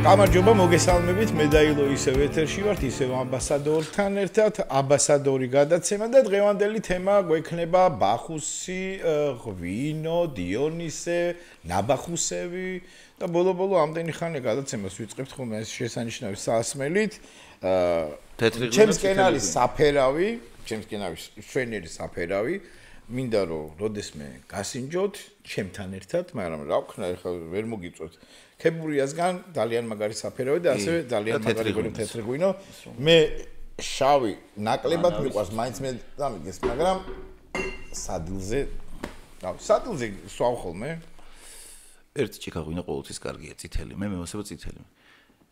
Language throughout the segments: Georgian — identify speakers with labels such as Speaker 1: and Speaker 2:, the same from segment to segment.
Speaker 1: გამარჯობა, მოგესალმებით, მე და ილო ისევ ეთერში ვართ, ისევ ამბასადორთან ერთად, ამბასადორი გადაცემა და დღევანდელი თემა გვექნება ბახუსი, ღვინო, დიონისე, ნაბახუსევი და ბოლო-ბოლო ამდენი ხანი გადაცემას ვიწყებთ ხოლმე ეს შესანიშნავი საასმელით. ჩემსკენ არის საფერავი, ჩემსკენ არის შვენიერი საფერავი. მინდა რომ როდესმე გასინჯოთ ჩემთან ერთად, მაგრამ რა ვქნა, ეხლა ვერ მოგიწვევთ. ქებურიასგან ძალიან მაგარი საფერავი და ასევე ძალიან მაგარი თეთრი ღვინო. მე შავი ნაკლებად მიყვარს, მაინც მე დამიგეს, მაგრამ სადილზე სვავ ხოლმე.
Speaker 2: ერთი ჭიქა ღვინო ყოველთვის კარგია, წითელი, მე მევასება წითელი.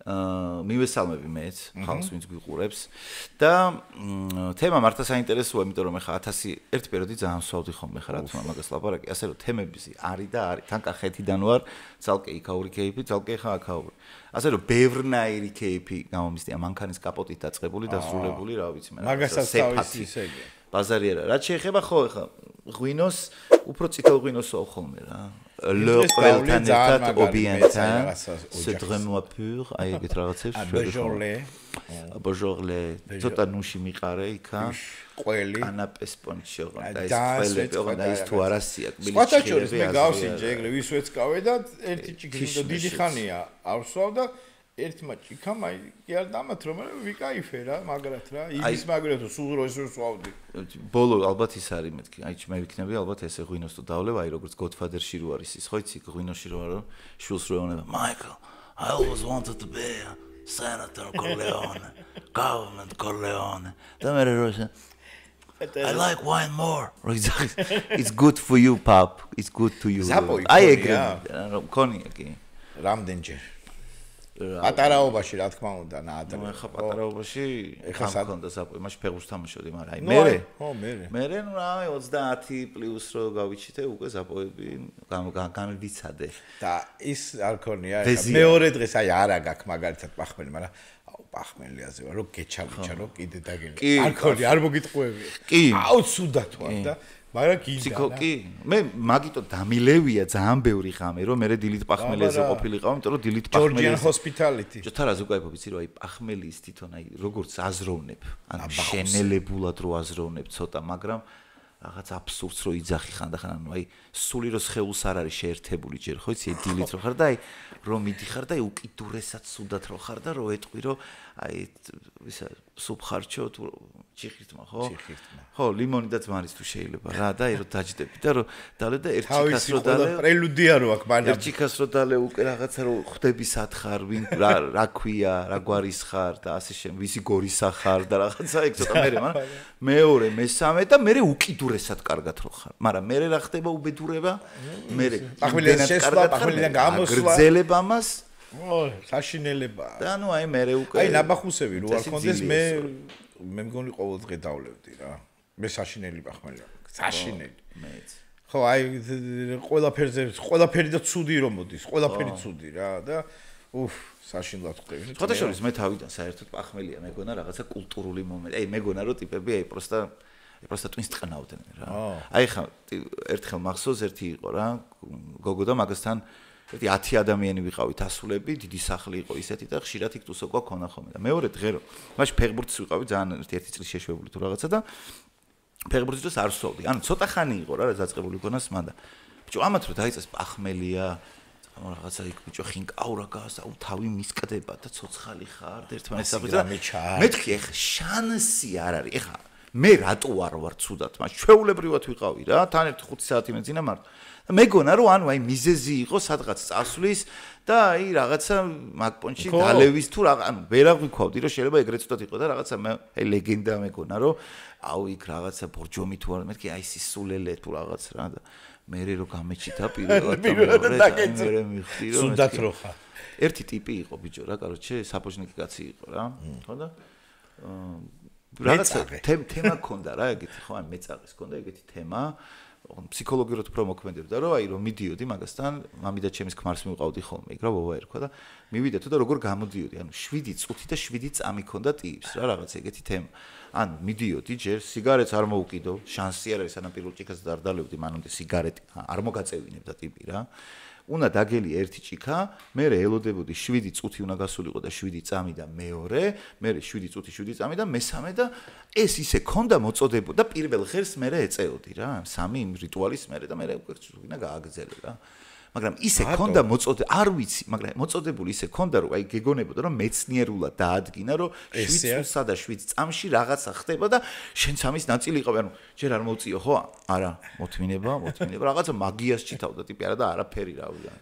Speaker 2: მივესალმები მეც, ხალხს ვინც გვიყურებს და თემა მართლა საინტერესოა, იმიტომ რომ ეხა 1001 პერიოდი ძალიან სვავდი ხოლმე ხარ, რა თქმა უნდა, მაგას ლაპარაკი, ასე რომ თემები არის და არის. თან კახეთიდან ვარ, ძალკე იქაური кейფი, ძალკე ხა აქაური. ასე რომ ბევრნაირი кейფი გამომისდია, მანქანის კაპოტით დაწყებული და სრულებული, რა ვიცი მე.
Speaker 1: მაგასაც თავისი ისე იგი.
Speaker 2: ბაზარი არა. რაც შეეხება ხო ეხა ღვინოს, უფრო წითელ ღვინოს ვსვავ ხოლმე რა. Le ყველთან ერთად ობიენთან, c'est vraiment pur, აი ეგეთ რაღაცებს Beaujolais, ცოტა ნუში მიყარე იქა,
Speaker 1: ყველი,
Speaker 2: კანაპეს პონჩო, და ის ყველები, და ის თუ არასია,
Speaker 1: military მე გავსინჯე ეგრე, ვის ვეცკავე და ერთი ჭიქი დიდი ხანია არ ვსვავ და ერთმა ჭიქამ აი კი არ დამათ რომ ვიკაიფე რა, მაგრად რა, ის მაგრად სულ რო ეს ვსვავდი.
Speaker 2: ბოლო ალბათ ის არის მეთქი, აი მე ვიქნები ალბათ ესე ღვინოს თუ დავლევ, აი როგორც Godfather-ში რო არის ის, ხო იცი, ღვინოში რო არო, შულს რო ეუბნება, Michael, I always wanted to be Senator Corleone, Government Corleone. და მე რო I like wine more. It's good for you, pap. It's good to you. აი ეგრე, მქონია კი.
Speaker 1: რამდენჯერ პატარაობაში რა თქმა უნდა ნაადრე.
Speaker 2: ხა პატარაობაში ეხა მქონდა საპო, იმაში ფეხბურთს თამაშობდი, მაგრამ აი მე ნუ რა 30 პლუს რო გავიჩიტე უკვე საპოები განვიცადე.
Speaker 1: და ის არ ქონია, მეორე დღეს აი არა გაქვს მაგალითად პახმელი, მაგრამ აუ პახმელიაზე ვარ, რომ გეჩავიჩა, რომ კიდე დაგინე. არ ქონია, არ მოგიტყვევია.
Speaker 2: კი.
Speaker 1: აუ ცუდად ვარ და მაგრამ გინდა.
Speaker 2: კი, მე მაგიტო დამილევია ძალიან ბევრი ღამე, რომ მე დილით პახმელიაზე ყოფილიყავ, იმიტომ რომ დილით პახმელიაზე
Speaker 1: Georgian Hospitality.
Speaker 2: ჯოთარაზე უკაიფობ, იცი რომ აი პახმელის თვითონ აი როგორც აზროვნებ, ანუ შენელებულად რო აზროვნებ ცოტა, მაგრამ რაღაც აბსურდს რო იძახი ხანდახან, ანუ აი სული რო სხეულს არ არის შეერთებული ჯერ, ხო იცი, დილით რო ხარ და აი რომ მიდიხარ და აი უკიდურესად სუდად რო ხარ და რო ეტყვი რომ აი ისა სუბხარჩო თუ ჭიხირთმა ხო? ხო, ლიმონი და ძმარის თუ შეიძლება რა და აი რო დაჯდები და რო დალე და ერთ ჭიქას რო დალე.
Speaker 1: პრელუდია რო აქ მანამ.
Speaker 2: ერთ ჭიქას რო დალე უკვე რაღაცა რო ხვდები სათხარ, ვინ რა ქვია, რა გვარის ხარ და ასე შემდეგ, ვისი გორისა ხარ და რაღაცა ეგ ცოტა მერე, მაგრამ მეორე, მესამე და მერე უკიდურესად კარგად რო ხარ. მაგრამ მერე რა ხდება უბედურება? მერე
Speaker 1: პახმელიდან შესვლა, პახმელიდან გამოსვლა.
Speaker 2: გრძელებ ამას
Speaker 1: საშინელებაა.
Speaker 2: და ნუ აი მერე უკვე
Speaker 1: აი ნაბახუსები რო არ კონდეს მე მგონი ყოველ დღე დავლევდი რა. მე საშინელი პახმელი ვარ. საშინელი.
Speaker 2: მეც.
Speaker 1: ხო, აი ყველაფერი და ცუდი რომ მოდის, ყველაფერი ცუდი რა და საშინლად ხდები.
Speaker 2: ფოტოშოპის მე თავიდან საერთოდ პახმელია, მეგონა რაღაცა კულტურული მომენტი. აი მეგონა რომ ტიპები აი просто twins ტყნავდნენ რა. აი ხა ერთხელ მახსოვს ერთი იყო რა, გოგო და მაგასთან ერთი 10 ადამიანი ვიყავით ასულები, დიდი სახლი იყო ისეთი და ხშირად იქ თუსოკვა ქონა ხოლმე და მეორე დღე რომ მაშ ფეხბურთს ვიყავი ძალიან ერთი წლის შეშვებული თუ რაღაცა და ფეხბურთის დროს არ ვსვავდი. ანუ ცოტა ხანი იყო რა დაწყებული ქონას მან და ბიჭო ამათ რომ დაიწეს პახმელია რაღაცა იქ ბიჭო ხინკაურა გას აუ თავი მისკდება და ცოცხალი ხარ და ერთმანეთს საფრთხე და მეთქი ეხა შანსი არ არის. ეხა მე რატო ვარ ცუდად მას ჩვეულებრივად ვიყავი რა თან ერთ 5 საათი მეძინა მარტო და მეგონა რომ ანუ აი მიზეზი იყო სადღაც წასვლის და აი რაღაცა მაგპონჩი დალევის თუ რა ანუ ვერ აღვიქვავდი რომ შეიძლება ეგრეთ წოდათ იყო და რაღაცა აი ლეგენდა მეგონა რომ აუ იქ რაღაცა ბორჯომი თუ არ მეთქი აი სისულელე თუ რაღაც რა და მე რო გამეჩითა პირველად მე მიხდი რომ
Speaker 1: სუდათ რო ხარ
Speaker 2: ერთი ტიპი იყო ბიჭო რა კაროჩე საფოჟნიკი კაცი იყო რა ხო და რაღაცა თემა ქონდა რა ეგეთი ხო ან მეწაღის ქონდა ეგეთი თემა ფსიქოლოგიურად უფრო მოქმედებდა რომ აი რომ მიდიოდი მაგასთან მამი და ჩემის ქმარს მივყავდი ხოლმე იქ რა ბობა ერქვა და მივიდე თუ და როგორ გამოდიოდი ანუ 7 წუთი და 7 წამი ქონდა ტიპს რა რაღაც ეგეთი თემა ანუ მიდიოდი ჯერ სიგარეტს არ მოუკიდო შანსი არ არის სანამ პირველ ჭიქას არ დალევდი მანამდე სიგარეტი არ მოგაწევინებდა ტიპი რა უნდა დაგელი ერთი ჭიქა, მე ელოდებოდი 7 წუთი უნდა გასულიყო და 7 წამი და მეორე, მე 7 წუთი 7 წამი და მესამე და ეს ისე ქონდა მოწოდებოდა და პირველ ღერს მე ეწეოდი რა, სამი იმ რიტუალის მე და მე უკვე უნდა გააგრძელე რა. მაგრამ ისე ქონდა არ ვიცი, მაგრამ მოწოდებული ისე ქონდა რომ აი გეგონებოდა რომ მეცნიერულად დაადგინა რომ 7 წუთსა და 7 წამში რაღაცა ხდება და შენც ამის ნაწილი იყავი, ანუ ჯერ არ მოვწიო ხო? არა, მოთმინება, რაღაცა მაგიას ჭითავდა ტიპი არა და არაფერი რა ვიგან.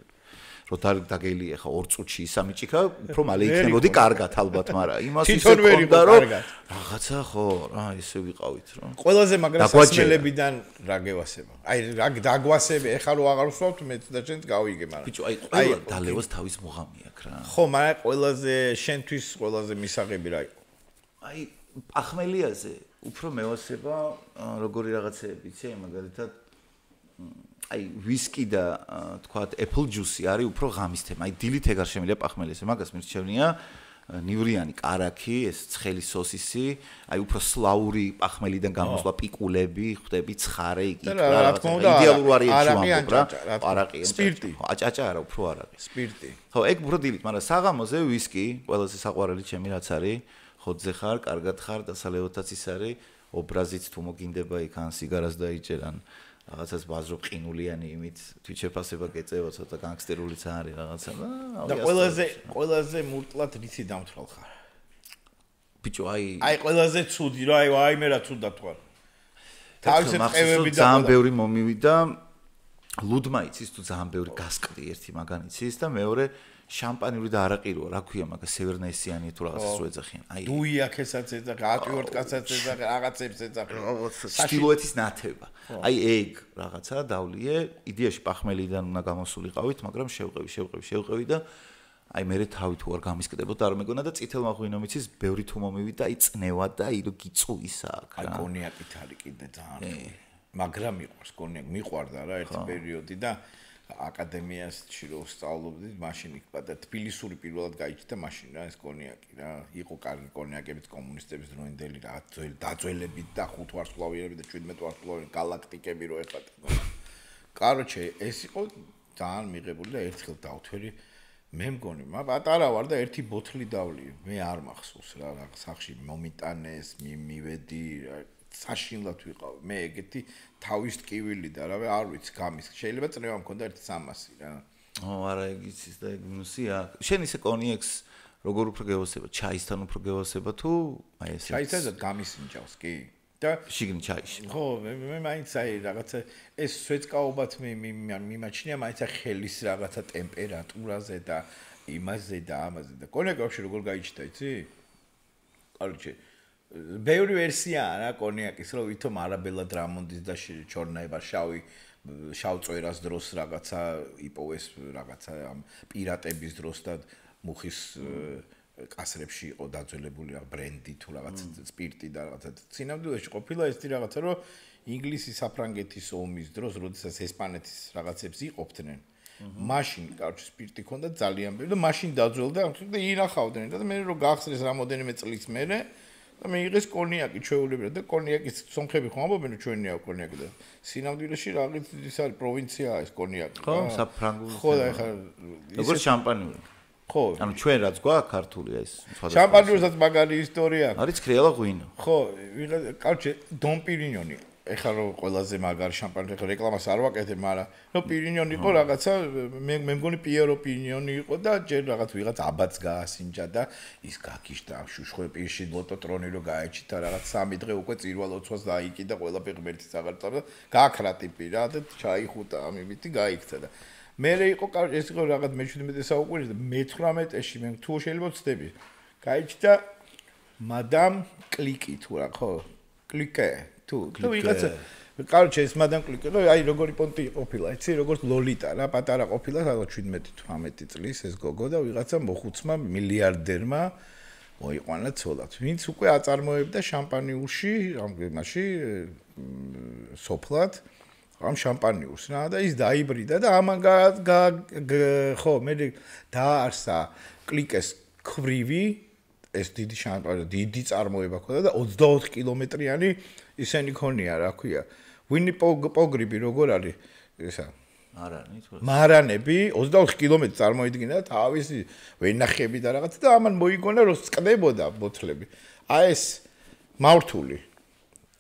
Speaker 2: რო დაგელი ახლა 2 წუთში ისამი ჭიქა, უფრო მალე იქნებოდი კარგად ალბათ, მაგრამ იმას ისე ქონდა რომ რაღაცა ხო, რა ესე ვიყავით რა.
Speaker 1: ყველაზე მაგრამ სასმელებიდან რა გევასება? აი რა დაგვასები, ეხლა რო აღარ ვსვავთ მე და შენც გავიგე, მაგრამ
Speaker 2: ბიჭო, აი ყველა დალევას თავის მოღამი აქვს რა.
Speaker 1: ხო, მაგრამ ყველაზე შენთვის ყველაზე მისაღები რა იყო?
Speaker 2: აი პახმელიაზე უფრო მევასება როგორი რაღაცეები, იცი, მაგალითად აი ვისკი და თქვათ apple juice არის უფრო ღამის თემა. აი დილით ეგარ შემიძლია პახმელიაზე, მაგას მირჩევნია ნივრიანი კარაქი, ეს ცხელი სოსისი, აი უფრო სლაური პახმელიდან გამოსვლა პიკულები, ხვდები ცხარე იგი
Speaker 1: რა თქმა უნდა
Speaker 2: იდეალურ ვარიანტში ვამბობ რა. არაყი,
Speaker 1: სპირტი.
Speaker 2: აჭაჭა არა, უფრო არაყი.
Speaker 1: სპირტი.
Speaker 2: ხო, ეგ უფრო დილით, მაგრამ საღამოზე ვისკი, ყველაზე საყვარელი ჩემი რაც არის, ხოძე ხარ, კარგად ხარ, დასალევოთაც ის არის, ობრაზით თუ მოგინდება იქ ან სიგარას დაიჭერან. რაღაცას ბაზრო ყინულიანი იმით თვითშეფასება გეწევა ცოტა განგსტერულიც არის რაღაცა
Speaker 1: და ყველაზე მურტლად რითი დამთვალ ხარ
Speaker 2: ბიჭო აი
Speaker 1: ყველაზე ცუდი რა აი მე რა ცუდად ვარ თავისი წევები და
Speaker 2: ძალიან ბევრი მომივიდა ლუდმა იცის თუ ძალიან ბევრი გასკდი ერთი მაგან იცის და მეორე შამპანიური და არაყიროა რა ქვია მაგას სევერნესიანი თუ რაღაცას რო ეძახიან
Speaker 1: აი დუიაქესაც ეძახა ატვიორტკაცაც ეძახა რაღაცებს ეძახა
Speaker 2: ჩtildeოეთის ნათება აი ეგ რაღაცა დავლიე იდეაში პახმელიდან უნდა გამოსულიყავით მაგრამ შევყევი და აი მე თავი თუ არ გამისკდებოდა არ მეგონა და წითელმა ღვინომიცის ბევრი თუ მომივიდა აი წნევა და აი რო გიწუისა აქ
Speaker 1: რა აი კონიაკით არის კიდე ძალიან მაგრამ მიყვარს კონიაკი მიყვარდა რა ერთი პერიოდი და აკადემიაში რო ვსწავლობდი, მაშინ იქ და თბილისური პირველად გაიჭდა მაშინ რა ეს კონიაკი რა. იყო კარგი კონიაკებიც კომუნისტების დროინდელი რა დაძველებით და 5 ვარსკვლავიანები და 17 ვარსკვლავიანი galaktikები რო ეხატა. კაროჩე, ეს იყო ძალიან მიღებული და ერთხელ დავთვერი მე მგონი, პატარა ვარ და ერთი ბოთლი დავლი. მე არ მახსოვს რა სახში მომიტანეს, მივედი საშინლად ვიყავ. მე ეგეთი თავის ტკივილი და რავი არ ვიცი გამის. შეიძლება წნევა მქონდა 1-300 რა.
Speaker 2: არა ეგ იცის და ეგ ნუსია. შენ ისე კონიაკს როგორ უფრო გევასება? ჩაისთან უფრო გევასება თუ აი ესე?
Speaker 1: ჩაისთან და გამის ინჯავს კი. და
Speaker 2: შიგნით ჩაიში.
Speaker 1: ხო, მე მაინც აი რაღაცა ეს სვეწკაობათ მიმაჩნია მაინც ხელის რაღაცა ტემპერატურაზე და იმაზე და ამაზე და კონიაკი ვაფშე როგორ გაიჩნდა, იცი? კაროჩე ბევრი ვერსიაა რა კონიაკის, რომ ვითომ არაბელა დრამონდის და ჩორნაება შავ წვერას დროს რაღაცა იპოვეს რაღაცა ამ პირატების დროს და მუხის კასრებში იყო დაძველებული რა ბრენდი თუ რაღაც სპირტი და რაღაცა სინამდვილეში ყოფილა ესეთი რაღაცა, რომ ინგლისის საფრანგეთის ომის დროს, როდესაც ესპანეთის რაღაცებს იყოფდნენ მაშინ კარჩ სპირტი ქონდა ძალიან ბევრი და მაშინ დაძველდა და ინახავდნენ და მე რომ გახსნეს რამოდენიმე წლის მერე და მეიღეს კონიაკი ჩვეულებრივად და კონიაკის სომხები ხომ ამბობენ რომ ჩვენია კონიაკი და სინამდვილეში რაღაც ის არის პროვინციაა ეს კონიაკი
Speaker 2: ხო საფრანგული
Speaker 1: ხო და ეხლა
Speaker 2: როგორ შამპანიური
Speaker 1: ხო
Speaker 2: ანუ ჩვენ რაც გვაქვს ქართულია ეს
Speaker 1: შამპანიურსაც მაგარი ისტორია
Speaker 2: არის ქრიალა ღვინო
Speaker 1: ხო კარჩე დონ პირინიონი ეხლა რომ ყველაზე მაგარი შამპანი ეხლა რეკლამას არ ვაკეთებ, მაგრამ ნუ პირინიონი იყო რაღაცა მე მგონი პიერო პირინიონი იყო და ჯერ რაღაც ვიღაც აბაც გაასინჯა და ის გაგიშდა შუშხო პირში ლოტოტრონი რო გაეჩიტა რაღაც 3 დღე უკვე წირვა ლოცვას დაიკიდა ყველაფერი ღმერთის აღარ წავდა გააქრა ტიპი რა და ჩაიხუტა ამივით გაიქცა და მე იყო ეს იყო რაღაც მე-17 საუკუნეში და მე-19-ში მე თუ შეიძლება ვცდები გაიჩიტა მადამ კლიკი თუ რა ხო კლიკე თუ ვიღაცა კაროჩე ეს მადამ კლიკე და აი როგორი პონტი ყოფილა იცი როგორც ლოლიტა რა პატარა ყოფილა რაღაც 17-18 წლის ეს გოგო და ვიღაცა მოხუცმა მილიარდერმა მოიყვანა ცოლად ვინც უკვე აწარმოებდა შამპანიურში ამაში სოფლად ამ შამპანიურს რა და ის დაიბრიდა და ამან ხო მე დაარსა კლიკეს ქვრივი ეს დიდი შამპანი დიდი წარმოება ქონდა და 24 კილომეტრიანი ისენი ქონია რა ქვია ვინი პოგრიბი როგორ არის ესა მარანები 24 კილომეტრი წარმოიდგინა თავისი ვენახები და რაღაცა და ამან მოიგონა რომ წკდებოდა ბოთლები. აი ეს მავრთული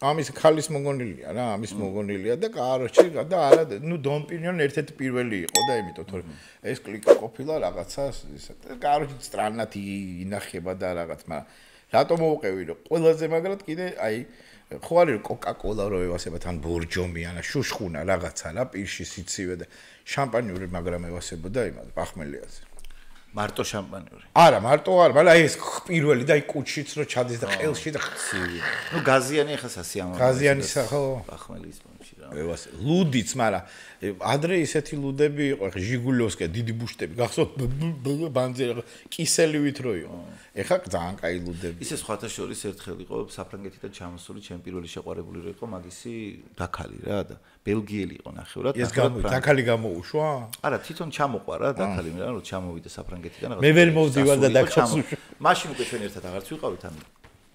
Speaker 1: ამის ხალის მოგონილია რა, ამის მოგონილია და კაროჩი და არა, ნუ დონპინიონ ერთ-ერთი პირველი იყო და იმიტომ თორე ეს კლიკა ყოფილა რაღაცა ისა. კაროჩი სტრანათი ინახება და რაღაც, მაგრამ რატომ მოვყევი რომ ყველაზე მაგრად კიდე აი ხო არის რომ კოკა-კოლა რო ევასებათ ან ბორჯომი ან შუშხუნა რაღაცა რა პირში სიცივე და შამპანიური მაგრამ ევასებოდა იმას პახმელიაზე.
Speaker 2: მარტო შამპანიური.
Speaker 1: არა, მარტო არა, მაგრამ აი ეს პირველი და აი კუჩიც რო ჩადეს და ყელში და
Speaker 2: ცივი. ნუ გაზიანი ახლა სასიამოვნო.
Speaker 1: გაზიანის ხო?
Speaker 2: პახმელის მომში რა.
Speaker 1: ევასე. ლუდიც, მაგრამ ადრე ისეთი ლუდები იყო, ახლა ჟიგულოვსკი, დიდი ბუშტები, გახსოვთ ბანძი კისელივით რო იყო. ეხლა ძალიან კაი ლუდები.
Speaker 2: ისე სხვათა შორის ერთხელ იყო საფრანგეთიდან ჩამოსული ჩემი პირველი შეყვარებული რო იყო მაგისი დაქალი რა და ბელგიელი იყო ნახევრად.
Speaker 1: ეს დაქალი გამოუშვა?
Speaker 2: არა, თვითონ ჩამოყვა რა დაქალი, მაგრამ რომ ჩამოვიდა საფრანგეთიდან
Speaker 1: მე ვერ მოვდივარ და დაქალს
Speaker 2: მაშინ უკვე ჩვენ ერთად აღარც ვიყავით ან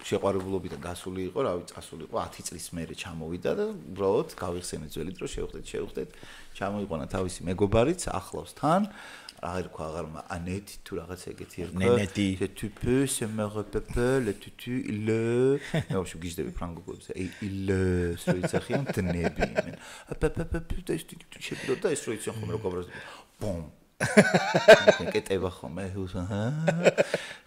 Speaker 2: შეყვარებულობიდან გასული იყო, რავი, წასული იყო 10 წლის მერე ჩამოვიდა და უბრალოდ გავიხსენეთ ძველი დრო შევხვდეთ, ჩამოიყვანა თავისი მეგობარიც ახლავს თან. აღარ თქვა აღარ ანეთი თუ რაღაც ეგეთი ერქვა.
Speaker 1: ნენეთი.
Speaker 2: Tu peux se me repeper le tutu le. მე ვშ გიждები ფრანგულებზე. le სროიცახიან დნები. და ის შეფიდო და ეს როიციან ხომ როგორ ბომ. კეთება ხომ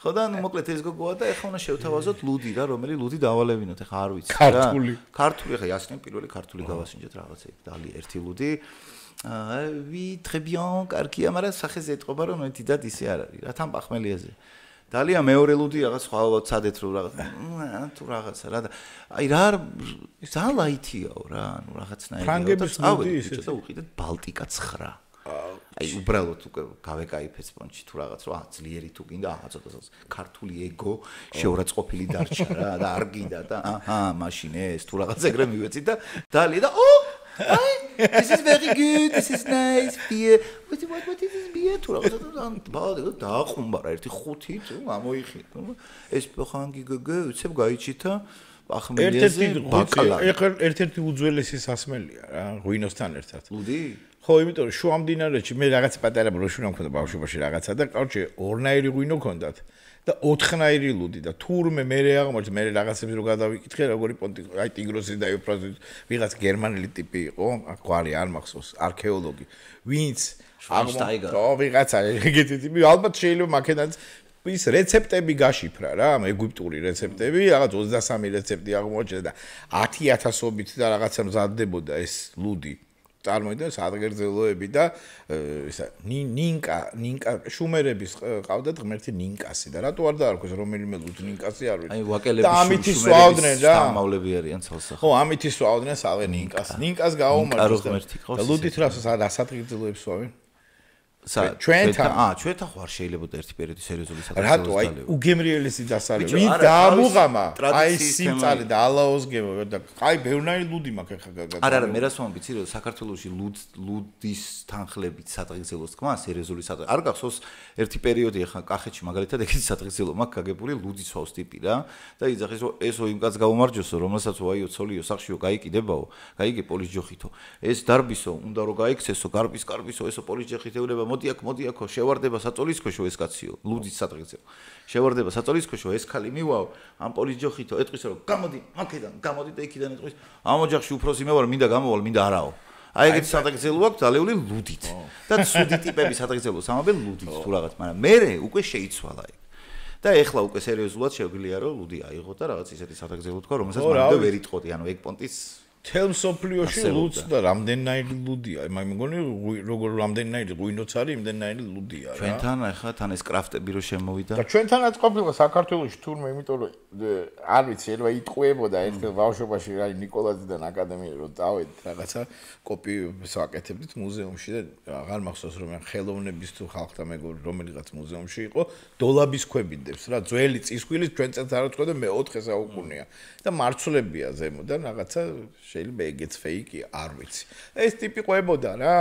Speaker 2: ხო და ნუ მოკლედ ეს გოგოა და ეხლა უნდა შევთავაზოთ ლუდი რა რომელი ლუდი დავალევინოთ ეხლა არ ვიცი რა ქართული ეხლა იასნე პირველი ქართული გავასინჯეთ რაღაცა დალი ერთი ლუდი oui très bien კარგია მაგრამ სახეზე ეთყობა რომ ერთიდად ისე არ არის რა თან პახმელიაზე დალია მეორე ლუდი რაღაც სხვა ცადეთ რომ რაღაც თუ რაღაცა რა და აი რა ძალიან ლაითიაო რა ნუ რაღაცნაირი
Speaker 1: ფრანგების ლუდი ისე
Speaker 2: და უყიდეთ ბალტიკა 9 აი უბრალოდ უკვე გავეკაიფეთ სპონჩი თუ რაღაც რა ძლიერი თუ გინდა ახლა ცოტა ქართული ეგო შეურაცხყოფილი დარჩა რა და არ გინდა და აჰა მაშინ ეს თუ რაღაც ეგრე მივეცი და დალი და აი this is very good this is nice beer what is this beer თუ რაღაც და დააყუმბა რა ერთი 5 თუ გამოიხი ეს პოხანგი გოგო უცებ გაიჩითა ახმელიაზე ბაკალა
Speaker 1: ერთ-ერთი უძველესი სასმელია რა ღვინოსთან ერთად
Speaker 2: ლუდი
Speaker 1: ხო, იმიტომ რომ შუამდინარეთში მე რაღაც პატარა ბროშურა მქონდა ბავშვობაში რაღაცა და კაროჩე ორნაირი ღვინო ქონდათ და ოთხნაირი ლუდი და თურმე მე აღმოჩნდა მე რაღაცებს რო გადავიკითხე როგორი პონტი აი ტიგროსი და ეუფრაზის ვიღაც გერმანელი ტიპი იყო აკვარი არ მახსოვს არქეოლოგი ვინც
Speaker 2: აღმოჩნდა
Speaker 1: ვიღაცა ეგეთი ტიპი ალბათ შეიძლება მაკედანს ის რეცეპტები გაშიფრა რა ეგვიპტური რეცეპტები რაღაც 23 რეცეპტი აღმოჩნდა და 10000-ობით და რაღაცა მზადდებოდა ეს ლუდი წარმოიდგინე სადღერძელოები და ისა ნინკა შუმერების ყავდათ ღმერთი ნინკასი და რატო არ დაარქვეს რომელიმე ლუდი ნინკასი არ ვიცი
Speaker 2: აი ვაკელები
Speaker 1: ამითი სვავდნენ რა
Speaker 2: დამავლები არიან ცალსახ
Speaker 1: ხო ამითი სვავდნენ სავე ნინკას გაუმარჯოს და ლუდით რას სადღერძელოებს სვავენ ჩვენთან
Speaker 2: ხო არ შეიძლება და ერთი პერიოდი სერიოზული
Speaker 1: საკითხი რატო აი უგემრიელესი დასალევი ვინ დაამუღამა აი სიმწარე და ალაოს გემო და აი ბევრნაირი ლუდი მაქვს ახლა
Speaker 2: არა მე რას ვამბიცი რომ საქართველოში ლუდის თანხლებით სადღერძელოს თქმა სერიოზული საკითხი არ გახსოვს ერთი პერიოდი ახლა კახეთში მაგალითად ეგეთი სადღერძელო მაქვს გაგებული ლუდის სვავს ტიპი რა და იძახის რომ ესო იმ კაც გაუმარჯოსო რომელსაც ვაიო ცოლიო სახშიო გაიკიდებაო გაიგე პოლის ჯოხითო ეს დარბისო უნდა რომ გაიქცესო გარბის კარბისო ესო პოლის ჯოხითეულება მოდი აქ შევარდება საწოლისქვეშო ეს კაციო ლუდის სადღერძელო შევარდება საწოლისქვეშო ეს ხალი მივაო ამ პოლის ჯოხითო ეტყვის რომ გამოდი მაქედან გამოდი და იქიდან ეტყვის ამ ოჯახში უფროსი მე ვარ მინდა გამოვალ მინდა არაო აი ეგეთი სადღერძელო აქვს დალეული ლუდით და ცუდი ტიპები სადღერძელოს ამობენ ლუდით თუ რაღაც მაგრამ მე უკვე შეიცვალა ეგ და ეხლა უკვე სერიოზულად შეგვიძლია რომ ლუდი აიღო და რაღაც ისეთი სადღერძელო თქვა რომელსაც მანდ ვერ იტყოდი ანუ ეგ პონტის
Speaker 1: თელ სოფლიოში ლუდს და რამდენნაირი ლუდია მე მგონი როგორ რამდენნაირი ღვინოც არის იმდენნაირი ლუდია რა
Speaker 2: ჩვენთან ახლა თან ეს კრაფტები რო შემოვიდა
Speaker 1: და ჩვენთანაც ყოფილა საქართველოში თურმე იმიტომ რომ არ ვიცი ერვა იტყუებოდა ერთ ბავშვობაში რა ნიკოლაძიდან აკადემიაში რომ დავედით რაღაცა კოპიებს ვაკეთებდით მუზეუმში და აღარ მახსოვს რომ ხელოვნების თუ ხალხთა მეგობარი რომელიღაც მუზეუმში იყო დოლაბის ქვებიდებს რა ძველი წისქვილის ჩვენ წელს არ ვთქვა და მე-4 საუკუნეა და მარცვლებია ზემოდან რაღაცა შეიძლება ეგეც ფეიკი არ ვიცი ეს ტიპი ყვებოდა რა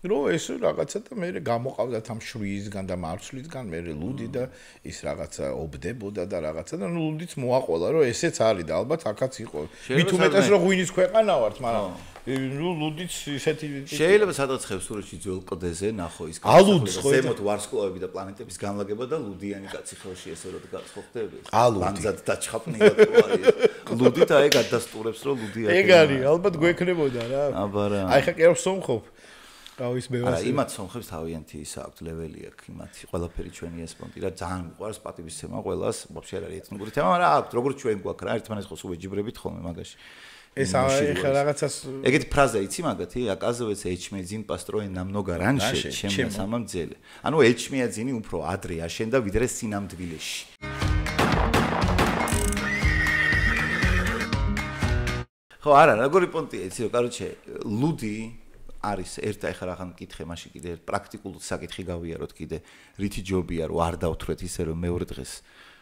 Speaker 1: რომ ეს რაღაცა და მე გამოყავდათ ამ შვიისგან და მარცვლისგან მე ლუდი და ის რაღაცა ობდებოდა და რაღაცა და ლუდიც მოაყოლა რომ ესეც არის და ალბათ აქაც იყო მით უმეტეს რომ ღვინის ქვეყანა ვართ მაგრამ ლუდიც ისეთი
Speaker 2: შეიძლება სადღაც ხევსურეთში ძველ კლდეზე ნახო ის ზემოთ ვარსკვლავები და პლანეტების განლაგება და ლუდიანი კაცი ხელში ესე რომ გახდება ლანძად დაჩხაპნილად არის ლუდით აი გადასტურებს რომ ლუდი აქ
Speaker 1: ეგ არის ალბათ გვექნებოდა რა აი ხა კი რომ სომხობ გავის მე ვასე.
Speaker 2: იმათ სომხებს თავიანთი ის აქვს ლეველი აქვს იმათი ყველაფერი ჩვენი ესპონტი რა ძალიან მიყვარს პატივისცემა ყველას ვაფშე არ არის ეთნიკური თემა მაგრამ აქვს როგორც ჩვენ გვაქვს რა ერთმანეთს ხო უეჯიბრებით ხოლმე მაგაში
Speaker 1: ეს ახლა რაღაცას
Speaker 2: ეგეთი ფრაზა იცი მაგათი оказывается эчмедзин построен намного раньше чем на самом деле ანუ эчмედзინი უფრო ადრე აშენდა ვიდრე სინამდვილეში ხო არა როგორი პონტია იცი короче ლუდი არის ერთ ახლა რახან მკითხე მაშინ კიდე პრაქტიკულ საკითხი გავიაროთ კიდე რითი ჯობია რომ არ დავთვრეთ ისე რომ მეორე დღეს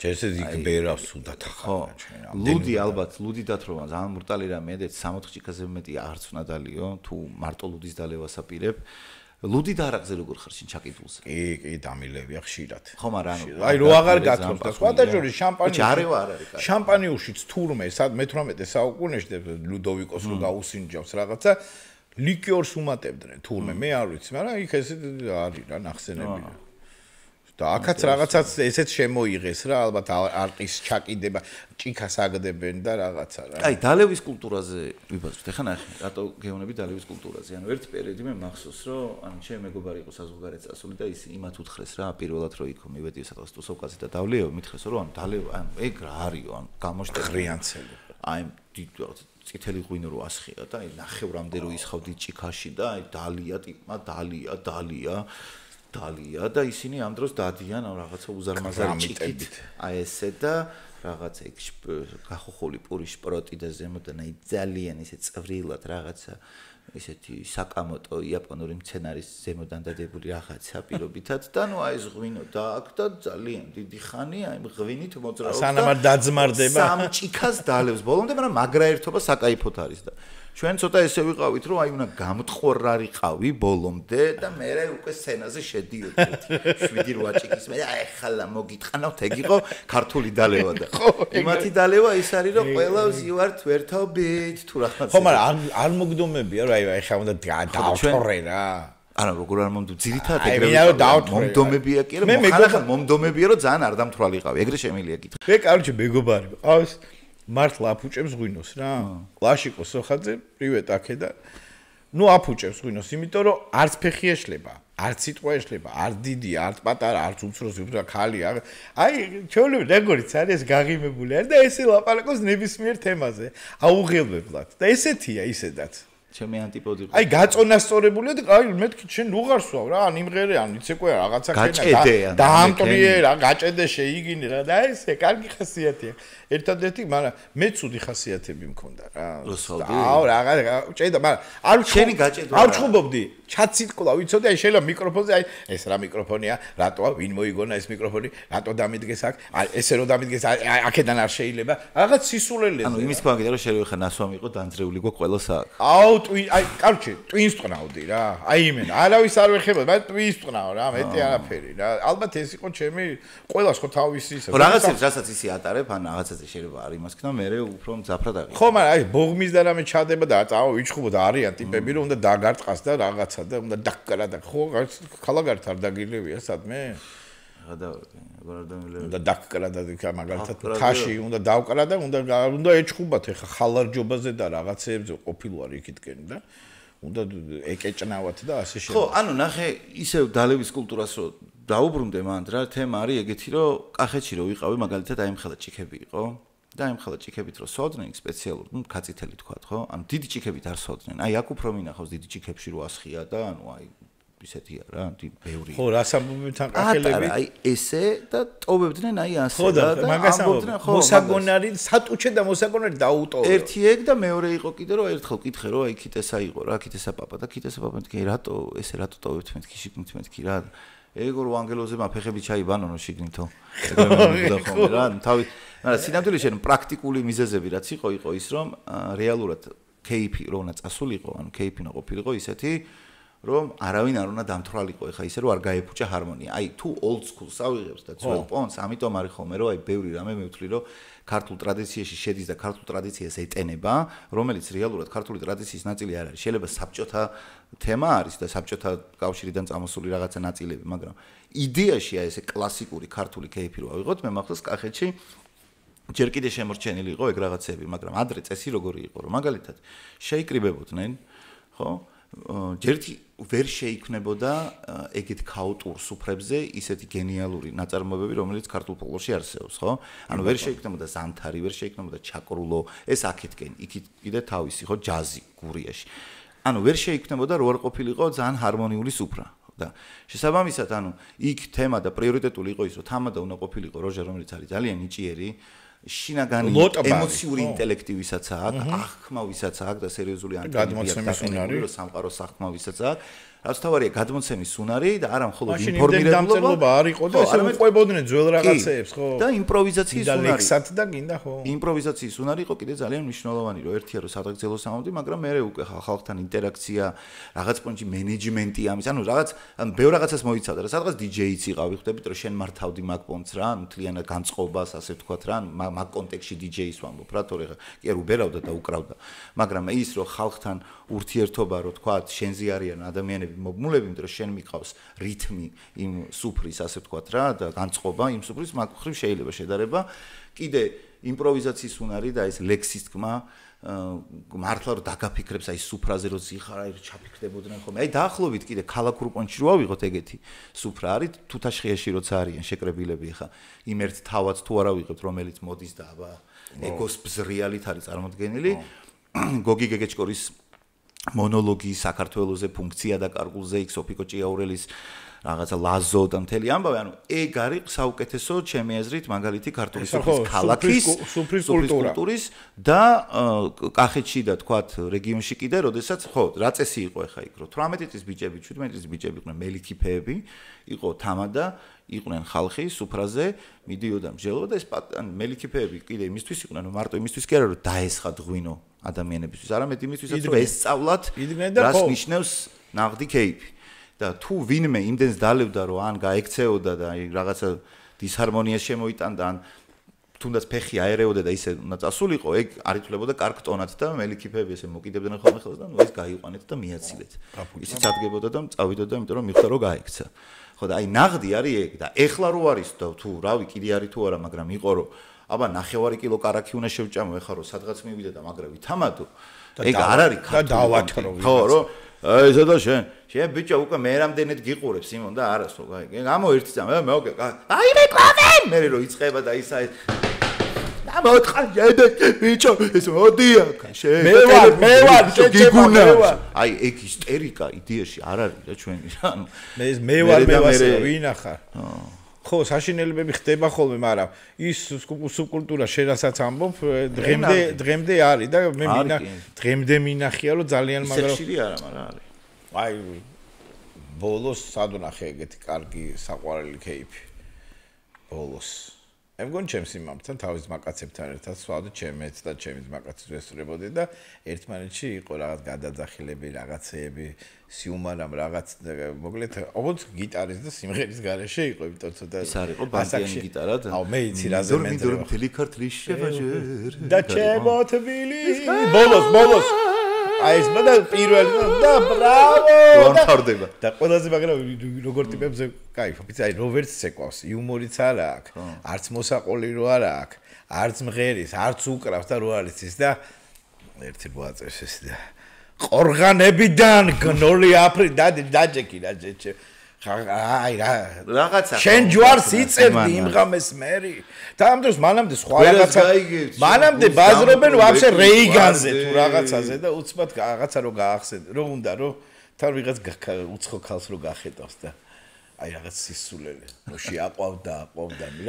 Speaker 1: ჯერ ესე იგბერავს თუნდაც ახლა
Speaker 2: ლუდი ალბათ ლუდი დათროვა ძალიან ბრუტალი რამეა და 60 ჭიქაზე მეტი არც უნდა დალიო თუ მარტო ლუდის დალევას აპირებ ლუდი დაარაგზე როგორ ხარ შენ ჩაკიდულზე
Speaker 1: კი დამილევია ხშირად
Speaker 2: ხო მაგრამ
Speaker 1: აი რო აღარ გათხოვს და სხვათა შორის შამპანი
Speaker 2: არევა არ არის
Speaker 1: შამპანიუშიც თურმე მე-18 საუკუნეში ლუდოვიკოს რო გაუსინჯავს რაღაცა ლიკიორს უმატებდნენ თურმე მე არ ვიცი მაგრამ იქ ესე არის რა ნახსენები და აქაც რაღაცაც ესეც შემოიღეს რა ალბათ არყის ჩაკიდება ჭიქას აგდებენ და რაღაცა რა
Speaker 2: აი დალევის კულტურაზე ვიბაზროთ ეხლა ნახე რატო გეუბნები დალევის კულტურაზე ანუ ერთ პერიოდი მე მახსოვს რომ ანუ ჩემი მეგობარი იყო საზღვარგარეთ წასული და ის იმათ უთხრეს რა პირველად რო იქო მივედი სადღაც თუსოვკაზე და დავლეო მითხრეს რომ ანუ დალევა ანუ ეგ რა არისო ანუ
Speaker 1: გამოშტერიანცელი
Speaker 2: აი წითელი ღვინო რო ასხია და აი ნახევრამდე რო ისხავდი ჭიქაში და აი დალია ტიპმა დალია და ისინი ამ დროს დადიან რაღაცა უზარმაზარი ჭიქით აი ესე და რაღაცა იქ გახოხული პური შპროტი და ზემოდან აი ძალიან ისე წვრილად რაღაცა ესეთი საკამოტო იაპონური მცენარის ზემოდან დადებული რაღაცა პირობითად და ნუ აი ეს ღვინო და აქ და ძალიან დიდი ხანი აი ღვინით მოძრაობს და
Speaker 1: სანამ არ დაძმარდება
Speaker 2: სამ ჭიქას დალევს ბოლომდე მაგრამ მაგრაერთობა საკაიფოთ არის და ჩვენ ცოტა ესე ვიყავით რომ აი უნდა გამტყორარიყავი ბოლომდე და მე უკვე სცენაზე შედიოდით 7-8 ჭიქის მე აი ხალა მოგიტყანავთ ეგ იყო ქართული დალევა და იმათი დალევა ის არის რომ ყველავს ივართ ვერთობით თუ რაღაცა
Speaker 1: ხო მაგრამ არ მოგდომებია რომ აი ხა უნდა დავთორე რა
Speaker 2: არა როგორ არ მომდო ძირითადად ეგრევე მომდომებია კი რა მოხალხა მომდომებია რომ ძალიან არ დამთვრალიყავი ეგრე შემიძლია კითხე
Speaker 1: მე კაროჩე მეგობარი ყავს მართლა აფუჭებს ღვინოს რა კლაშიკო სოხაძე პრივეტ აქედა ნუ აფუჭებს ღვინოს იმიტომ რომ არც ფეხი ეშლება არც სიტყვა ეშლება არ დიდია არც პატარა არც უცროსი უფრო ხალი აი ჩვეულებრივ როგორიც არის გაღიმებული არის და ესე ლაპარაკობს ნებისმიერ თემაზე აუღელებლად და ესეთია ისედაც
Speaker 2: ჩემი ანტიპოდი
Speaker 1: აი გაწონასწორებული და აი მეთქი შენ უღარსვავ რა ან იმღერე ან იცე ყო რაღაცა ქენა დაამტრიე რა გაჭედე შეიგინე რა და ესე კარგი ხასიათია ერთადერთი მაგრამ მე ცუდი ხასიათები მქონდა რა აუ რა ჭედა მაგრამ არ
Speaker 2: შენი გაჭედვა
Speaker 1: არ ჩხუბობდი ჩაციტყლა ვიცოდი აი შეიძლება მიკროფონზე აი ეს რა მიკროფონია რატოა ვინ მოიგონა ეს მიკროფონი რატო დამიდგეს აქ აი ესე რომ დამიდგეს აქედან არ შეიძლება რაღაც სისულელეზე
Speaker 2: ანუ იმის ქვაგიდა რომ შეიძლება ხა ნასვამი იყო დანძრეული გო ყველას აქ
Speaker 1: აუ აი კარჩე ტვინს ტყნავდი რა აი იმენ არავის არ ვეხებოდი მაგრამ ტვინს ტყნავ რა მეტი არაფერი რა ალბათ ეს იყო ჩემი ყველას ხო თავისი ისე
Speaker 2: რაღაცებს რასაც ისი ატარებ ან რაღაცაზე შეიძლება არ იმას ქნა მე უფრო მძაფრად აღი
Speaker 1: ხო მაგრამ აი ბოღმის და რამე ჩადება და წავა ვიჩხუბო და არიან ტიპები რომ უნდა დაგარტყას და რაღაცა და უნდა დაკკარა და ხო ხალაგართ არ დაგილევია სადმე და დაკკარა და მაგალითად თაში უნდა დავკრა და უნდა ეჩხუბათ ეხა ხალარჯობაზე და რაღაცეებზე ყოფილვარ იქითკენ და უნდა ეკეჭნავათ და ასე შემდეგ
Speaker 2: ხო ანუ ნახე ისევ დალევის კულტურას რო დაუბრუნდე მანდ რა თემა არის ეგეთი რომ კახეთში რო ვიყავი მაგალითად აი მხელა ჭიქები იყო და აი მხელა ჭიქებით რო სოდნენ სპეციალურად ნუ კაცითელი თქვათ ხო ანუ დიდი ჭიქებით არ სოდნენ აი აქ უფრო მინახავს დიდი ჭიქებში რო ასხია და ანუ აი ისეთია რა ბევრი
Speaker 1: ხო რას ამბობენ თან კახელები
Speaker 2: აი ესე და ტოვებდნენ აი ასე
Speaker 1: ხო და მაგას ამბობდნენ ხო მოსაგონარი სატუჩე და მოსაგონარი დაუტოვე
Speaker 2: ერთი ეგ და მეორე იყო კიდე რომ ერთხელ კითხე რომ აი ქიტესა იყო რა ქიტესა პაპა და ქიტესა პაპა მეთქი რატო ესე რატო ტოვებთ მეთქი შიგნით მეთქი რა ეგო რო ანგელოზე მაფეხები ჩაიბანონო შიგნითო ეგრე ხო რა თავი მაგრამ სინამდვილეში ანუ პრაქტიკული მიზეზები რაც იყო ის რომ რეალურად кейფი რო უნდა წასულიყო ანუ кейფი უნდა ყოფილიყო ისეთი რომ არავინ არ უნდა დამთვრალიყო ეხა ისე რომ არ გაეფუჭა ჰარმონია. აი თუ old school-ს ავიღებს და ძველ პონს, ამიტომ არის ხოლმე რომ აი ბევრი რამე მევთვლი რომ ქართულ ტრადიციაში შედის და ქართულ ტრადიციას ეტენება, რომელიც რეალურად ქართული ტრადიციის ნაწილი არ არის. შეიძლება საბჭოთა თემა არის და საბჭოთა კავშირიდან წამოსული რაღაცა ნაწილები, მაგრამ იდეაში აი ესე კლასიკური ქართული кейფი რო ავიღოთ, მე მახსოვს კახეთში ჯერ კიდე შემორჩენილი იყო ეგ რაღაცები, მაგრამ ადრე წესი როგორი იყო, რომ მაგალითად შეიკრიბებოდნენ, ხო? ჯერთი ვერ შეიქმნებოდა ეგეთ ქაოტურ სუფრებზე ისეთი გენიალური ნაწარმოებები, რომელიც ქართულ ფოლკლორში არსებობს, ხო? ანუ ვერ შეიქმნებოდა ზამთარი, ვერ შეიქმნებოდა ჩაკრულო, ეს აქეთკენ, იქით კიდე თავისი, ხო, ჯაზი გურიაში. ანუ ვერ შეიქმნებოდა რო არ ყოფილიყო ძალიან ჰარმონიული სუფრა. და შესაბამისად, ანუ იქ თემა და პრიორიტეტული იყო ის, რომ თამადა უნდა ყოფილიყო როჟა, რომელიც არის ძალიან ნიჭიერი, შინაგანი ემოციური ინტელექტი ვისაც აქვს, აღქმა ვისაც აქვს და სერიოზული
Speaker 1: გადმოცემის უნარი,
Speaker 2: რომ სამყაროს აღქმა ვისაც აქვს, რაც თავარია გადმოცემის უნარი და არა მხოლოდ ინფორმირებულობა
Speaker 1: არ იყო და ესე უყვებოდნენ ძველ რაღაცეებს, ხო?
Speaker 2: და იმპროვიზაციის უნარი.
Speaker 1: და ლექსად და გინდა ხო?
Speaker 2: იმპროვიზაციის უნარი იყო კიდე ძალიან მნიშვნელოვანი, რომ ერთია რომ სადღეგრძელოს ამოდი, მაგრამ მე უკვე ხალხთან ინტერაქცია, რაღაც პონჩი მენეჯმენტი ამის, ანუ რაღაც ბევრ რაღაცას მოიცავდა და სადღაც DJ-იც იყავი, ხვდებით რომ შენ მართავდი მაგ პონტს რა, ანუ მთლიანად განწყობას, ასე ვთქვათ რა, მაგ კონტექსტში DJ-ის ვამბობ რა, თორე კი არ უბერავდა და უკრავდა. მაგრამ ის რომ ხალხთან ურთიერთობა რო თქვათ, შენზე არიან ადამიანები მობმულები, იმიტომ რომ შენ მიყავს რითმი იმ სუფრის, ასე ვთქვათ რა, და განწყობა იმ სუფრის, მაგ ხრივ შეიძლება შედარება. კიდე იმპროვიზაციის უნარი და ეს ლექსის თქმა, მართლა რომ დაგაფიქრებს აი სუფრაზე რო ზიხარ, აი ჩაფიქრდებოდნენ ხოლმე. აი დაახლოებით კიდე ქალაქურ პონჩში რო ავიღოთ ეგეთი სუფრა არის, თუთაშხიაში როცა არიან შეკრებილები ხა, იმ ერთ თავად თუ არ ავიღებთ, რომელიც მოდის და აბა ეგოს ბზრიალით არის წარმოდგენილი. გოგი გეგეჭკორის მონოლოგი საქართველოზე ფუნქცია და კარგულზე იქ სოფიკო ჭიაურელის რაღაცა ლაზო და მთელი ამბავი, ანუ ეგ არის საუკეთესო ჩემი აზრით მაგალითი ქართული სოფლის ქალაქის
Speaker 1: სუფრის კულტურის
Speaker 2: და კახეთში და თქვათ რეგიონში კიდე, როდესაც ხო, რა წესი იყო ახლა იქ, რომ 18 წლის ბიჭები, 17 წლის ბიჭები იყვნენ მელიქიფეები, იყო თამადა, იყვნენ ხალხი სუფრაზე, მიდიოდა მსჯელობა და ეს მელიქიფეები კიდე იმისთვის იყვნენ, რომ მარტო იმისთვის კი არა, რომ დაესხათ ღვინო ადამიანებისთვის, არამედ იმისთვისაც რომ ესწავლათ რას ნიშნავს ნაღდი кейფი. და თუ ვინმე იმდენს დალევდა რომ ან გაექცეოდა და აი რაღაცა დისჰარმონიას შემოიტანდა ან თუნდაც ფეხი აერეოდა და ისე უნდა წასულიყო, ეგ არ ითვლებოდა კარგ ტონად და მელიქიფეები ესე მოკიდებდნენ ხოლმე ხელს და ნუ ეს გაიყვანეთ და მიაცილეთ. ისიც ადგებოდა და წავიდოდა, იმიტომ რომ მიხვდა რომ გაექცა. ხო და აი ნაღდი არის ეგ და ეხლა რო არის და თუ რავი კიდე არის თუ არა, მაგრამ იყო რომ აბა 9 კილო კარაქი უნდა შევჭამო ეხლა რომ სადღაც მივიდე და მაგრა ვითამადო. ეგ არ არის
Speaker 1: და დავათრო.
Speaker 2: ხო რომ აი ზედა შენ ბიჭო უკვე მე რამდენად გიყურებს იმონ და არას რო გამო ერთი წამი მე მოკე აი მე კლავენ მე რო იწება და ისა და მოთხარ ჯედე ბიჭო ეს მოდია შენ
Speaker 1: მე ვარ
Speaker 2: გიგუნა აი ეგ ისტერიკა იდეაში არ არის რა ჩვენი ანუ
Speaker 1: მე ვარ ვინ ახარ ხო საშინელებები ხდება ხოლმე მაგრამ ის სუბკულტურა შენასაც ამბობ დღემდე არის და მე დღემდე მინახია რომ ძალიან მაგრამ
Speaker 2: სექსილი არა მაგრამ არის
Speaker 1: აი ბოლოს სადუნახე ეგეთი კარგი საყვარელი кейფი ბოლოს მე მგონი ჩემს იმამთან თავის მაკაცებთან ერთად სვავდი ჩემეც და ჩემის მაკაცის ვესწრებოდი და ერთმანეთში იყო რაღაც გადაძახილები რაღაცეები სიუმანამ რაღაც მოკლედ ოღონდ გიტარის და სიმღერის გარეშე იყო იმიტომ ცოტა
Speaker 2: ეს არის ყო ბანდიანი გიტარა და
Speaker 1: აუ მე იცი რაზე
Speaker 2: მენდრო მთელი ქართლის შევაჯერ
Speaker 1: და ჩემო თბილისი ბოლოს აი ეს და პირველი და ბრავო
Speaker 2: ვართავდება
Speaker 1: და ყველაზე მაგრამ როგორ ტიპებზე кайფ ვიცი აი როვერტს ეკვავს იუმორიც არა აქვს არც მოსაყოლი რო არა აქვს არც მღერის არც უკრავს და რო არის ის და ერთი მოაწევს ეს და ყორღანებიდან გნოლი აფრი დაჯექი რა ჯეჩე აი
Speaker 2: რაღაცა
Speaker 1: შენ ჯვარს იწევდი იმ ღამეს მერი და ამ დროს მანამდე სხვა რაღაცა მანამდე ბაზრობენ ვაფშე რეიგანზე თუ რაღაცაზე და უცბად რაღაცა რო გაახსენე რო უნდა რომ თან ვიღაც უცხო ქალს რო გახედავს და აი რაღაც სისულელე ნოში აყვავდა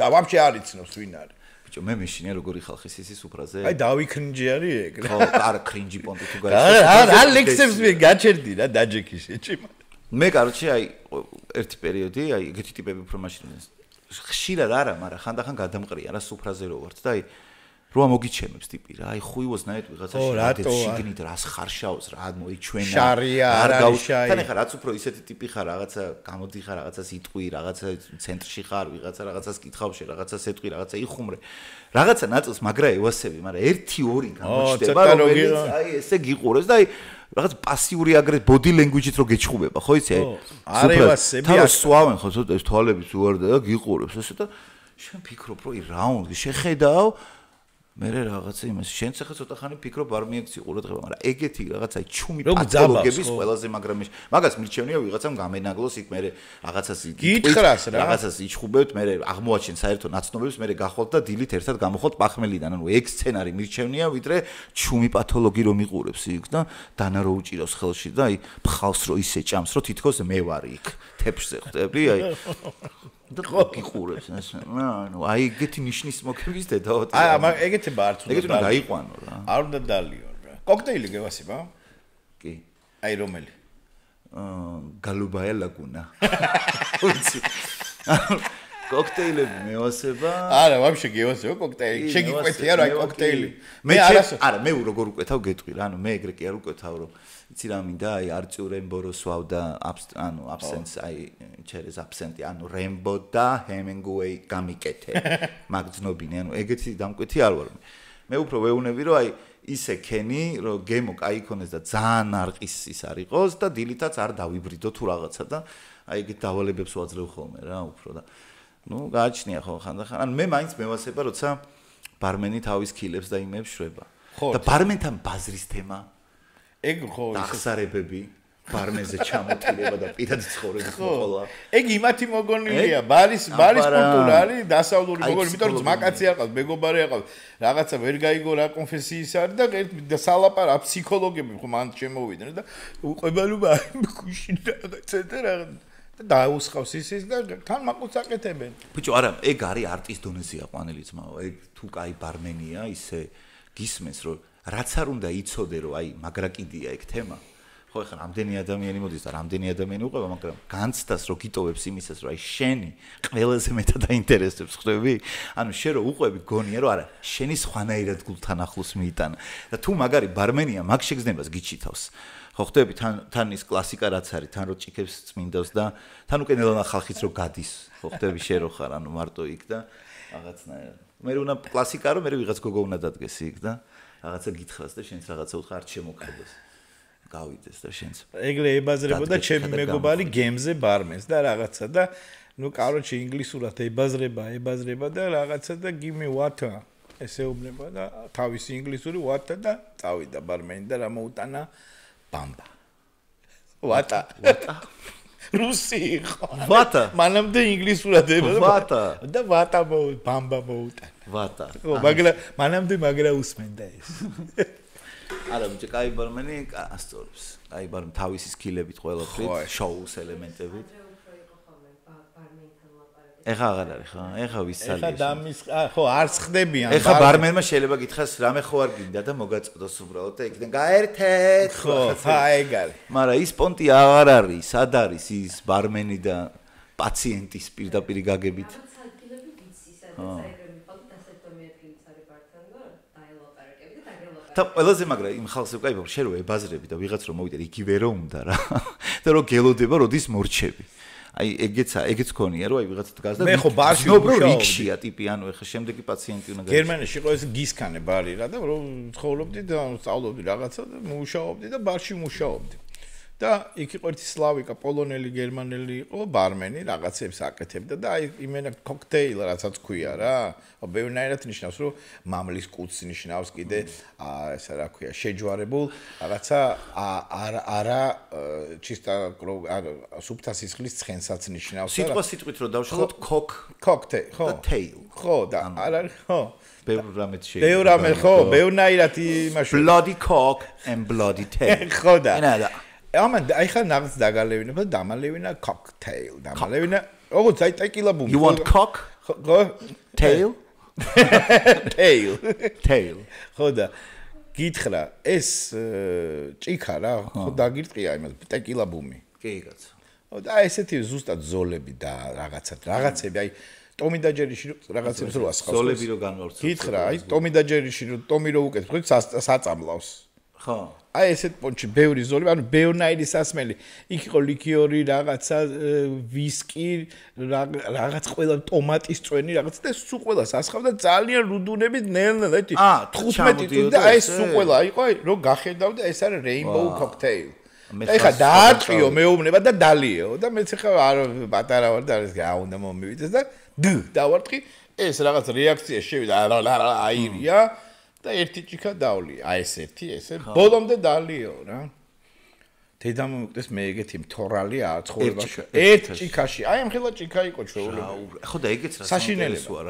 Speaker 1: რა ვაფშე არ იცნობს ვინ არის
Speaker 2: ბიჭო მე მეშინია როგორი ხალხის ისის უფრაზე
Speaker 1: აი დავიქრინჯი არის ეგ
Speaker 2: ხო კარ კრინჯი პონტი თუ გაიხსენე
Speaker 1: რა ლექსებს მე გაჩერდი რა დაჯექი შეჭიმა
Speaker 2: მე კაროჩე აი ერთი პერიოდი აი ეგეთი ტიპები უფრო მაშინ ხშირად არა მაგრამ ხანდახან გადამყრია რა სუფრაზე რო ვართ და აი რა მოგიჩემებს ტიპი რა, აი ხუივოსნაირად ვიღაცაში რადეთ შიგნით რას ხარშაოს რა მოიჩვენა.
Speaker 1: შარია არ არის შაი.
Speaker 2: თან ეხა რაც უფრო ისეთი ტიპი ხარ, რაღაცა გამოდიხარ, რაღაცას იტყვი, რაღაცა ცენტრში ხარ, ვიღაცა რაღაცას კითხავში, რაღაცას ეტყვი, რაღაცა იხუმრე. რაღაცა ნაწილს მაგრა ევასები, მაგრამ 1-2 გამოჩდება, რომელიც აი ესე გიყურებს და აი რაღაც პასიური body language-ით რო გეჩხუბება, ხო იცი?
Speaker 1: არ ევასები.
Speaker 2: თან სვავენ ხო ცოტა ეს თვალები უარდა და გიყურებს ესე და შენ ფიქრობ რომ რაუნდი შეხედავ მე რაღაცა იმას შენც ახლა ცოტა ხანი ფიქრობ არ მიექცი ყურადღება, მაგრამ ეგეთი რაღაცა ჩუმი პათოლოგების ყველაზე მაგას მირჩევნია ვიღაცამ გამენაგლოს იქ მე რაღაცას
Speaker 1: გითხრას რა
Speaker 2: რაღაცას იჩხუბებთ მე აღმოაჩენ საერთო ნაცნობებს მე გახვალთ და დილით ერთად გამოხვალთ პახმელიდან ანუ ეგ სცენარი მირჩევნია ვიდრე ჩუმი პათოლოგი რომ იყურებს იქ და დანა რო უჭირავს ხელში და აი ფხავს რო ისე ჭამს რომ თითქოს მე ვარ იქ თეფშზე ხვდები აი და გიყურებს ანუ აი ეგეთი ნიშნის მოკების დედაო
Speaker 1: აი მაგ ეგეთება არც
Speaker 2: უნდა დაიყვანო რა
Speaker 1: არ უნდა დალიო რა კოქტეილი გევასება
Speaker 2: კი
Speaker 1: აი რომელი
Speaker 2: გალუბაია ლაგუნა უცი კოქტეილები მევასება
Speaker 1: არა ვაფშე გევასება კოქტეილი შეგიკვეთია რა აი კოქტეილი
Speaker 2: მე არა მე როგორ უკეთავ გეტყვი რა ანუ მე ეგრე კი არ უკეთავ რომ იცი რა მინდა აი არწიუ რემბო რო სვავდა ანუ აბსენს აი ჩერეს აბსენტი ანუ რემბო და ჰემინგუეი გამიკეთე მაგ ძნობინე ანუ ეგეთი დამკვეთი არ ვარ მე უფრო ვეუნები რომ აი ისე ქენი რომ გემო კაი იქონეს და ძალიან არყის ის არ იყოს და დილითაც არ დავიბრიდო თუ რაღაცა და აი ეგეთ დავალებებს ვაძლევ ხოლმე რა უფრო და ნუ გააჩნია ხო ხანდახან ანუ მე მაინც მევასება როცა ბარმენი თავის ქილებს და იმებს შვება და ბარმენთან ბაზრის თემა ეგ ხო ის ახსარებები ბარმენზე ჩამოტირება და პირადი ცხოვრების მოყოლა
Speaker 1: ეგ იმათი მოგონილია ბარის კულტურა არის დასავლური მოგონი იმიტომ რომ ძმაკაცი არ ყავს მეგობარი არ ყავს რაღაცა ვერ გაიგო რა კონფესიის არის და სალაპარა ფსიქოლოგები ხო მან შემოვიდნენ და უყებალობა გუშინ რაღაცა და რაღაც და დაუსხავს ისის და თან მაყურს აკეთებენ
Speaker 2: ბიჭო არა ეგ არის არტის დონეზეა ყვანილი ძმაო ეგ თუ კაი ბარმენია ისე გისმენს რომ რაც არ უნდა იცოდე რომ აი მაგრა კიდია ეგ თემა ხო ეხლა რამდენი ადამიანი მოდის და რამდენი ადამიანი უყვება მაგრამ განცდას რო გიტოვებს იმისას რომ აი შენი ყველაზე მეტად დაინტერესებს ხვდები ანუ შენ რო უყვები გონია რომ არა შენი სხვანაირად გულთან ახლოს მიიტანა და თუ მაგარი ბარმენია მაგ შეგრძნებას გიჩითავს ხო ხვდები თან ის კლასიკა რაც არის თან რო ჭიქებს წმინდავს და თან უკვე ნელა ხალხიც რო გადის ხო ხვდები შენ რო ხარ ანუ მარტო იქ და რაღაცნაირად მე უნდა კლასიკა რომ მე ვიღაც გოგო უნდა დადგეს იქ და რაღაცა გითხრას და შენც რაღაცა უთხრა არ შემოქმედოს გავიდეს და შენც
Speaker 1: ეგრე ებაზრებოდა ჩემი მეგობარი გემზე ბარმენს და რაღაცა და ნუ კაროჩი ინგლისურად ებაზრება და რაღაცა და give me water ესეუბნება და თავისი ინგლისური water და წავიდა ბარმენი და რა მოუტანა ბამბა water რუსი ხო
Speaker 2: water
Speaker 1: მანამდე ინგლისურად
Speaker 2: water
Speaker 1: და water ბამბა მოუტანა
Speaker 2: water
Speaker 1: ხო მაგრამ მანამდე მაგრა უსმენდა ეს
Speaker 2: არა მე კაი ბარმენი ასწორებს კაი ბარმ თავისი სკილებით ყველაფრით შოუს ელემენტებით ეხა აღარ არის ხო ეხა ვისწავლე
Speaker 1: ეხა დამის ხო არც ხდებიან
Speaker 2: ეხა ბარმენმა შეიძლება გითხრას რამე ხო არ გინდა და მოგაწოდოს უბრალოდ და იქიდან გაერთეთ
Speaker 1: ხო ეგ არის
Speaker 2: მაგრამ ის პონტი აღარ არის სად არის ის ბარმენი და პაციენტის პირდაპირ გაგებით და ყველაზე მაგრა იმ ხალხს ვკაიფებ შენ რო ებაზრები და ვიღაც რომ მოვიდე იგივე რომ უნდა რა და რო გელოდება როდის მორჩები აი ეგეც ქონია რომ აი ვიღაც დგას და
Speaker 1: მე ხო ბარში
Speaker 2: მუშაობდია ტიპი ანუ ეხა შემდეგი პაციენტი უნდა
Speaker 1: გაიგო გერმანიაში ყო ეს გისქანე ბარი რა და რომ ცხოვრობდი და სწავლობდი რაღაცა და მუშაობდი და ბარში მუშაობდი და იქ იყო ერთი სლავიკა პოლონელი გერმანელი იყო ბარმენი რაღაცებს აკეთებდა და აი იმენა კოქტეილ რასაც ქვია რა ბევრნაირად ნიშნავს რომ მამლის კუც ნიშნავს კიდე ესა რა ქვია შეჯვარებულ რაღაცა არა ჩისტა სუფთა სისხლის ცხენსაც ნიშნავს
Speaker 2: და სიტყვა სიტყვით რომ დავშალოთ
Speaker 1: კოქტეილ ხო
Speaker 2: და tail
Speaker 1: ხო და არ არის ხო
Speaker 2: ბევრ რამეთ შეიძლება
Speaker 1: ბევრ რამე ხო ბევრნაირად იმაში
Speaker 2: bloody cock and bloody tail
Speaker 1: ხო და
Speaker 2: ენა
Speaker 1: ამან აი ხა ნაღს დაგალევინა და დამალევინა cocktail დამალევინა როგორც აი ტეკილა ბუმი
Speaker 2: you want cock
Speaker 1: ხო
Speaker 2: tail tail
Speaker 1: ხო და გითხრა ეს ჭიქა რა ხო დაგირტყია იმას ტეკილა ბუმი
Speaker 2: კი კაცო
Speaker 1: და ესეთი ზუსტად ზოლები და რაღაცები აი ტომი და ჯერიში რაღაცებს რო ასხავს.
Speaker 2: ზოლები რო განმორჩა.
Speaker 1: გითხრა, აი ტომი და ჯერიში რო ტომი რო უკეთებს, საწამლავს.
Speaker 2: ხო.
Speaker 1: აი ესეთ პონჩი ბევრი ზოლი, ანუ ბევრნაირი სასმელი. იქ იყო ლიქიორი, რაღაცა ვისკი, რაღაც ყველა ტომატის წვენი, რაღაც და სულ ყველას ასხავდა ძალიან რუდუნებით ნელ-ნელა, აი 15 წუთი და აი სულ ყველა იყო, აი რო გახედავდა ეს არის Rainbow Cocktail. ეხა დაარტყიო მეუბნება და დალიეო და მეც ეხა არ პატარა ვარ და ეს გაუნდა მომივიდეს და დავარტყი ეს რაღაც რეაქცია შევიდა აირია და ერთი ჭიქა დავლია აი ეს ერთი ესე ბოლომდე დალიეო რა დედამ მომკვდეს მე ეგეთი მთორალი აცხოვებაში ერთ ჭიქაში აი ამხელა ჭიქა იყო ჩვეულებრივი
Speaker 2: ხო და ეგეც რა საინტერესოა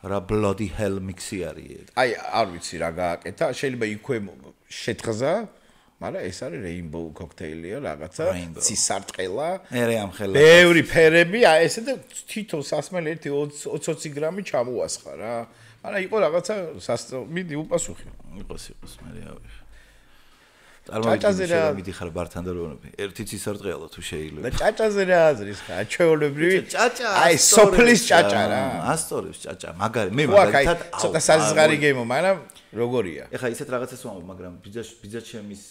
Speaker 2: რა bloody hell mix-ი არის
Speaker 1: აი არ ვიცი რა გააკეთა შეიძლება იქვე შეთხზა მაგრამ ეს არის Rainbow Cocktail-ია რაღაცა ცისარტყელა
Speaker 2: ერე ამხელა
Speaker 1: ბევრი ფერები აი ესე და თითო სასმელი ერთი 20 გრამი ჩამოასხა რა მაგრამ იყო რაღაცა მიდი უპასუხი
Speaker 2: იყოს მე ავიღე წარმოვიდგინე რომ მიდიხარ ბართან და რონები ერთი ცისარტყელა თუ შეიძლება
Speaker 1: და ჭაჭაზე რა აზრის ხა ჩვეულებრივი
Speaker 2: ჭაჭა
Speaker 1: აი სოფლის ჭაჭა რა
Speaker 2: ასტორებს ჭაჭა მაგარი მე მაგალითად
Speaker 1: ცოტა საზღარი გემო მაგრამ როგორია
Speaker 2: ეხა ისეთ რაღაცას ვამბობ მაგრამ ბიძა ჩემის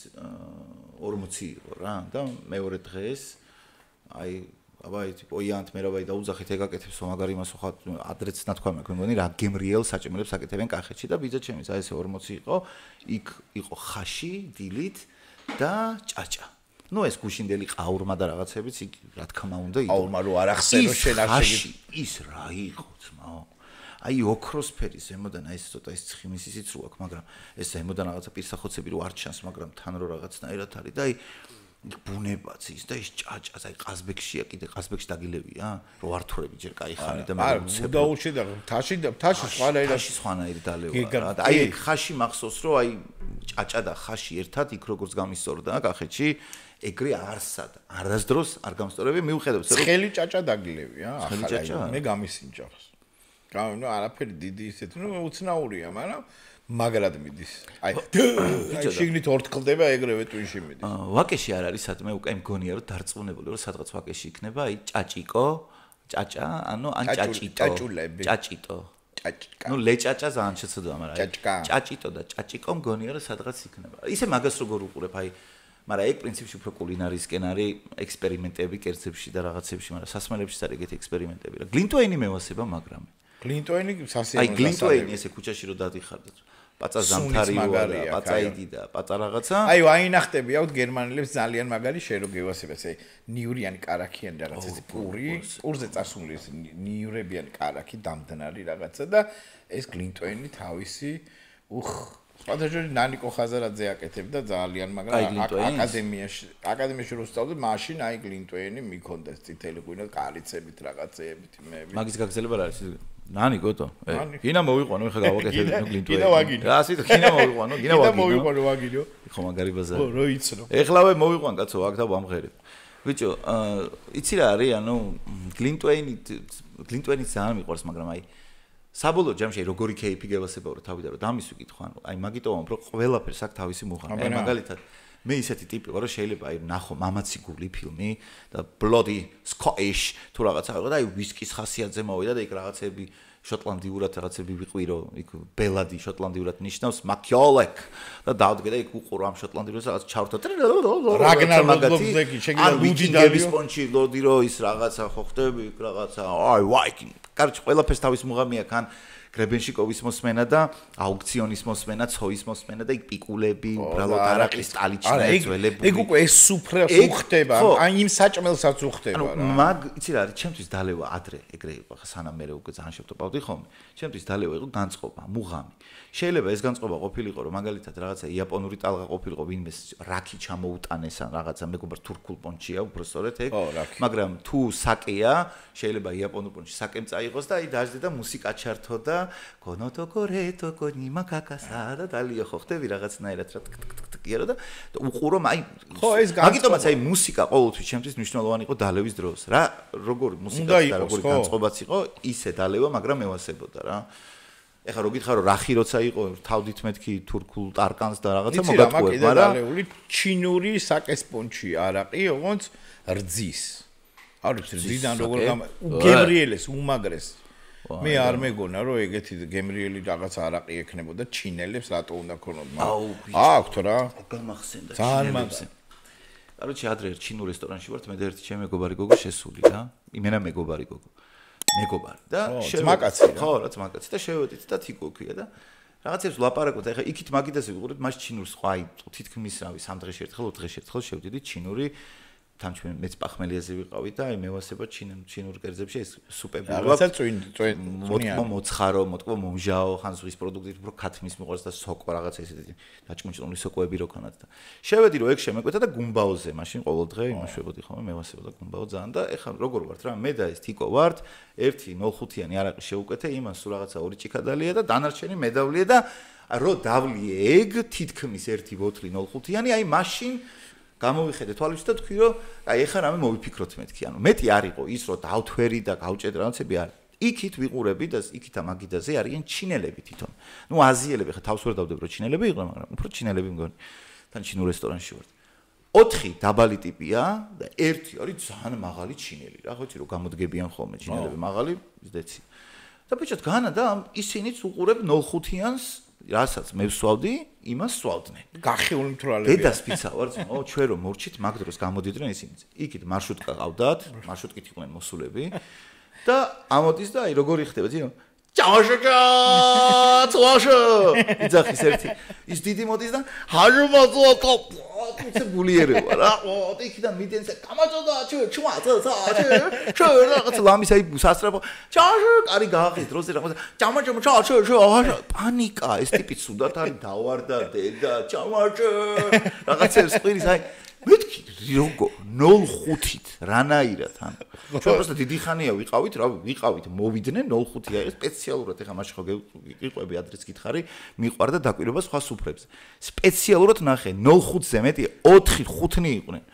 Speaker 2: 40 იყო რა და მეორე დღეს აი აბა ტიპო იანთ მე რა ვაი დაუძახით ეგაკეთებს მაგარი იმას ხო ადრეც ნათქვა მაქვს მე მგონი რა გემრიელ საჭმელებს აკეთებენ კახეთში და ბიძა ჩემის აი ესე 40 იყო იქ იყო ხაში დილით და ჭაჭა ნუ ეს გუშინდელი ყაურმა და რაღაცებიც იქ რა თქმა უნდა იყო
Speaker 1: ყაურმა რო არ ახსენო შენ არ შეგი
Speaker 2: ის რა იყო ძმაო აი ოქროსფერის ზემოდან აი ეს ცოტა ის ცხიმის ისიც რო აქვს მაგრამ ეს ზემოდან რაღაცა პირსახოცები რო არ ჩანს მაგრამ თან რო რაღაცნაირად არის და აი ბუნებაც ის და ის ჭაჭას აი ყაზბეგშია კიდე ყაზბეგში დაგილევია რო ვართურები ჯერ кай ხანი და მე
Speaker 1: უცებ დაუში და თაში
Speaker 2: სხვანაირი დალევა და აი ხაში მახსოვს რომ აი ჭაჭა და ხაში ერთად იქ როგორც გამისწორდა კახეთში ეგრე არსად არასდროს არ გამსწორები მიუხედავად რომ
Speaker 1: ცხელი ჭაჭა დაგილევია
Speaker 2: ცხელი ჭაჭა
Speaker 1: მე გამისინჯავს ნუ არაფერი დიდი ისეთ ნუ უცნაურია მაგრამ მაგრად მიდის. აი შიგნით ორთქლდება ეგრევე ტვინში მიდის.
Speaker 2: ვაკეში არ არის სადმე უკვე მგონია რომ დარწმუნებული რომ სადღაც ვაკეში იქნება აი ჭაჭიკო, ჭაჭა, ანუ ან ჭაჭიტო. ჭაჭიტო. ჭაჭიკა. ნუ ლეჭაჭა ძალიან შეცდოა, მაგრამ ჭაჭიტო და ჭაჭიკო მგონია რომ სადღაც იქნება. ისე მაგას როგორ უყურებ აი მაგრამ ეგ პრინციპში უფრო კულინარისკენ არის ექსპერიმენტები კერძებში და რაღაცებში, მაგრამ სასმელებში არის ეგეთი ექსპერიმენტები რა. გლინტვეინი მევასება მაგრამ
Speaker 1: გლინტვეინი სასიამოვნოა.
Speaker 2: აი გლინტვეინი ესე ქუჩაში რო დადიხარდეთ. პაცა ზამთარიო და პაცა იდი და პაცა რაღაცა.
Speaker 1: აი აინახტები აუთ გერმანელებს ძალიან მაგარი შერო გევასება ესე ნიურიანი კარაქიანი რაღაცა ეს პურზე წასული ეს ნიურებიანი კარაქი დამდნარი რაღაცა და ეს გლინტვეინი თავისი სხვადასხვა ნანიკო ხაზარაძე აკეთებდა ძალიან მაგრამ აკადემიაში რო სწავლობ მაშინ აი გლინტვეინი მიქონდეს წითელი ღვინო კარიცებით რაღაცეებით მე
Speaker 2: მაგის გაგზელება რა არის ნანიკოტო გინა მოვიყვანო ეხა გავაკეთებ გლინტვეინი
Speaker 1: გინა ვაგინო
Speaker 2: რა ასეთ გინა მოვიყვანო გინა
Speaker 1: მოვიყვანო ვაგინო
Speaker 2: ხო მაგარი ბაზარი
Speaker 1: ხო რო იცნო
Speaker 2: ეხლავე მოვიყვან კაცო აქ და ვამღერებ ბიჭო იცი რა არის ანუ გლინტვეინი ძალიან მიყვარს მაგრამ აი საბოლოო ჯამში როგორი кейფი გევასება რომ თავიდან რომ დამისვი კითხო ანუ აი მაგიტოა რომ ყველაფერს აქვს თავისი მუღამი აი მაგალითად მე ისეთი ტიპი ვარ რომ შეიძლება აი ნახო მამაცი გული ფილმი და bloody Scottish თუ რაღაცა და აი ვისკის ხასიათზე მოვიდა და იქ რაღაცები შოტლანდიურად რაღაცები ვიყვირო იქ ბელადი შოტლანდიურად ნიშნავს მაკიოლეკ და დავდგე და იქ უყურო ამ შოტლანდიურს რაღაც ჩავრთა
Speaker 1: რაგნარ ლოდბლეკი შეგიძლია ლუდი
Speaker 2: დაგის პონჩი ლოდი რო ის რაღაცა ხო ხდები იქ რაღაცა აი ვაიკინგ კარჩ ყველაფერს თავის მუღამი აქვს ან გრებენშიკოვის მოსმენა და აუქციონის მოსმენა, ცოის მოსმენა და იქ პიკულები, უბრალოდ არაყის ტალიჩნა ეძველები.
Speaker 1: ეგ უკვე ეს სუფრა უხდება, ან იმ საჭმელსაც უხდება რა.
Speaker 2: ანუ მაგ იცი რა არის, ჩემთვის დალევა ადრე ეგრე იყო, ხა სანამ მე უკვე ძალიან შევტოპავდი ხოლმე. ჩემთვის დალევა იყო განწყობა, მუღამი. შეიძლება ეს განწყობა ყოფილიყო, რომ მაგალითად რაღაცა იაპონური ტალღა ყოფილიყო, ვინმე რაკი ჩამოუტანეს ან რაღაცა მეგობრ თურქულ პონჩია, უბრალოდ ეგ. მაგრამ თუ საკეა, შეიძლება იაპონურ პონჩი საკემ წაიღოს და აი დაждდა და მუსიკა ჩართო და გონოტო კორეტო კონიმა კაკასა და დალიო ხო ხდები რაღაცნაირად რა ტკ-ტკ-ტკ-ტკ-იარო და უყურო აი
Speaker 1: ხო ეს
Speaker 2: მაგიტომაც აი მუსიკა ყოველთვის ჩემთვის მნიშვნელოვანი იყო დალევის დროს რა როგორი მუსიკაც და როგორი განწყობაც იყო ისე დალევა მაგრამ მევასებოდა რა ეხლა რო გითხარო რახი როცა იყო თავდით მეთქი თურქულ ტარკანს და რაღაცა მოგატყუებ
Speaker 1: მაგრამ დალეული ჩინური საკეს პონჩი არაყი ოღონდ რძის არ ვიცი ზიდან როგორ გემრიელეს უმაგრეს მე არ მეგონა რომ ეგეთი გემრიელი რაღაც არაყი ექნებოდა ჩინელებს რატო უნდა ქონოდა აქვთ რა
Speaker 2: გამახსენდა
Speaker 1: ჩინელებს
Speaker 2: კაროჩე ადრე ჩინურ რესტორანში ვართ მე და ერთი ჩემი მეგობარი გოგო შესული რა იმენა მეგობარი გოგო მეგობარი და
Speaker 1: ძმაკაცი რა
Speaker 2: ხო რა ძმაკაცი და შევედით და თიკო ქვია და რაღაცებს ვლაპარაკობთ ახლა იქით მაგიდაზე ვიყურეთ მას ჩინურს ხო აი თითქმის რავი 3 დღეში ერთხელ 4 დღეში ერთხელ შევდივით ჩინური თან ჩვენ მეც პახმელიაზე ვიყავით და აი მევასება ჩინურ კერძებში ეს სუპები
Speaker 1: რაღაცა
Speaker 2: მოტკბო მოცხარო მოტკბო მომჟაო ხან ზღვის პროდუქტით უფრო ქათმის მიყვარს და სოკო რაღაცა ესეთი დაჭმუჭნული სოკოები რო ქონათ და შევედი რომ ეგ შემეკვეთა და გუმბაოზე მაშინ ყოველ დღე იმაშვებოდი ხოლმე მევასება და გუმბაო ძალიან და ეხლა როგორ ვართ რა მე და ეს თიკო ვართ ერთი 0.5-იანი არაყი შევუკეთე იმას სულ რაღაცა 2 ჭიქადალია და დანარჩენი მედავლია და რო დავლიე ეგ თითქმის ერთი ბოთლი 0.5-იანი აი მაშინ გამოვიხედე თვალებში და თქვი რომ აი ეხლა რამე მოვიფიქროთ მეთქი ანუ მეტი არ იყო ის რომ დავთვერი და გავჭედე რაღაცები არ იქით ვიყურები და იქით ამაგიდაზე არიან ჩინელები თვითონ ნუ აზიელები ხა თავს ვერ დავდებ რომ ჩინელები იყვნენ მაგრამ უფრო ჩინელები მგონი თან ჩინურ რესტორანში ვარ 4 დაბალი ტიპია და ერთი არის ძალიან მაღალი ჩინელი რა ხო იცი რომ გამოდგებიან ხოლმე ჩინელები მაღალი ზდეცი და ბიჭო განა და ისინიც უყურებ 0.5-იანს რასაც მე ვსვავდი, იმას სვავდნენ.
Speaker 1: გახეული მთვრალებია.
Speaker 2: დედას ფიცა ვარ, ჩვენ რომ მორჩით მაგ დროს გამოდიდნენ ისინი. იქით მარშრუტკა ყავდათ, მარშრუტკით იყვნენ მოსულები და ამოდის და აი როგორი ხდება, ძიო? ჭაშაჭა, წვაშა. იძახის ერთი. ის დიდი მოდის და ჰაჟმაზო კუცე გულიერება რა. იქიდან მიდენს გამაწოდა, ჩუ რაღაც ლამის აი სასწრაფო. ჭაშა, კარი გააღეს დროზე რაღაც. ჭამაჭა, ჭაშა, პანიკა, ეს ტიპი სუდათ არის დავარდა დედა, ჭამაჭა. რაღაცებს ყირის აი მეთქი როგორ 0.5-ით რანაირად ან ჩვენ просто დიდი ხანია ვიყავით რა ვიყავით მოვიდნენ 0.5-ია ეს სპეციალურად ეხა მაშინ ხო გიყვები ადრეს გითხარი მიყვარდა დაკვირვება სხვა სუფრებზე სპეციალურად ნახე 0.5-ზე მეტი 4-5-ნი იყვნენ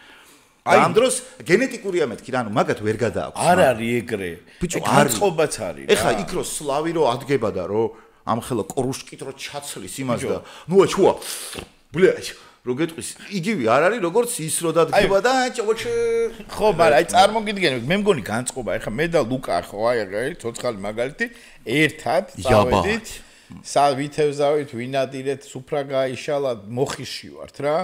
Speaker 2: ამ დროს გენეტიკურია მეთქი რა ანუ მაგათ ვერ გადააქვს
Speaker 1: არ არის ეგრე ბიჭო არწყობაც არის რა
Speaker 2: ეხა იქ რო სლავი რო ადგება და რო ამხელა კრუშკით რო ჩაცლის იმას და ნუ ჩუა ბლეაჩ რო გეტყვის იგივე არ არის როგორც ის რო დადგება და ჭოჭ
Speaker 1: ხო მაგრამ აი წარმოგიდგენთ მე მგონი განწყობა ეხა მე და ლუკა ხო აი ცოცხალი მაგალითი ერთად წავედით სავითევზავით ვინადირეთ სუფრა გაიშალა მოხიში ვართ რა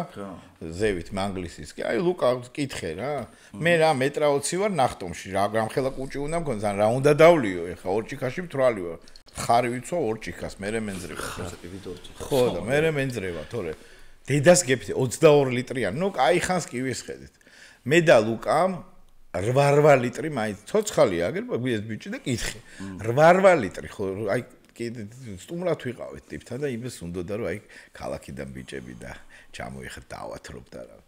Speaker 1: ზევით მანგლისისკი აი ლუკა კითხე რა მე რა მეტრა 20 ვარ ნახტომში რა გამხელა კუჭი უნდა მქონს ან რა უნდა დავლიო ეხა ორჭიქაში მთვრალი ვარ ხარი ვიცო ორჭიქას მე მენძრება ხო და მე მენძრება თორე დედას გეფთე 22 ლიტრიან. ნუ კაი ხანს კი ვისხედით. მე და ლუკამ 8 ლიტრი მაინც ცოცხალი აგერ ეს ბიჭი და კითხე. 8 ლიტრი ხო აი კიდე სტუმრად ვიყავით ტიპთან და იმას უნდოდა რომ აი ქალაქიდან ბიჭები და ჩამოიხეთ დავათრობდა რა.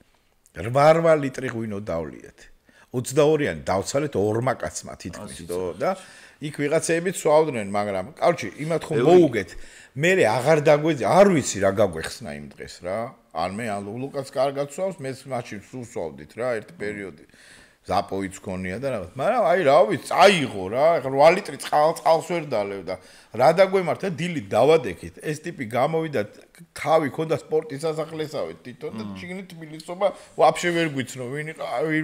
Speaker 1: 8 ლიტრი ღვინო დავლიეთ. 22-იანი დავცალეთ ორმა კაცმა თითქმის და იქ ვიღაცეები სვავდნენ მაგრამ კავშირი იმათ ხომ მოუგეთ მე აღარ დაგვეძი არ ვიცი რა გაგვეხსნა იმ დღეს რა ან მე ან ლუკას კარგად სვავს მე მაშინ სულ სვავდით რა ერთი პერიოდი ზაპოიც ქონია და რაღაც მაგრამ აი რა ვიცი წაიღო რა 8 ლიტრი წყალს ვერ დალევ და რა დაგვემართა დილით დავადექით ეს ტიპი გამოვიდა თავი ქონდა სპორტის სასახლესავით თვითონ და ჩიგნით თბილისობა ვაფშე ვერ გვიცნო ვინ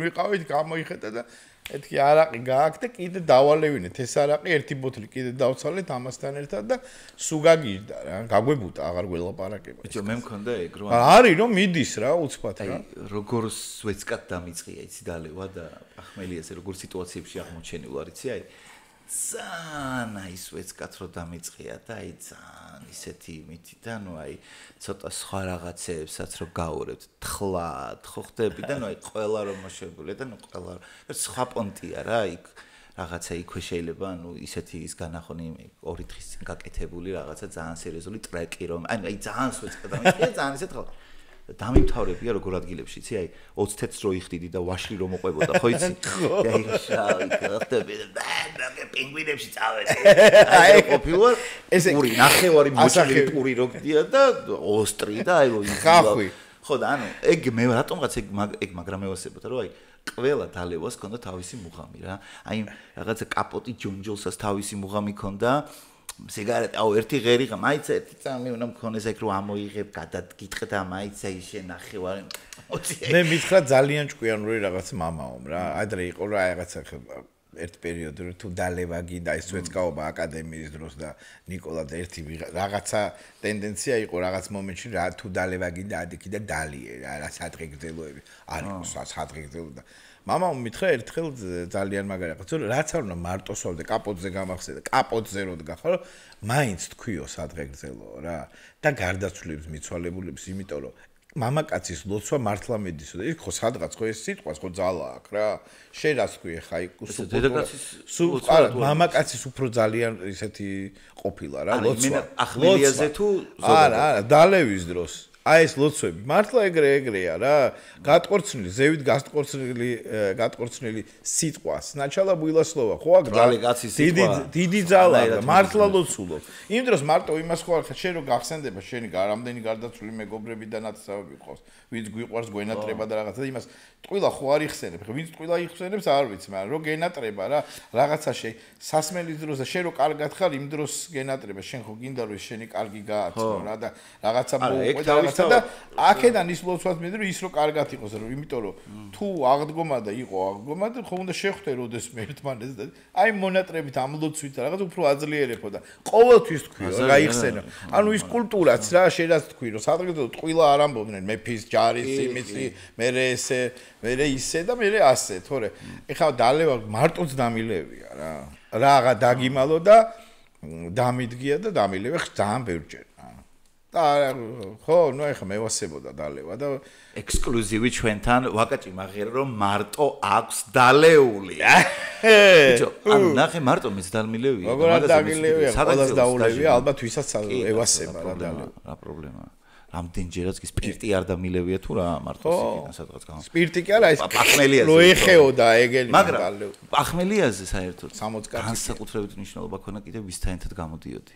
Speaker 1: ვიყავით გამოიხედა და ეთქი არაყი გააკეთე კიდე დავალევინეთ ეს არაყი ერთი ბოთლი კიდე დავცალეთ ამასთან ერთად და სუ გაგიჟდა რა გაგვებუტა აღარ გველაპარაკება
Speaker 2: ბიჭო მე მქონდა ეგ რომ
Speaker 1: არის რომ მიდის რა უცბად რა
Speaker 2: როგორ სვეცკად დამიწყია იცი დალევა და ახმელიაზე როგორ სიტუაციებში აღმოჩენილ არ იცი აი ძალიან აი სვეცკად რო დამიწყია და აი ძალიან ისეთი იმითი და ნუ აი ცოტა სხვა რაღაცებსაც რო გავურებთ თხლად ხო ხდები და ნუ აი ყველა რომ მოშებული და ნუ ყველა სხვა პონტია რა იქ რაღაცა იქვე შეიძლება ნუ ისეთი ის განახონი 2 დღის წინ გაკეთებული რაღაცა ძალიან სერიოზული ტრეკი რომ აი ძალიან სვეცკად დამიწყია ძალიან ისეთ ხო დამიმთავრებია როგორ ადგილებში იცი აი 20 თეთრს რო იხდიდი და ვაშლი რო მოყვებოდა ხო იცი აი შავი ხტები და პინგვინებში წავედი აი ყოფილა ეს პური ნახევარი მოჭრილი პური რო გდია და ოსტრი და აი
Speaker 1: ხახვი
Speaker 2: ხო და ანუ ეგ მე რატომღაც ეგ მაგრამ მევასებოდა რომ აი ყველა დალევას ქონდა თავისი მუღამი რა აი რაღაცა კაპოტი ჯონჯოლსას თავისი მუღამი ქონდა სიგარეტი, აუ ერთი ღერიღა, მაიცა ერთი წამი უნდა მქონეს ეგ რომ ამოიღებ, გადაგიტყე და მაიცა ისე ნახევარი.
Speaker 1: მე მითხრა ძალიან ჭკვიანური რაღაც მამაო რა. ადრე იყო რა რაღაცა ერთ პერიოდში რომ თუ დალევა გინდა ის სვეცკაობა აკადემიის დროს და ნიკოლა და ერთი რაღაცა ტენდენცია იყო რაღაც მომენტში რა თუ დალევა გინდა ადიქი და დალიე რა სადღეგრძელოები არ იყო სადღეგრძელო და მამამ მითხრა ერთხელ ძალიან მაგარი რაღაც რომ რაც არ უნდა მარტოსავდე კაპოტზე გამახსენე კაპოტზე რო დგახარ რომ მაინც თქვიო სადღეგრძელო რა და გარდაცვლილებს მიცვალებულებს იმიტომ რომ მამაკაცის ლოცვა მართლა მედისო და იქ ხო სადღაც ხო ეს სიტყვას ხო ძალა აქვს რა შენ რას თქვი ხა იქ მამაკაცის უფრო ძალიან ისეთი ყოფილა რა ლოცვა
Speaker 2: ახმელიაზე თუ
Speaker 1: არა დალევის დროს აი ეს ლოცვები მართლა ეგრეა რა გატყორცნილი ზევით გატყორცნილი სიტყვას ნაჩალა ბუილასლოვა ხო აქ დიდი ძალა მართლა ლოცულობ იმ დროს მარტო იმას ხო არ ხარ შენ რომ გახსენდება შენი რამდენი გარდაცვლილი მეგობრები და ნაცავები ყავს ვინც გვიყვარს გვენატრება და რაღაცა იმას ტყილა ხო არ იხსენებ ხა ვინც ტყილა იხსენებს არ ვიცი მაგრამ რომ გენატრება რა რაღაცა სასმელის დროს და შენ რომ კარგად ხარ იმ დროს გენატრება შენ ხო გინდა რომ შენი კარგი გააცნო რა და რაღაცა მოუყვე და აქედან ის ლოცვას მინდა რომ ის რო კარგად იყოს რომ იმიტომ რომ თუ აღდგომა და იყო აღდგომა და ხო უნდა შეხვდე როდესმე ერთმანეთს და აი მონატრებით ამ ლოცვით რაღაც უფრო აძლიერებო და ყოველთვის თქვი რომ გაიხსენო ანუ ის კულტურაც რა შეიძლება თქვი რომ სადღეგრძელო ტყილა არ ამბობდნენ მეფის ჯარის იმისი მერე ესე მერე ისე და მერე ასე თორე ეხლა დალევა მარტოც დამილევია რა რაღა დაგიმალო და დამიდგია და დამილევე ძალიან ბევრჯერ და ხო, ნუ ეხა მევასებოდა დალევა და
Speaker 2: ექსკლუზივი ჩვენთან ვაკაჭი მაღერა რომ მარტო აქვს დალეული. ბიჭო, ანუ ნახე მარტო მეც დამილევია.
Speaker 1: როგორ დამილევია, ყველას დაულევია, ალბათ ვისაც ევასება რა დალევა.
Speaker 2: რა პრობლემაა? რამდენჯერაც კი სპირტი არ დამილევია თუ რა მარტოს იქიდან სადღაც გავა.
Speaker 1: სპირტი კი არა, ის
Speaker 2: პახმელიაზე.
Speaker 1: რო ეხეოდა ეგელი დალევა.
Speaker 2: მაგრამ პახმელიაზე საერთოდ
Speaker 1: 60 კაცი.
Speaker 2: განსაკუთრებით მნიშვნელობა ქონა კიდე ვისთანეთად გამოდიოდი.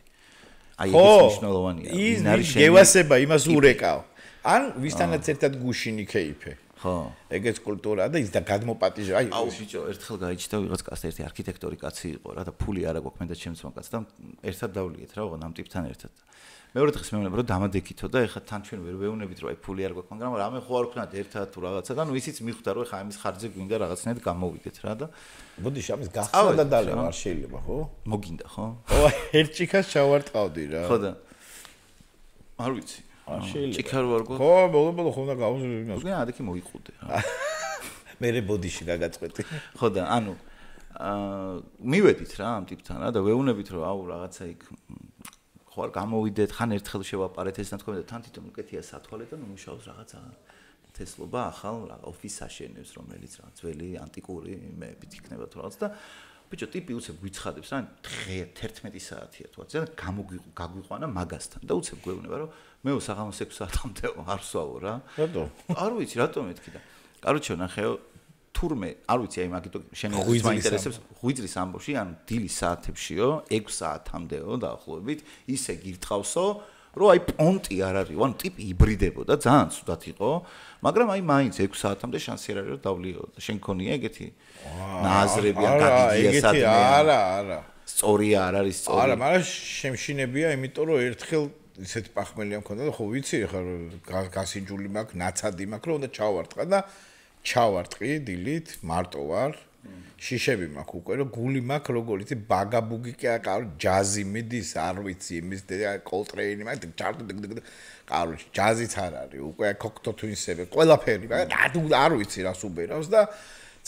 Speaker 2: აი ეს მნიშვნელოვანია.
Speaker 1: ის არის გევასება იმას ურეკავ. ან ვისთანაც ერთად გუშინი ქეიფე.
Speaker 2: ხო.
Speaker 1: ეგეც კულტურაა და ის და გადმოპატიჟე.
Speaker 2: აუ ბიჭო, ერთხელ გაიჩნდა ვიღაც კაცი ერთი არქიტექტორი კაცი იყო რა და ფული არა გვაქვს მე და ჩემს მაგაც და ერთად დავლიეთ რა ოღონდ ამ ტიპთან ერთად. მეორე დღეს მეუბნება რომ დამადეკითო და ეხლა თან ჩვენ ვერ ვეუბნებით რომ აი ფული არ გვაქვს მაგრამ რამე ხო არ ვქნათ ერთად თუ რაღაცა და ნუ ისიც მიხვდა რომ ეხლა ამის ხარჯზე გვინდა რაღაცნაირად გამოვიდეთ რა და
Speaker 1: მოდი შამის გახსნა და დალევა არ შეიძლება ხო?
Speaker 2: მოგინდა ხო?
Speaker 1: ო ერთ ჭიქას ჩავარტყავდი რა.
Speaker 2: ხო და არ ვიცი.
Speaker 1: არ შეიძლება.
Speaker 2: ჭიქა რო არ გქონდა.
Speaker 1: ხო, ბოლო ხო უნდა გავუზრდე იმას.
Speaker 2: უკვე ადექი მოიყუდე რა.
Speaker 1: მე ბოდიში გაგაწყვეტი.
Speaker 2: ხო და ანუ მივედით რა ამ ტიპთან რა და ვეუბნებით რომ აუ რაღაცა იქ ხო არ გამოვიდეთ ხან ერთხელ შევაპარეთ ეს ნათქვამი და თან თვითონ უკეთია სათვალე და მუშაობს რაღაცა თესლობა ახალ ოფისს აშენებს რომელიც რა ძველი ანტიკური მეებით იქნება თუ რაღაც და ბიჭო ტიპი უცებ გვიცხადებს რა 11 საათია თუ რა გაგვიყვანა მაგასთან და უცებ გვეუბნება რომ მეო საღამოს 6 საათამდე არ ვსვავო რა
Speaker 1: რატო
Speaker 2: არ ვიცი რატომ მეთქი და კაროჩე ნახეო თურმე არ ვიცი აი მაგითო შენ მაინტერესებს ღვიძლის ამბავში ან დილის საათებშიო 6 საათამდეო დაახლოებით ისე გირტყავსო რომ აი პონტი არ არის ანუ ტიპი იბრიდებოდა ძალიან ცუდად იყო მაგრამ აი მაინც 6 საათამდე შანსი არ არის რომ დავლიო და შენ გქონია ეგეთი ნაზრები ან გაგიგია სადმე
Speaker 1: არა
Speaker 2: სწორი არ არის სწორი
Speaker 1: არა მაგრამ შემშინებია იმიტომ რომ ერთხელ ისეთი პახმელია მქონდა და ხო ვიცი ხა გასინჯული მაქვს ნაცადი მაქვს რომ უნდა ჩავარტყა და ჩავარტყი დილით მარტო ვარ შიშები მაქვს უკვე რომ გული მაქვს როგორ იცი ბაგაბუგი კი არა ჯაზი მიდის არ ვიცი იმის კოლტრეინი მაქვს კარო ჯაზიც არ არის უკვე კოქტო twins-ები ყველაფერი არ ვიცი რას უბერავს და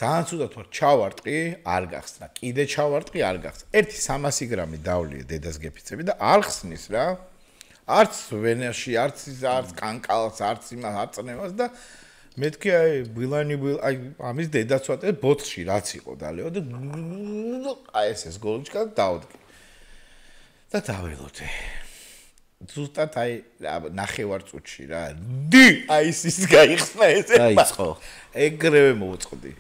Speaker 1: ძალიან ცუდად ვარ ჩავარტყი არ გახსნა კიდე ჩავარტყი არ გახსნა 1-300 გრამი დავლიე დედას გეფიცები და არ ხსნის რა არც ვენაში არც კანკალს არც იმას აწნევას და მეთქი აი ბილანი აი ამის დედაც ვატე ბოთში რაც იყო დალეო და აი ეს გოლჩკა დავდგი და დაველოდე ზუსტად აი ნახევარ წუთში რა დი აი ის გაიხსნა ესე
Speaker 2: დაიწყო
Speaker 1: ეგრევე მოვწყდი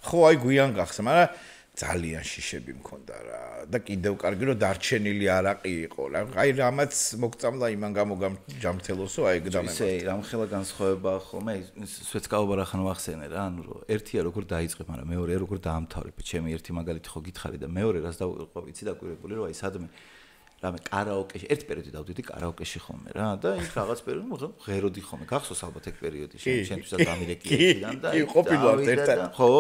Speaker 1: ხო აი გვიან გახსნა მაგრამ ძალიან შიშები მქონდა რა და კიდევ კარგი რომ დარჩენილი არაყი იყო რა აი რამაც მოგწამლა იმან გამომჯამრთელოსო აი გდამე
Speaker 2: ისე რამხელა განსხვავება ხოლმე სვეცკაობა რა ხან ვახსენე რა ანუ ერთია როგორ დაიწყე მაგრამ მეორე როგორ დაამთავრებ ჩემი ერთი მაგალითი ხო გითხარი და მეორე რას დავიყო ვიცი დაკვირებული რომ აი სადმე რამე კარაოკეში, ერთ პერიოდი დავდიდი კარაოკეში ხომ რა და იქ რაღაც პერიოდი ღეროდი ხომ გახსოვს ალბათ ეგ პერიოდი შენთვისაც გამირეკიიდან და
Speaker 1: ყოფილვარ ერთად
Speaker 2: ხო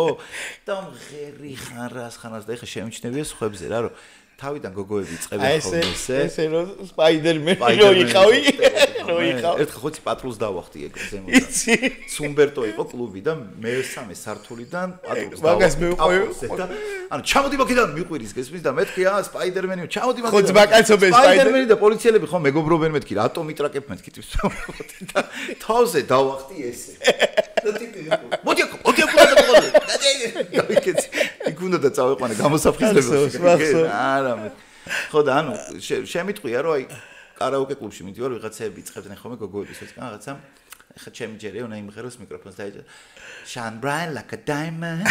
Speaker 2: და ღერი ხანას და ეხა შემჩნევია სხვებზე რა რომ თავიდან გოგოები წებენ ხოლმე
Speaker 1: ესე რომ სპაიდერმენი რო იყავი
Speaker 2: ერთხელ ხოცი პატრულს დავახტი ეგ ზემოდან სუმბერტო იყო კლუბი და მე-3 სართულიდან პატრულს
Speaker 1: მაგას მეუყვე
Speaker 2: ანუ ჩამოდი მაქედან მიყვირის გესმის და მეთქი სპაიდერმენი ჩამოდი მაქედან
Speaker 1: ხო ძმაკაცობენ
Speaker 2: სპაიდერმენი და პოლიციელები ხომ მეგობრობენ მეთქი რატომ იტრაკებ მეთქი და თავზე დავახტი ესე და ტიპი მოდი იქ უნდა და წავიყვანე გამოსაფხიზლებელში არა ხო და ანუ შემიტყვია რომ აი კარაოკე კლუბში მიდივარ ვიღაცები იწყებდნენ ხოლმე გოგოებისაც რაღაცა ეხა ჩემი ჯერი უნდა იმღეროს მიკროფონს დაეჭერა shine bright like a diamond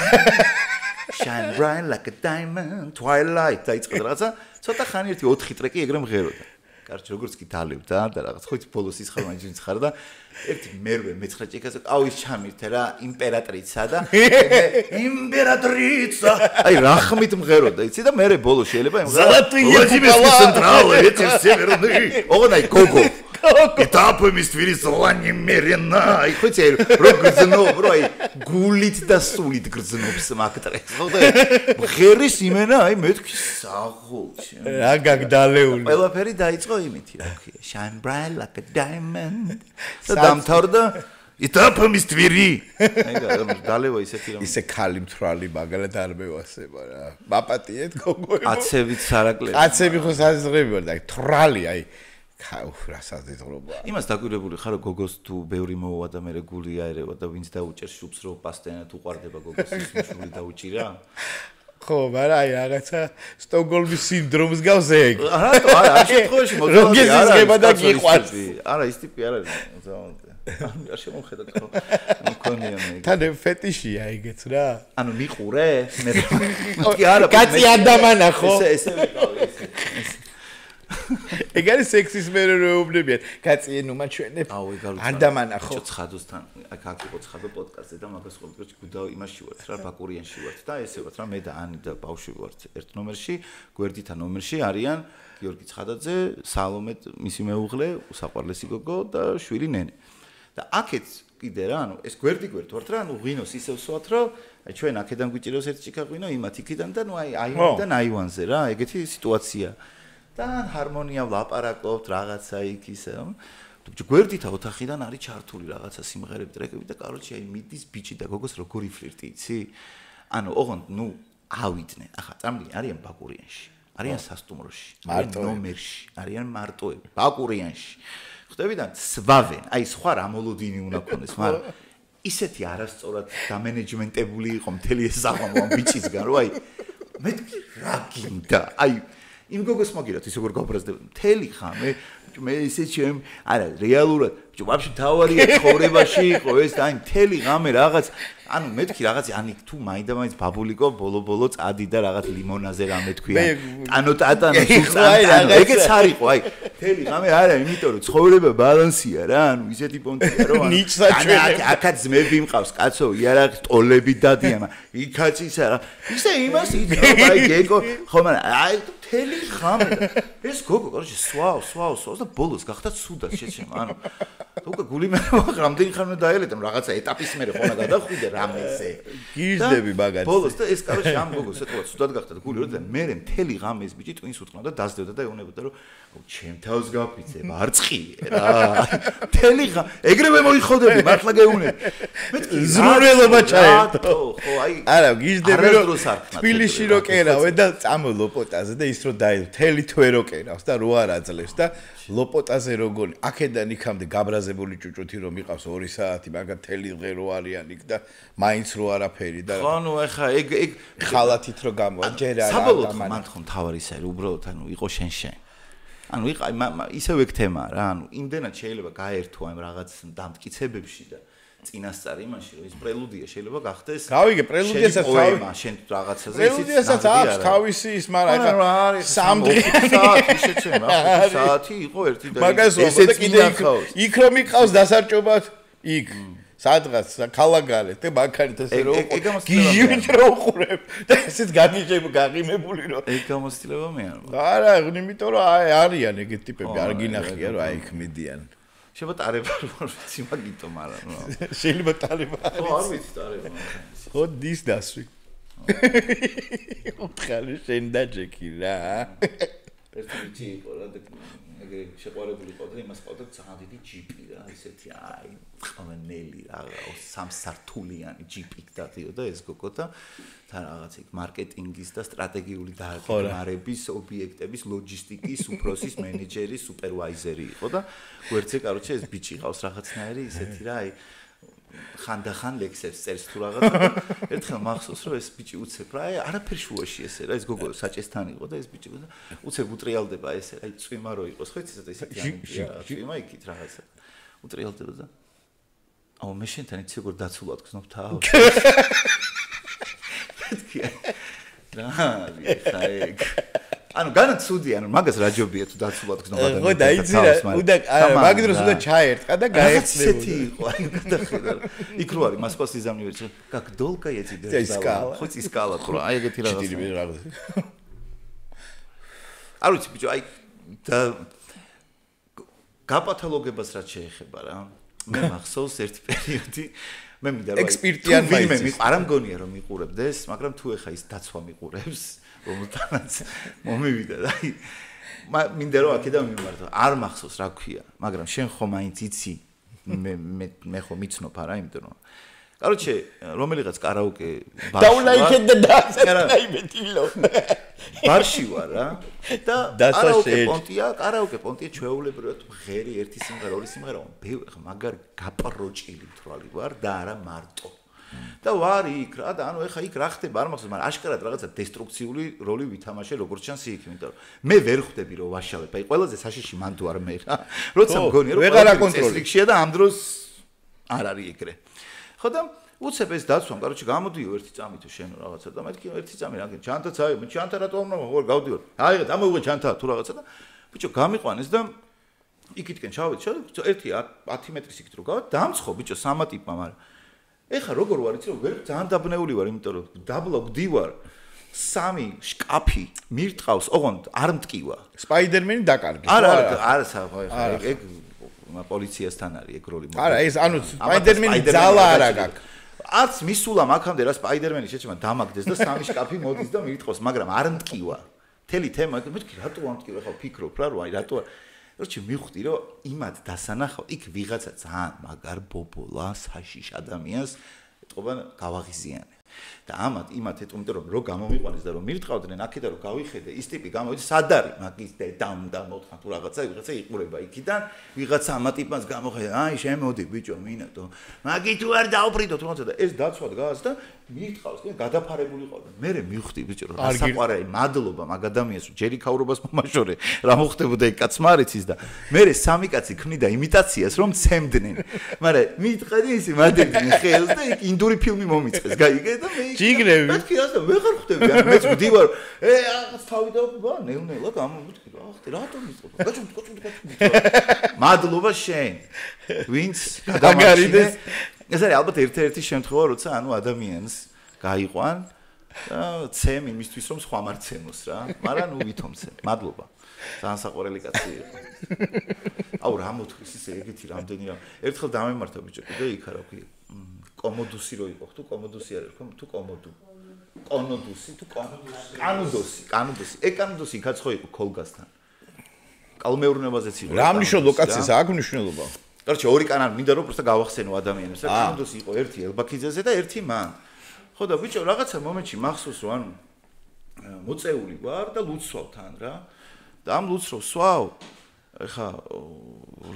Speaker 2: shine bright like a diamond twilight დაიწყდა რაღაცა ცოტა ხანი ერთი 4 ტრეკი ეგრე მღეროდა კარჩ როგორც კი დალებდა და რაღაც ხო იცი ბოლოს ის ხარ მაინც ხარ და ერთი მერვე მე-9 ჭიქაზე ყავის ჩამირთე რა იმპერატრიცა და იმპერატრიცა აი რა ხმით მღეროდა იცი და მე ბოლოს შეიძლება იმღერა ვლადიმირსკი ცენტრალე ეთი სევერნი ოგონაი გოგო ეტაპი მისტვირი ზოლანი მერენა აი ხო იცი როგზნო ბრო აი გულით და სულით გრძნობს მაგტრეს ხო და მღერის იმენა აი მეთქი საღოლში
Speaker 1: რა გაგდალეული
Speaker 2: ყველაფერი დაიწყო იმითი რა ქვია shine bright like a diamond დამთავრდა ეტაპი მისტვირი აი დალევა ისეთი რომ
Speaker 1: ისე ხალი მთვრალი მაგალითად არ მევასება რა მაპატიეთ გოგოებო
Speaker 2: აცებით სარაკლები
Speaker 1: აცები ხო საზღრები ვარ და თვრალი აი რასაც იზღრობა
Speaker 2: იმას დაკვირებული ხარ გოგოს თუ ბევრი მოვა და მე გული აერევა და ვინც დაუჭერს შუბს რო პასტენად უყარდება გოგოს ის მშული დაუჭირა
Speaker 1: ხო მაგრამ აი რაღაცა სტოკჰოლმის სინდრომს გავს ეგ
Speaker 2: არა ამ შემთხვევაში
Speaker 1: მოგწონს არა ისება და გიყვარს
Speaker 2: არა ის ტიპი არ არის არ შემოხედა ხო მქონია მე
Speaker 1: თან ფეტიშია ეგეც რა
Speaker 2: ანუ მიყურე მე კი არა
Speaker 1: კაცი ადამანა ხო
Speaker 2: ესე ვიყავი ესე
Speaker 1: ეგ არის სექსიზმი რეუბნებიან კაცი ნუ მაჩვენებ ანდამანა ხო
Speaker 2: ცხადოსთან აქ იყო ცხადო პოდკასტზე და მაგას ყოველდღე გუდაო იმაში ვართ რა ბაკურიანში ვართ და ესე ვართ რა მე და ანი და ბავშვი ვართ ერთ ნომერში გვერდითა ნომერში არიან გიორგი ცხადაძე სალომე მისი მეუღლე საყვარლესი გოგო და შვილი ნენე და აქეთ კიდე რა ანუ ეს გვერდი ვართ რა ანუ ღვინოს ისევ სვათ რომ აი ჩვენ აქედან გვიჭიროს ერთ ჭიქა ღვინო იმათ იქიდან და ნუ აი აივანიდან აივანზე რა ეგეთი სიტუაცია და ჰარმონია ვლაპარაკობთ რაღაცა იქ ისე გვერდითა ოთახიდან არის ჩართული რაღაცა სიმღერები ტრეკები და კაროჩი აი მიდის ბიჭი და გოგოს როგორი ფლირტი იცი ანუ ოღონდ ნუ ავიდნენ ახლა წამლი არიან ბაკურიანში არიან სასტუმროში ნომერში არიან მარტოები ბაკურიანში ხვდებიდან სვავენ აი სხვა რა მოლოდინი უნდა ქონდეს მაგრამ ისეთი არასწორად დამენეჯმენტებული იყო მთელი ეს საყვამო ამ ბიჭისგან რომ აი მეთქი რა გინდა აი იმ გოგოს მაგირათ ის როგორ გაბრაზდება მთელი ხამე მე ისე ჩემ არა რეალურად ვაფშე თავარია ცხოვრებაში იყო ეს აი მთელი ღამე რაღაც ანუ მეთქი რაღაც ani თუ მაინდა-მაინც ბაბულიკო ბოლო-ბოლო წადი და რაღაც ლიმონაზე რა მეთქვია ტანო-ტატანო სულწან ეგეც არისო აი მთელი ღამე არა იმიტომ რომ ცხოვრება ბალანსია რა ანუ ისეთი პონტია რომ აქაც ძმები მყავს კაცო იარაღ ტოლები დადიან იქაც ისა რა ისე იმას იდეა აი გეკო ხომ აი მთელი ღამე ეს გოგო კაროჩი სვავს და ბოლოს გახდა ცუდად შეჩემ ანუ უკვე გული მე რამდენი ხანმა დაელედა რაღაცა ეტაპის მერე ხონა გადახვიდე რამეზე
Speaker 1: გიჟდები მაგათ
Speaker 2: ბოლოს და ეს კაროჩი ამ გოგოს ეთქვა ცუდად გახდა და გული რო და მე მთელი ღამე ეს ბიჭი ტვინს უთხრა და დაძდევდა და ეუბნებოდა რომ ჩემ თავს გაფიცებ არწყიე რა მთელი ღამე ეგრევე მოიხოდები მართლა გეუბნები მეთქი
Speaker 1: ზრუნველობა ჩაერთო
Speaker 2: ხო აი
Speaker 1: არა გიჟდები რომ თბილისში რო კერავე და წამო ლოპოტაზე და ის რო დაიდო მთელი თვე რო კერავს და რო არ აძლევს და ლოპოტაზე როგორი აქედან იქამდე გაბრაზებული ჭუჭუთი რომ იყავს 2 საათი მაგათ მთელი დღე რო არიან იქ და მაინც რო არაფერი და
Speaker 2: ხო ნუ ეხა ეგ
Speaker 1: ხალათით რო გამოვა ჯერ არა
Speaker 2: საბოლოოდ მან თქო თავარი ისე უბრალოდ ანუ იყო შენ ანუ ისევ ეგ თემაა რა ანუ იმდენად შეიძლება გაერთო ამ რაღაც დამტკიცებებში და წინასწარი იმაში რომ ის პრელუდია შეიძლება გახდეს
Speaker 1: გავიგე პრელუდიასაც
Speaker 2: თავი შენ რაღაცაზე ისიც
Speaker 1: პრელუდიასაც აქვს თავისი ის მაგრამ ეხა 3 დღე
Speaker 2: შეჩემ ახლა საათი იყო ერთი და
Speaker 1: მაგას ვამბობ და კიდე იქ რომ იყავს დასარჭობად იქ სადღაც ქალაქგარეთ და მანქანით ესე რომ გიჟივით რო უყურებ და ესეც გაღიმებული რომ
Speaker 2: ეგ გამოცდილება მე
Speaker 1: არა იმიტომ რომ არიან ეგეთი ტიპები არ გინახია რომ აი იქ მიდიან
Speaker 2: შეიძლება ტარება რო ვიცი მაგიტომ არა
Speaker 1: შეიძლება ტარება
Speaker 2: ხო არ ვიცი ტარება
Speaker 1: ხო დის დასვი ხალი შენ დაჯექი რა
Speaker 2: ერთი ვიცი იყო რა ეგ შეყვარებული ყავდა იმას ყავდა ძალიან დიდი ჯიპი რა ესეთი აი ყველანელი რა 3 სართულიანი ჯიპი დადიოდა ეს გოგო და თან რაღაც იქ მარკეტინგის და სტრატეგიული დაარგების ობიექტების ლოჯისტიკის უფროსის მენეჯერი სუპერვაიზერი იყო და გვერდზე კაროჩე ეს ბიჭი ყავს რაღაცნაირი ისეთი რა აი ხანდახან ლექსებს წერს თუ რაღაცა ერთხელ მახსოვს რომ ეს ბიჭი უცებ რა აი არაფერ შუაში ესე რა ეს გოგო საჭესთან იყო და ეს ბიჭი უცებ უტრიალდება ესე აი წვიმა რო იყოს ხო იცით ესეთი წვიმა იქით რაღაცა უტრიალდება და აუ მე შენთან იცი როგორ დაცულად გზნობ თავს რა ხაიგ ანუ განაცუდია ანუ მაგას რა ჯობია თუ დაცულად გზნობ ადამიანს
Speaker 1: ხო დაიძირა უნდა მაგ დროს უნდა ჩაერტყა და გაეხსნებოდა
Speaker 2: ესეთი იყო აი გადახედა იქ რო არის მოსკოვის ზამნივერცი как долго я тебя ждала хоть искала თუ რა აი ეგეთი რაღაცა არ ვიცი ბიჭო აი და გაპათოლოგებას რაც შეეხება რა მე მახსოვს ერთი პერიოდი მე მინდა რომ
Speaker 1: ექსპერტიან
Speaker 2: მაინც არ მგონია რომ მიყურებდეს მაგრამ თუ ეხა ის დაცვა მიყურებს რომელთანაც მომივიდა და აი მინდა რომ აქედან მიმართო არ მახსოვს რა ქვია მაგრამ შენ ხო მაინც იცი მე ხო მიცნობ არა იმიტომ რომ короче რომელიღაც караоке ბარში
Speaker 1: დაულაიქეთ და დაიმეტილო
Speaker 2: ბარში ვარ რა და караоке პონტია ჩვეულებრივად ღერი ერთი სიმღერა ორი სიმღერა მაგარი გაპროჭილი თვალი ვარ და არა მარტო და ვარ იქ რა და ანუ ეხა იქ რა ხდება არ მახსოვს მაგრამ აშკარად რაღაცა დესტრუქციული როლი ვითამაშე როგორც ჩანს იქ იმიტომ რომ მე ვერ ხვდები რომ ვაშალებ აი ყველაზე საშიში მან თუ არ მე რა როცა მგონია რომ
Speaker 1: ვეღარ აკონტროლია
Speaker 2: და ამ დროს არ არის ეგრე ხო და უცებ ეს დაცვამ კაროჩე გამოდიო ერთი წამი თუ შენ რაღაცა და მეთქი ერთი წამი რა ჩანთაც აი მე ჩანთა რატო ამრავა გავდივარ აი დამოვიღე ჩანთა თუ რაღაცა და ბიჭო გამიყვანეს და იქითკენ ჩავედი ერთი 10 მეტრის იქით რო გავა დამცხო ბიჭო სამატიპმა მაგრამ ეხა როგორ ვარ იცი რომ ვერ ძალიან დაბნეული ვარ იმიტომ რომ დაბლოკ დივარ სამი შკაფი მირტყავს ოღონდ არ მტკივა
Speaker 1: სპაიდერმენი დაკარგე
Speaker 2: არა ეხა ეგ პოლიციასთან არის ეგ როლი
Speaker 1: არა ეს ანუ სპაიდერმენი ძალა არ აქვს
Speaker 2: არც მისულა მაგამდე რა სპაიდერმენი შეჭმა დამაგდეს და სამი შკაფი მოდის და მირტყავს მაგრამ არ მტკივა თელი თემა მეთქი რატო არ მტკივა ხო ფიქრობ რა რომ აი რატო როჩი მივხვდი რომ იმად დასანახავ იქ ვიღაცა ძალიან მაგარ ბობოლა საშიშ ადამიანს ეთყობა გავაღიზიანე და ამათ იმათ ეთყობ რომ რო გამომიყვანეს და რომ მირტყავდნენ აქედა რომ გავიხედე ის ტიპი გამოვიდა სად არის მაგის დედამ და მოთხან თუ რაღაცა იყურება იქიდან ვიღაცა ამა ტიპს გამოხედა აი შემოდი ბიჭო მინატო მაგი თუ არ დაუბრიდო თუ რაღაცა და ეს დაცვა დგას და მირტყავს კი გადაფარებული ყავდა მე მივხვდი ბიჭო რომ სასაყვარელი მადლობა მაგ ადამიანს რომ ჯერი ქაურობას მომაშორე რა მოხდებოდა ეგ კაცმა არიცის და მე სამი კაცი ქმნიდა იმიტაციას რომ ცემდნენ მაგრამ მიტყედი ისი მადედნენ ხელს და იქ ინდური ფილმი მომიწყეს გაიგე და მე
Speaker 1: ჯიგრები
Speaker 2: მეთქი ასე ვეღარ ხვდები ან მეც ვდივარ რაღაც თავი და ნეუნელა გამომიტყი რატომ მიწოდება გაჭმ მადლობა შენ ვინც
Speaker 1: გადაგარიდეს
Speaker 2: ეს არის ალბათ ერთ-ერთი შემთხვევა როცა ანუ ადამიანს გაიყვან და ცემ იმისთვის რომ სხვა მარცემოს რა მაგრამ ნუ ვითომცე მადლობა ძალიან საყვარელი კაცი იყო აუ რა მოთხრის ისე ეგეთი რამდენი რა ერთხელ დამემართა ბიჭო კიდე იქ რა ქვია კომოდუსი რო იყო თუ კომოდუსი არის ხო თუ კონოდუსი თუ კანუდოსი ეგ კანუდოსი იქაც ხო იყო ქოლგასთან კალმეურნებაზეც იყო
Speaker 1: რა მნიშვნელობა ლოკაციას აქვს მნიშვნელობა
Speaker 2: короче ორი კანალი მინდა რომ просто გავახსენო ადამიანებს რა კანუდოსი იყო ერთი ელბაქიძეზე და ერთი მან ხო და ბიჭო რაღაცა მომენტში მახსოვს რომ ანუ მოწეული ვარ და ლუცვავ თან რა და ამ ლუცროს სვავ ეხა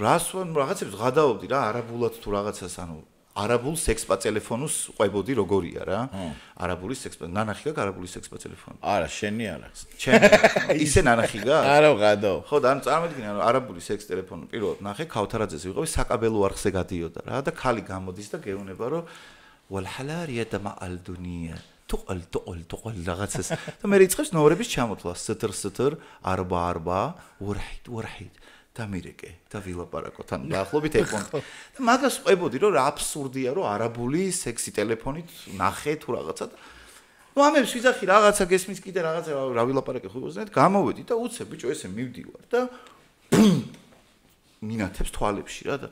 Speaker 2: რას ვარ რაღაცებს ღადაობდი რა არაბულად თუ რაღაცას ანუ არაბულ სექსპა ტელეფონს ყვებოდი როგორია რა არაბული სექსპა ნანახი გაქვს არაბული სექსპა ტელეფონი
Speaker 1: არა შენი არა
Speaker 2: ჩემი ისე ნანახი გაქვს
Speaker 1: არა ღადო
Speaker 2: ხო და ანუ წარმოვიდგინე ანუ არაბული სექს ტელეფონი პირველად ნახე ქავთარაძეზე ვიყავი საკაბელო არხზე გადიოდა რა და ქალი გამოდის და გეუბნება რომ ვალჰალარია და მაალდუნია თოყალ რაღაცას და მე რიცხებს ნოვრების ჩამოთვლა სთრ არბა ვარჰიდ დამირეკე და ვილაპარაკო თან დაახლოებით ეყონ. და მაგას ყვებოდი რომ რა აბსურდია რომ არაბული სექსი ტელეფონით ნახე თუ რაღაცა და ნუ ამებს ვიძახი რაღაცა გესმის კიდე რაღაცა რა ვილაპარაკე ხო გზნეთ გამოვედი და უცებ ბიჭო ესე მივდივარ და მინათებს თვალებში რა და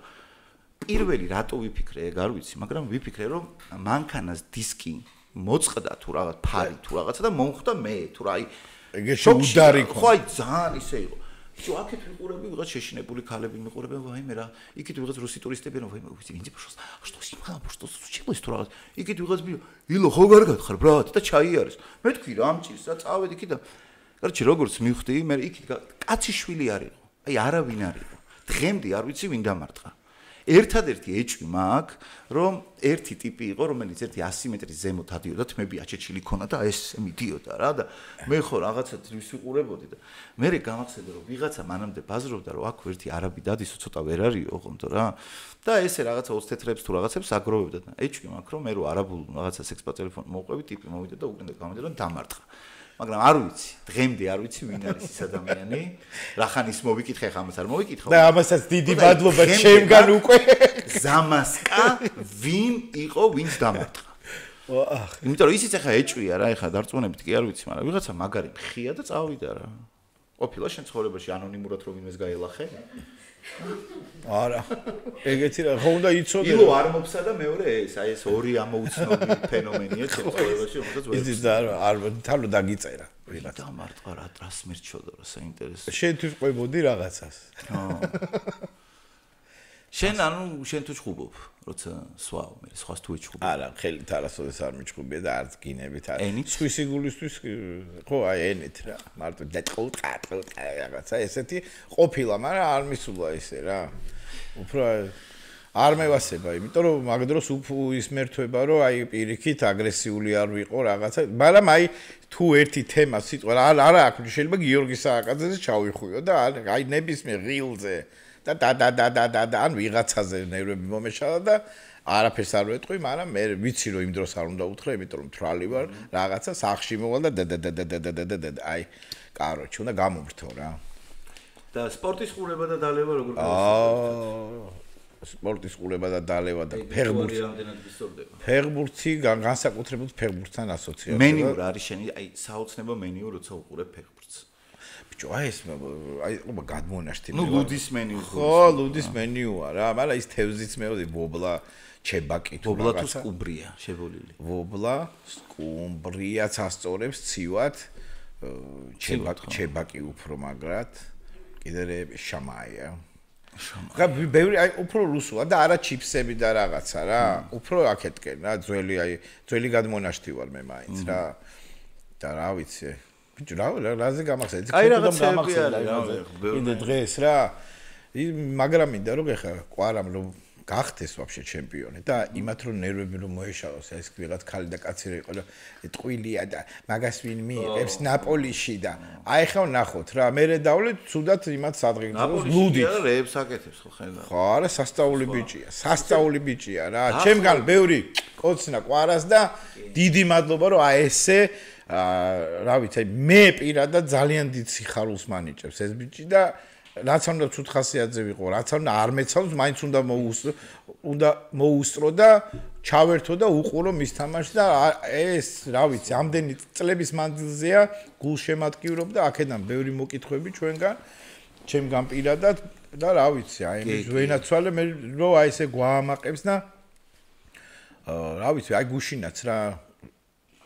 Speaker 2: პირველი რატო ვიფიქრე ეგ არ ვიცი მაგრამ ვიფიქრე რომ მანქანას დისკი მოწყდა თუ რაღაც ფარი თუ რაღაცა და მომხვდა მე თუ რა აი
Speaker 1: ეგეში უდარი
Speaker 2: ხო აი ძალიან ისე იყო ბიჭო აქეთ ვიყურები ვიღაც შეშინებული ქალები მიყურებენ ვაიმე რა იქით ვიღაც რუსი ტურისტები რა ვაიმე ვინც пошел что симха что случилось თუ რაღაც იქით ვიღაც ილო ხო კარგად ხარ ბრატ და ჩაიარეს მე თქვი რა ამჭირს რა წავედი იქით და კარჩი როგორც მივხვდი მე იქით კაციშვილი არ იყო აი არავინ არ იყო დღემდე არ ვიცი ვინ დამარტყა ერთადერთი ეჭვი მაქვს რომ ერთი ტიპი იყო რომელიც ერთი 100 მეტრის ზემოთ ადიოდა თმები აჩეჩილი ქონა და ეს მიდიოდა რა და მე ხო რაღაცა თრის ვიყურებოდი და მე გამახსენდა რომ ვიღაცა მანამდე ბაზრობდა რომ აქ ერთი არაბი დადისო ცოტა ვერ არისო ხომთო რა და ესე რაღაცა 20 თეთრებს თუ რაღაცებს აგროვებდა და ეჭვი მაქვს რომ მე რო არაბულ რაღაცა სექსპა ტელეფონი მოვყვები ტიპი მოვიდა და უკრინდა გამოვიდა და დამარტყა მაგრამ არ ვიცი, დღემდე არ ვიცი ვინ არის ეს ადამიანი. რახანის მოვიკითხე ხა ამას არ მოვიკითხო.
Speaker 1: და ამასაც დიდი მადლობა ჩემგან უკვე.
Speaker 2: ზამასკა ვინ იყო, ვინც დამარტყა. აჰ. იმიტომ რომ ისიც ახლა ეჭვია რა, ახლა დარწმუნებით კი არ ვიცი, მაგრამ ვიღაცა მაგარი ხია და წავიდა რა. ყოფილა შენ ცხოვრებაში ანონიმურად რომ ვინმეს გაელახე?
Speaker 1: არა. ეგეთი რა, ხო უნდა იცოდე.
Speaker 2: ილო არ მოფსა და მეორე ეს, აი ეს ორი ამოუცნობი ფენომენია ცხოვრებაში, რომელსაც ვერ
Speaker 1: იცით და არ თალო დაგიწერა.
Speaker 2: ვიღაც დამარტყა რა, ტრას მერჩოდო რა, საინტერესო.
Speaker 1: შენ თუ ყვებოდი რაღაცას.
Speaker 2: შენ ანუ შენ თუ ჩხუბობ, როცა სვავ, მე სხვას თუ ეჩხუბობ.
Speaker 1: არა, ხელით არასოდეს არ მიჩხუბია და არც გინებით არა. სხვისი გულისთვის ხო, აი ენით რა. მარტო დაწყო რაღაცა ესეთი ყოფილა, მაგრამ არ მისულა ესე რა. უფრო არ მევასება, იმიტომ რომ მაგ დროს ის მერთვება, რომ აი პირიქით აგრესიული არ ვიყო რაღაცა, მაგრამ აი თუ ერთი თემა სიტყვა არა აქ შეიძლება გიორგი სააკაძეზე ჩავიხუიო და აი ნებისმიერ ღილზე და ან ვიღაცაზე ნერვები მომეშალა და არაფერს არ ვეტყვი, მაგრამ მე ვიცი რომ იმ დროს არ უნდა უთხრა, იმიტომ რომ თრალი ვარ, რაღაცა სახში მოვალ და აი კაროჩი უნდა გამომრთო რა.
Speaker 2: და სპორტის ყურება და დალევა როგორ
Speaker 1: სპორტის ყურება და დალევა და ფეხბურთი
Speaker 2: რამდენად ვისწორდება.
Speaker 1: ფეხბურთი განსაკუთრებით ფეხბურთთან ასოციაცია.
Speaker 2: მენიურ არის შენი, აი საოცნებო მენიუ როცა უყურებ ფეხბურთს.
Speaker 1: ბიჭო, აი ეს აი ყობა გადმონაშთი.
Speaker 2: ნუ ლუდის მენიუ.
Speaker 1: ხო, ლუდის მენიუა რა, მაგრამ ის თევზიც მეოდი ვობლა, ჩებაკი თუ
Speaker 2: ვობლა თუ სკუმბრია შებოლილი.
Speaker 1: ვობლა, სკუმბრიაც ასწორებს ცივად, ჩებაკი უფრო მაგრად, კიდე შამაია. ხა ბევრი აი უფრო რუსულა და არა ჩიფსები და რაღაცა რა, უფრო აქეთკენ რა, ძველი გადმონაშთი ვარ მე მაინც რა. და რა ვიცი ბიჭო რაზე გამახსენე
Speaker 2: აი რაღაცები არის რა
Speaker 1: კიდე დღეს რა მაგრამ მინდა რომ ეხა ყვარამ რომ გახდეს ვაფშე ჩემპიონი და იმათ რომ ნერვები რომ მოეშალოს ეს ვიღაც ქალი და კაცი რა იყო და ტყუილია და მაგას ვინ მიიღებს ნაპოლიში და აი ხა ნახოთ რა მე დავლეთ თუდად იმათ სადღეგრძელოს ლუდი
Speaker 2: რეებს აკეთებს ხო ხედავ
Speaker 1: ხო არა სასწაული ბიჭია რა ჩემგან ბევრი კოცნა ყვარას და დიდი მადლობა რომ აი ესე რა ვიცი მე პირადად ძალიან დიდ სიხარულს მანიჭებს ეს ბიჭი და რაც უნდა ცუდ ხასიათზე ვიყო, რაც უნდა არ მეცავს, მაინც უნდა მოუსწრო და ჩავერთო და უყურო მის თამაშს და ეს, რა ვიცი, ამდენი წლების მანძილზეა გულშემატკივრობ და აქედან ბევრი მოკითხვები ჩვენგან, ჩემგან პირადად და რა ვიცი, აი ეს ვენაცვალე მე რო აი ესე გვაამაყებს და რა ვიცი, აი გუშინაც რა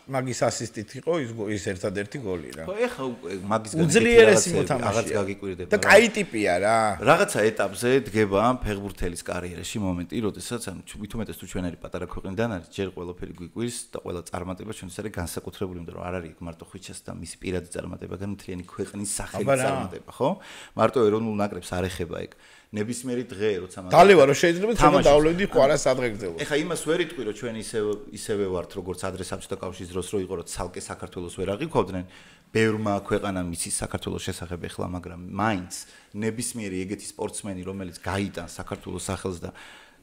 Speaker 1: მაგის ასისტით იყო ის ერთადერთი გოლი რა.
Speaker 2: ხო, ეხა მაგის
Speaker 1: უძლიერესი მოთამაშეა.
Speaker 2: რაღაც გაგიკვირდება.
Speaker 1: და კაი ტიპია რა.
Speaker 2: რაღაცა ეტაპზე დგება ფეხბურთელის კარიერაში მომენტი, როდესაც თუმეტეს თუ ჩვენერი პატარა ქვეყნიდან არის, ჯერ ყველაფერი გვიკვირს და ყველა წარმატება ჩვენთვის არის განსაკუთრებული, იმიტომ რომ არ არის მარტო ხვიჩას და მისი პირადი წარმატება, მაგრამ მთლიანი ქვეყნის სახელი წარმატება, ხო? მარტო ეროვნულ ნაკრებს არ ეხება ეგ. ნებისმიერი დღე როცა
Speaker 1: მაგ დალევა რომ შეიძლება ცოტა დავლევდი ყარა სადღეგრძელოს.
Speaker 2: ეხა იმას ვერ იტყვი რომ ჩვენ ისევე ვართ როგორც ადრე საბჭოთა კავშირის დროს რო იყო რომ ცალკე საქართველოს ვერ აღიქვავდნენ ბევრმა ქვეყანამ იცის საქართველოს შესახებ ეხლა მაგრამ მაინც ნებისმიერი ეგეთი სპორტსმენი რომელიც გაიტანს საქართველოს სახელს და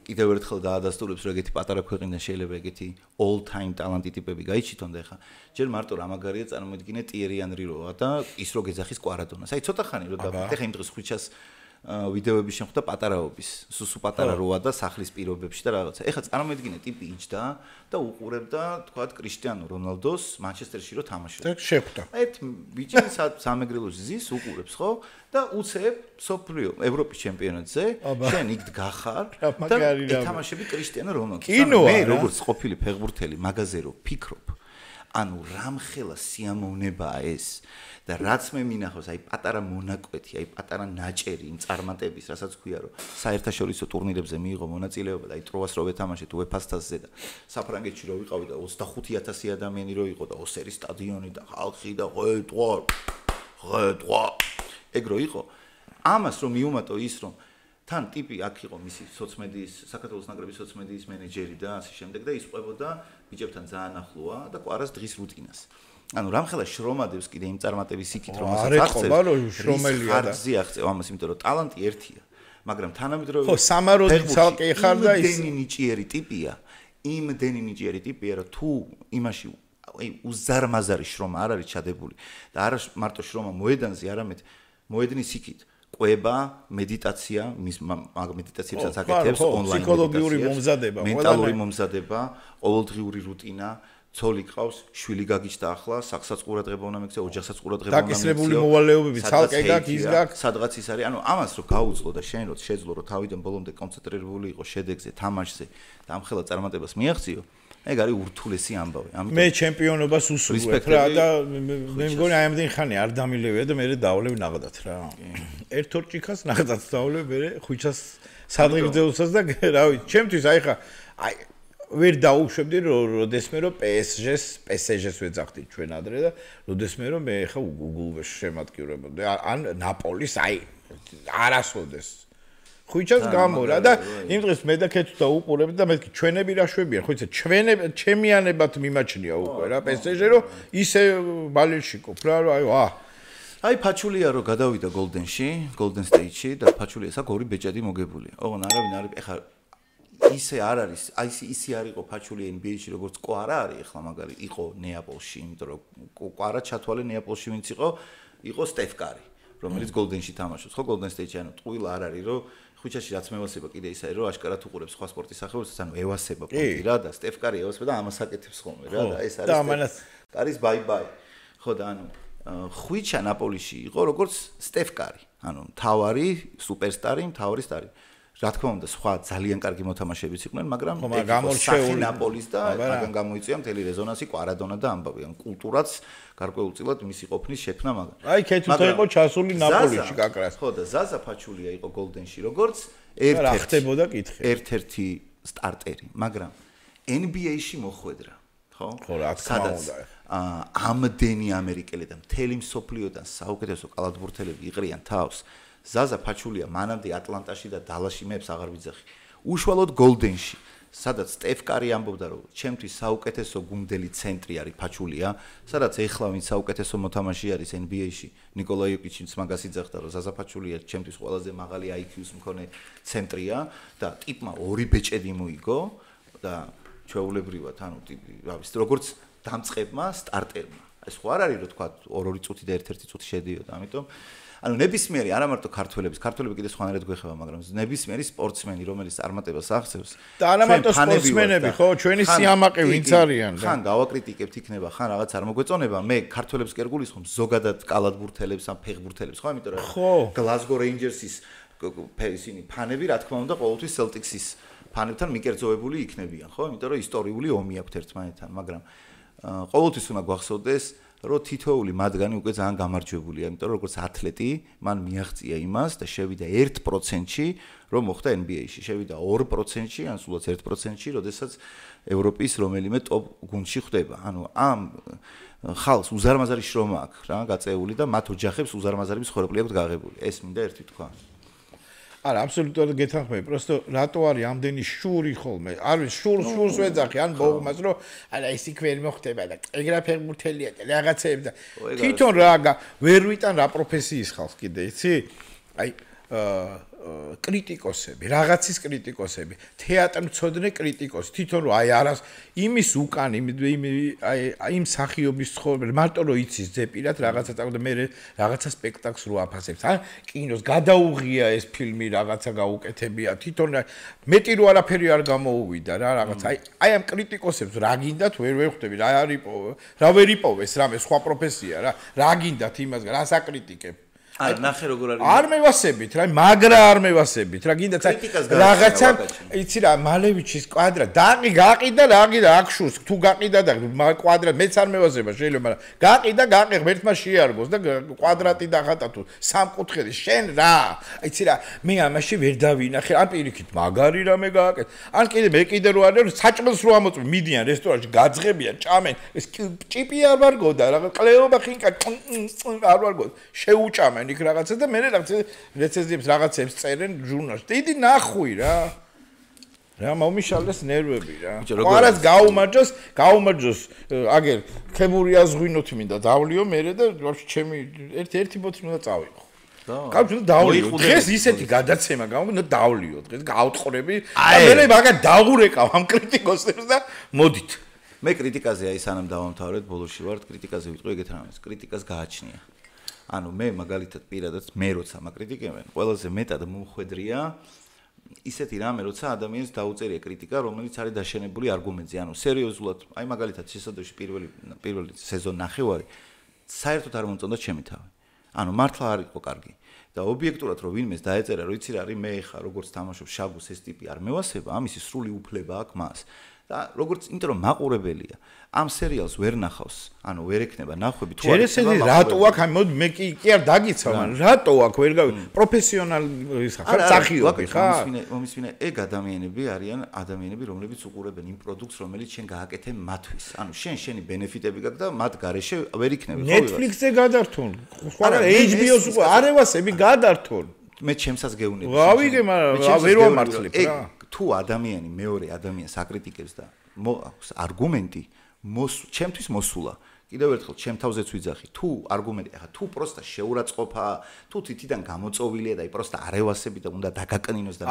Speaker 2: კიდევ ერთხელ დაადასტურებს რომ ეგეთი პატარა ქვეყნიდან შეიძლება ეგეთი all time ტალანტი ტიპები გაიჩიტონ და ეხა ჯერ მარტო რა მაგარია წარმოიდგინე ტიერი ანრი როა და ის რო გეძახის კვარადონას. აი ცოტა ხანი რომ და ეხა იმ დღეს ხვიჩას ვიდეოები შემხვდა პატარაობის, სუსუ პატარა როა და სახლის პირობებში და რაღაცა. ეხლა წარმოედგინე ტიპი იჯდა და უყურებდა, თქვათ, კრისტიანო რონალდოს მანჩესტერში რო თამაშობს.
Speaker 1: და შეხვდა.
Speaker 2: ერთ ბიჭი სამეგრელოში ზის უყურებს, ხო? და უცებ სოფლიო ევროპის ჩემპიონატზე შენ იქ დგახარ და ეთამაშები კრისტიანო რონალდოს. მე როგორც ყოფილი ფეხბურთელი მაგაზე რო ფიქრობ, ანუ რამხელა სიამოვნებაა ეს და რაც მე მინახავს, აი პატარა მონაკვეთი, აი პატარა ნაჭერი იმ წარმატების, რასაც ქვია, რომ საერთაშორისო ტურნირებზე მიიღო მონაწილეობა და აი ტროას რო ვეთამაშეთ UEFA-ს თასზე და საფრანგეთში რო ვიყავი და 25000 ადამიანი რო იყო და ოსერი სტადიონი და ხალხი და ღვე ეგ რო იყო. ამას რომ მიუმატო ის რომ თან ტიპი აქ იყო მისი სოცმედიის, საქართველოს ნაკრების სოცმედიის მენეჯერი და ასე შემდეგ და ის ყვებოდა ბიჭებთან ძალიან ახლოა და ყვარას დღის რუტინას. ანუ რამხელა შრომადებს კიდე იმ წარმატების იქით რომელსაც აღწევს შრომელია და აღწევ ამას იმიტომ რომ ტალანტი ერთია მაგრამ თანამედროვე
Speaker 1: ხო სამაროდი ცალკე ხარ და ის
Speaker 2: იმდენი ნიჭიერი ტიპია რომ თუ იმაში აი უზარმაზარი შრომა არ არის ჩადებული და არა მარტო შრომა მოედანზე არამედ მოედნის იქით ყვება მედიტაცია მის მედიტაციებსაც აკეთებს ონლაინ
Speaker 1: ფსიქოლოგიური მომზადება
Speaker 2: მენტალური მომზადება ყოველდღიური რუტინა ცოლი ყავს, შვილი გაგიჩნდა ახლა, საქმესაც ყურადღება უნდა მიქცე, ოჯახსაც ყურადღება უნდა მიქცე.
Speaker 1: დაკისრებული მოვალეობები ცალკე გაქვს, ის გაქვს.
Speaker 2: სადღაც ის არის, ანუ ამას რო გაუძლო და შენ რო შეძლო რომ თავიდან ბოლომდე კონცენტრირებული იყო შედეგზე, თამაშზე და ამხელა წარმატებას მიაღწიო, ეგ არის ურთულესი ამბავი.
Speaker 1: ამიტომ მე ჩემპიონობას უსურვებ რა და მე მგონი აი ამდენი ხანი არ დამილევია და მე დავლევ ნაღდათ რა. ერთ-ორ ჭიქას ნაღდათ დავლევ, მე ხვიჩას სადღეგრძელოსაც და რა ვიცი, ჩემთვის აი ხა აი ვერ დაუშვებდი როდესმე რომ PSG-ს ვეძახდი ჩვენ ადრე და როდესმე რომ მე ხა Google-ში შემატკივრებოდი ან ნაპოლის აი არასოდეს ხვიჩას გამო რა და იმ დღეს მე და ქეთუ დაუყურებდი და მეთქი ჩვენები რა შვებიან ხო იცი ჩემიანებად მიმაჩნია უკვე რა PSG რომ ისე ბალილში ყოფ რა
Speaker 2: აი ფაჩულია რომ გადავიდა Golden State-ში და ფაჩულია საკ ორი ბეჭედი მოგებულია ოღონ არავინ არის ეხა ისე არ არის, აი ისე არ იყო ფაჩული NBA-ში, როგორც კვარა არის, ახლა მაგარი იყო ნეაპოლში, იმიტომ რომ კვარა ჩათვალე ნეაპოლში ვინც იყო სტეფ კარი, რომელიც Golden-ში თამაშობს. ხო Golden State-ში ანუ ტყუილა არ არის, რომ ხუჩაში რაც მევასება კიდე ის არის, რომ აშკარად უყურებს სხვა სპორტის სახეობებს, ანუ ევასება პონტი რა და სტეფ კარი ევასება და ამას აკეთებს ხოლმე რა და ეს არის კარის ბაი-ბაი. ხო და ანუ ხუჩა ნაპოლიში იყო როგორც სტეფ კარი, ანუ მთავარი სუპერსტარი, მთავარი სტარი. რა თქმა უნდა, სხვა ძალიან კარგი მოთამაშეებიც იყვნენ, მაგრამ
Speaker 1: გამორჩეული
Speaker 2: ნაპოლის და მაგან გამოიწვია მთელი რეზონანსი კვარადონა და ამბავი, ან კულტურაც გარკვეულწილად მისი ყოფნის შექმნა მაგან.
Speaker 1: აი, ქეთუთა იყო ჩასული ნაპოლიში კაკრას.
Speaker 2: ხო და ზაზა ფაჩულია იყო Golden-ში, როგორც ერთ-ერთი სტარტერი, მაგრამ NBA-ში მოხვედრა, ხო?
Speaker 1: ხო, რა თქმა უნდა.
Speaker 2: ამდენი ამერიკელი და მთელი მსოფლიოდან საუკეთესო კალათბურთელები იყრიან თავს. ზაზა ფაჩულია მანამდე ატლანტაში და დალაში მეებს აღარ ვიძახი. უშუალოდ Golden-ში, სადაც სტეფ კარი ამბობდა, რომ ჩემთვის საუკეთესო გუნდელი ცენტრი არის ფაჩულია, სადაც ეხლა ვინც საუკეთესო მოთამაშე არის NBA-ში, ნიკოლა იოკიჩიც მაგას იძახდა, რომ ზაზა ფაჩულია ჩემთვის ყველაზე მაღალი IQ-ს მქონე ცენტრია და ტიპმა ორი ბეჭედი მოიგო და ჩვეულებრივად, ანუ ტიპი, რა ვიცი, როგორც დამწყებმა სტარტერმა. ეს ხო არ არის, რომ თქვა 2 წუთი და 1 წუთი შედიოდა, ამიტომ ანუ ნებისმიერი არა მარტო ქართველები კიდე სხვანაირად გვეხება, მაგრამ ნებისმიერი სპორტსმენი, რომელიც წარმატებას აღწევს
Speaker 1: და არა მარტო სპორტსმენები, ხო, ჩვენი სიამაყე ვინც არიან და
Speaker 2: ხან გავაკრიტიკებთ იქნება, ხან რაღაც არ მოგვეწონება, მე ქართველებს კი არ გულისხმობ, ზოგადად კალათბურთელებს ან ფეხბურთელებს, ხო, იმიტომ რომ Glasgow Rangers-ის ისინი ფანები, რა თქმა უნდა, ყოველთვის Celtics-ის ფანებთან მიკერძოებული იქნებიან, ხო, იმიტომ რომ ისტორიული ომი აქვთ ერთმანეთთან, მაგრამ ყოველთვის უნდა გვახსოვდეს რომ თითოეული მათგანი უკვე ძალიან გამარჯვებულია, იმიტომ რომ როგორც ათლეტი, მან მიაღწია იმას და შევიდა 1%-ში, რომ მოხდა NBA-ში, შევიდა 2%-ში, ან სულაც 1%-ში, როდესაც ევროპის რომელიმე ტოპ გუნდში ხვდება. ანუ ამ ხალხს უზარმაზარი შრომა აქვს რა, გაწეული და მათ ოჯახებს უზარმაზარი ცხოვრება აქვს გაღებული. ეს მინდა ერთი თქვა.
Speaker 1: არა, აბსოლუტურად გეთანხმები, просто რატო არის ამდენი შური ხოლმე? არ ვიცი, შურს ვეძახი, ან ბოგმას, რომ არა ის იქ ვერ მოხდება და ეგრა ფეხბურთელია და რაღაცეები და თვითონ რა ვერ ვიტან რა პროფესიის ხალხს კიდე, იცი? აი კრიტიკოსები, რაღაცის კრიტიკოსები, თეატრმცოდნე კრიტიკოსი, თვითონ რომ აი არას იმის უკან იმ სახიობის ცხოვრება, მარტო რომ იცის ზეპირად რაღაცა წავდა მე რაღაცა სპექტაკლს რო აფასებს, ან კინოს გადაუღია ეს ფილმი რაღაცა გაუკეთებია, თვითონ მეტი რო არაფერი არ გამოუვიდა რა რაღაცა. აი ამ კრიტიკოსებს რა გინდათ ვერ ხვდები, რა ვერ იპოვეს რამე სხვა პროფესია რა გინდათ იმას რა საკრიტიკებ.
Speaker 2: აი ნახე როგორ არის
Speaker 1: არ მევასებით რა მაგრა არ მევასებით რა გინდა რაღაცა იცი რა მალევიჩის კვადრატ გაყიდა აქშურს თუ გაყიდა და კვადრატ მეც არ მევასება შეიძლება მაგრამ გაყი ღმერთმა შეარგოს და კვადრატი დახატა თუ სამკუთხედი შენ რა იცი რა მე ამაში ვერ დავინახე ან პირიქით მაგარი რამე გააკეთე ან კიდე რო არის საჭმელს რო ამოწმე მიდიან რესტორანში გაძღებიან ჭამენ ეს ჭიპი არ ვარგოდა რა კლეობა ხინკა არ ვარგოდა შეუჭამენ იქ რაღაცა და მე რეცენზიებს რაღაცებს წერენ ჟურნალში. დიდი ნახვი რა მომიშალეს ნერვები რა. ყარას გაუმარჯოს აგერ ქემური აზღვინოთ მინდა დავლიო მე და ჩემი ერთი ბოთლი უნდა წავიღო. კაცო დავლიო. დღეს ისეთი გადაცემა გამოგონდა დავლიო. დღეს გავტყრები და მე მაგა დაღურეკავ ამ კრიტიკოსებს და მოდით.
Speaker 2: მე კრიტიკაზე აი სანამ დავამთავრეთ ბოლოში ვარ კრიტიკაზე ვიტყვი ეგეთ რამეს. კრიტიკას გააჩნია. ანუ მე მაგალითად პირადად მე როცა მაკრიტიკებენ, ყველაზე მეტად მომხვედრია ისეთი რამე, როცა ადამიანს დაუწერია კრიტიკა, რომელიც არის დაშენებული არგუმენტზე. ანუ სერიოზულად, აი მაგალითად შესაძლოა პირველი სეზონ ნახევარი საერთოდ არ მომწონდა ჩემი თავი. ანუ მართლა არ იყო კარგი. და ობიექტურად რომ ვინმეს დაეწერა, რომ იცი რა არის მე ხა როგორც თამაშობ შაგუს ეს ტიპი არ მევასება, ამისი სრული უფლება აქვს მას. და როგორც იმიტომ რომ მაყურებელია ამ სერიალს ვერ ნახავს ანუ ვერ ექნება ნახვები თუ
Speaker 1: არის შეიძლება რატო აქ მოდი მე კი არ დაგიცავ მაგრამ რატო აქ ვერ გავი პროფესიონალი სახიობი ხარ
Speaker 2: მომისმინე ეგ ადამიანები არიან ადამიანები რომლებიც უყურებენ იმ პროდუქტს რომელიც შენ გააკეთე მათთვის ანუ შენი ბენეფიტები გაქვს და მათ გარეშე ვერ იქნები
Speaker 1: ხო Netflix-ზე გადართულ სხვა HBO-ს არ ევასები გადართულ
Speaker 2: მე ჩემსაც გეუნები
Speaker 1: გავიგე მაგრამ ვერ ვამართლებ რა
Speaker 2: თუ ადამიანი მეორე ადამიანს აკრიტიკებს და აქვს არგუმენტი ჩემთვის მოსულა კიდევ ერთხელ ჩემ თავზეც ვიძახი თუ არგუმენტი ახლა თუ პროსტა შეურაცხყოფა თუ თითიდან გამოწოვილია და აი პროსტა არევასები და უნდა დაგაკნინოს და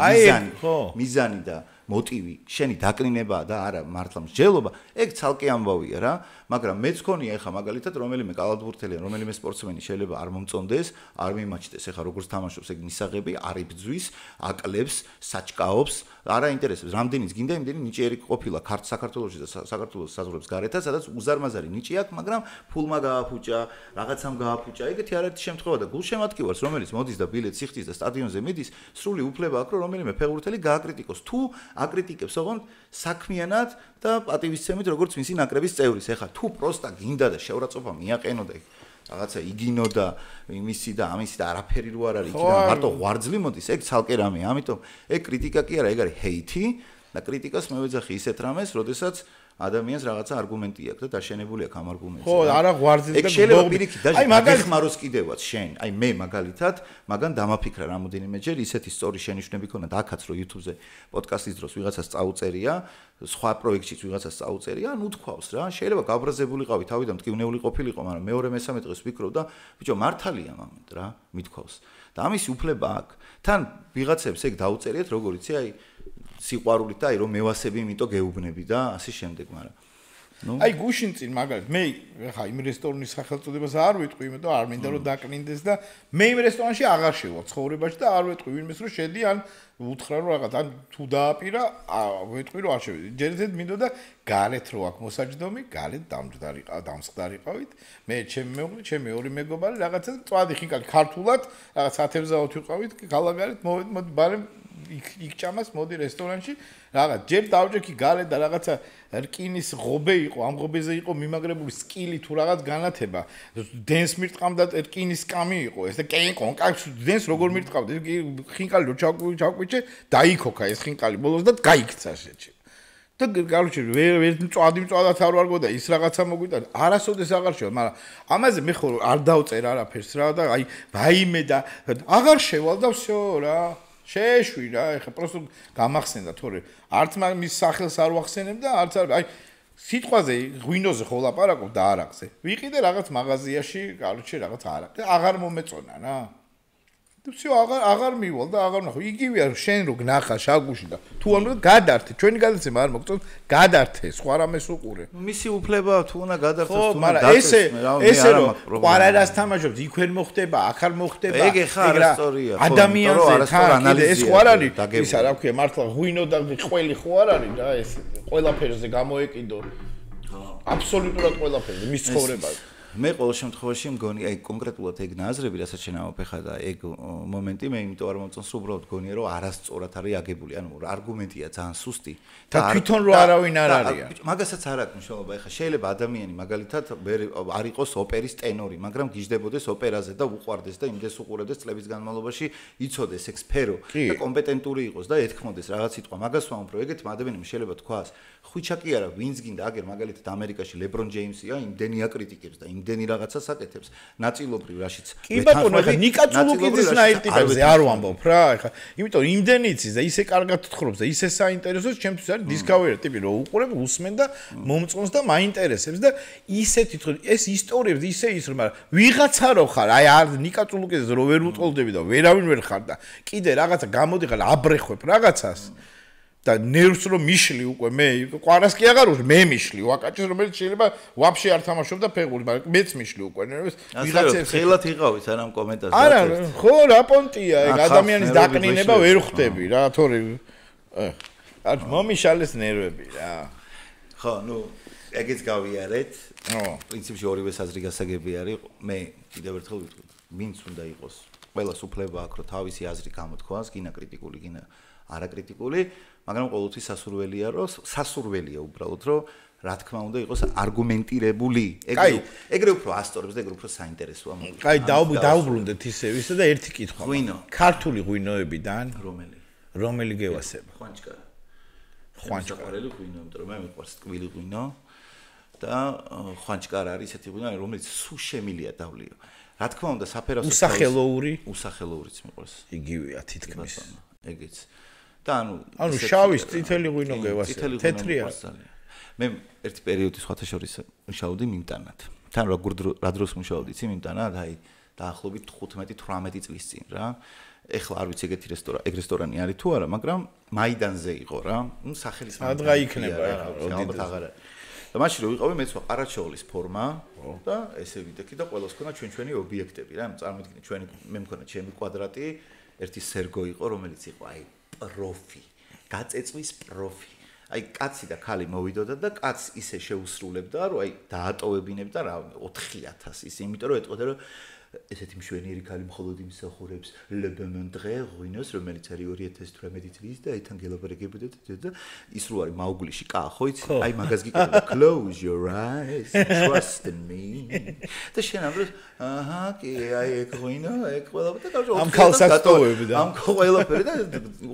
Speaker 2: მიზანი და მოტივი შენი დაკნინება და არა მართლა მსჯელობა ეგ ცალკე ამბავია რა მაგრამ მეც ქონია ახლა მაგალითად რომელიმე კალათბურთელი რომელიმე სპორტსმენი შეიძლება არ მომწონდეს არ მიმაჩნდეს ახლა როგორც თამაშობს ეგ მისაღები არ იბძვის აკლებს საჭკაობს არა ინტერესებს რამდენიც გინდა იმდენი ნიჭიერი ყოფილა საქართველოში და საქართველოს საზღვრებს გარეთაც სადაც უზარმაზარი ნიჭი აქვს მაგრამ ფულმა გააფუჭა რაღაცამ გააფუჭა ეგეთი არაერთი შემთხვევა და გულშემატკივარს რომელიც მოდის და ბილეთს იხდის და სტადიონზე მიდის სრული უფლება აქვს რომ რომელიმე ფეხბურთელი გააკრიტიკოს თუ აკრიტიკებს ოღონდ საქმიანად და პატივისცემით როგორც მისი ნაკრების წევრის ეხა თუ პროსტა გინდა და შეურაცხყოფა მიაყენო და რაღაცა იგინო და იმისი და ამისი და არაფერი რო არ არის იქიდან მარტო ღვარძლი მოდის ეგ ცალკე რამეა ამიტომ ეგ კრიტიკა კი არა ეგ არის ჰეითი და კრიტიკას მე ვეძახი ისეთ რამეს როდესაც ადამიანს რაღაცა არგუმენტი აქვს და დაშენებული აქვს ამ არგუმენტზე.
Speaker 1: ხო, არა ღვარძლი და
Speaker 2: ეგ შეიძლება პირიქით დაჟე გახმაროს კიდევაც შენ. აი მე მაგალითად მაგან დამაფიქრა რამოდენიმეჯერ ისეთი სწორი შენიშვნები ქონა და აქაც რო YouTube-ზე პოდკასტის დროს ვიღაცას წაუწერია, სხვა პროექტშიც ვიღაცას წაუწერია, ანუ თქვავს რა, შეიძლება გაბრაზებულიყავი თავიდან მტკივნეული ყოფილიყო, მაგრამ მეორე მესამე დღეს ვფიქრობ და ბიჭო მართალია მომენტ რა, მithქვავს. და ამის უფლება აქვს. თან ვიღაცებს ეგ დაუწერიეთ, როგორ იცი, აი სიყვარულით და აი რომ მევასები იმიტომ გეუბნები და ასე შემდეგ, მაგრამ
Speaker 1: აი გუშინ წინ მაგალითად მე ხა იმ რესტორნის სახელწოდებას არ ვიტყვი, იმიტომ არ მინდა რომ დაკნინდეს და მე იმ რესტორანში აღარ შევალ ცხოვრებაში და არ ვეტყვი ვინმეს რომ შედი ან უთხრა რომ რაღაც ან თუ დააპირა ვეტყვი რომ არ შევედი. ჯერჯერობით მინდოდა გარეთ რო აქ მოსაჯდომი, გარეთ დამსხდარიყავით. მე ჩემი მეუღლე, ჩემი ორი მეგობარი რაღაცა წვადი ხინკალი ქართულად რაღაც ათევზაოთ ვიყავით, გალაგარეთ მოდი ბარემ იქ ჭამას მოდი რესტორანში რაღაც ჯერ დავჭექი გარეთ და რაღაცა რკინის ღობე იყო ამ ღობეზე იყო მიმაგრებული სკილი თუ რაღაც განათება დენს მირტყამდა რკინის კამი იყო ეს და კონკაკს დენს როგორ მირტყავდა ხინკალი რო ჩავკვიჩე დაიქოქა ეს ხინკალი ბოლოს და გაიქცა შეჭი და გარუჩი ვერ მწვადათ არ ვარგო და ის რაღაცა მოგვიტა არასოდეს აღარ შევა მაგრამ ამაზე მე ხო არ დავწერ არაფერს რა და აი ვაიმე და აღარ შევალ და всё რა შეეშვი რა ეხა პროსტო გამახსენდა თორე არც მის სახელს არ ვახსენებ და არც აი სიტყვაზე ღვინოზე ხო ლაპარაკობ და არაკზე ვიყიდე რაღაც მაღაზიაში კაროჩე რაღაც არაკ და აღარ მომეწონა რა всё აღარ მივალ და აღარ ნახო. იგივეა შენ რო გნახა შაგუში და თუ ამბობ გადართე, ჩვენი გადაცემა არ მოგწონს, გადართე, სხვა რამეს უყურე.
Speaker 2: მისი უფლება თუ უნდა გადართოს თუ
Speaker 1: უნდა დაწეს, ესე რო ყვარადას თამაშობს, იქ ვერ მოხდება, აქ არ მოხდება.
Speaker 2: ეგ ეხა არასწორია.
Speaker 1: ადამიანზე თან ეს ხო არ არის? ისა რა ქვია, მართლა ღვინო და ყველი ხო არ არის რა ეს? ყველაფერზე გამოეკიდო. აბსოლუტურად ყველაფერზე მის ცხოვრებაზე.
Speaker 2: მე ყოველ შემთხვევაში მგონი აი კონკრეტულად ეგ ნაზრები რასაც შენ ამოფეხა და ეგ მომენტი მე იმიტომ არ მომწონს უბრალოდ გონია რომ არასწორად არის აგებული ანუ არგუმენტია ძალიან სუსტი
Speaker 1: და თვითონ რო არავინ არ არის
Speaker 2: მაგასაც არ აქვს მნიშვნელობა ეხა შეიძლება ადამიანი მაგალითად არ იყოს ოპერის ტენორი მაგრამ გიждდებოდეს ოპერაზე და უყვარდეს და იმდეს უყურებდეს წლების განმავლობაში იცოდეს ეგ სფერო და კომპეტენტური იყოს და ეთქმოდეს რაღაც სიტყვა მაგას ვამბობ რომ ეგეთ ადამიანებს შეიძლება თქვას ხვიჩაკი არა ვინც გინდა აგერ მაგალითად ამერიკაში ლებრონ ჯეიმსია იმდენი აკრიტიკებს და იმდენი რაღაცას აკეთებს ნაწილობრივ რაშიც
Speaker 1: კი ბატონო ეხა ნიკა წულუკიძის ნაირტიპებზე არ ვამბობ რა ეხა იმიტომ იმდენი იცის და ისე კარგად თხრობს და ისე საინტერესოა ჩემთვის არის Discovery ტიპი რომ უყურებ უსმენ და მომწონს და მაინტერესებს და ისეთი თქო ეს ისტორიებს ისე ის რომ ვიღაცა რო ხარ აი არ ნიკა წულუკიძეს რო ვერ უწყოლდები და ვერავინ ვერ ხარ და კიდე რაღაცა გამოდიხარ აბრეხვებ რაღაცას და ნერვს რომ მიშლი უკვე მე ყვარას კი აღარ უშვი მე მიშლი ვაკაჭის რომელიც შეიძლება ვაფშე არ თამაშობდა ფეხბურთს მაგრამ მეც მიშლი უკვე ნერვს
Speaker 2: ვიღაცებს ხელად იღავით არამ კომენტარს
Speaker 1: არა ხო რა პონტია ეგ ადამიანის დაყნინება ვერ ხვდები რა თორე არ მომიშალეს ნერვები რა
Speaker 2: ხო ნუ ეგეც გავიარეთ პრინციპში ორივე საზრი გასაგები არის მე კიდევ ერთხელ ვიტყვი ვინც უნდა იყოს ყველას უფლება აქვს რომ თავისი აზრი გამოთქვას გინა კრიტიკული გინა არაკრიტიკული მაგრამ ყოველთვის სასურველია რომ სასურველია უბრალოდ რომ რა თქმა უნდა იყოს არგუმენტირებული ეგრე უფრო ასწორებს და ეგრე უფრო საინტერესოა
Speaker 1: მოკლედ აი დაუბრუნდეთ ისევ ისე და ერთი კითხვა
Speaker 2: ღვინო
Speaker 1: ქართული ღვინოებიდან რომელი გევასება
Speaker 2: ხვანჭკარელი ღვინო იმიტომ რომ მე მიყვარს ტკბილი ღვინო და ხვანჭკარ არის ესეთი ღვინო რომელიც სულ შემილია დავლიო რა თქმა უნდა საფეროსო უსახელოურიც მიყვარს
Speaker 1: იგივეა თითქმის
Speaker 2: ეგეც და
Speaker 1: ანუ შავის წითელი ღვინო გევასება თეთრია
Speaker 2: მე ერთი პერიოდი სხვათა შორის მუშაობდი მიმტანად თან რა დროს მუშაობდი იცი მიმტანად აი დაახლოებით 15-18 წლის წინ რა ეხლა არ ვიცი ეგეთი რესტორანი არის თუ არა მაგრამ მაიდანზე იყო რა ნუ სახელის
Speaker 1: სადღა იქნება
Speaker 2: ალბათ აღარა და მაშინ რო ვიყავი მეც ყარაჩოლის ფორმა და ესე ვიდექი და ყველას ქონა ჩვენი ობიექტები რა წარმოიდგინე ჩვენი მე მქონა ჩემი კვადრატი ერთი სერგო იყო რომელიც იყო აი პროფი გაწეწვის პროფი აი კაცი და ქალი მოვიდოდა და კაცს ისე შეუსრულებდა რომ აი დაატოვებინებდა რა 4000 ისე იმიტომ რომ ეტყოდა რომ ესეთი მშვენიერი ქალი მხოლოდ იმსახურებს ლებემონდრე ღვინოს რომელიც არის 2018 წლის და აითან გელაპარაკებოდა და ის რო არის მაუგლიში კა ხო იცი აი მაგას გიკეთება close your eyes trust in me და შენ ამბობ აჰა კი აი ეგ ღვინო ეგ ყველაფერი და
Speaker 1: ამ ქალსაც ტოვები და
Speaker 2: ამ ყველაფერი და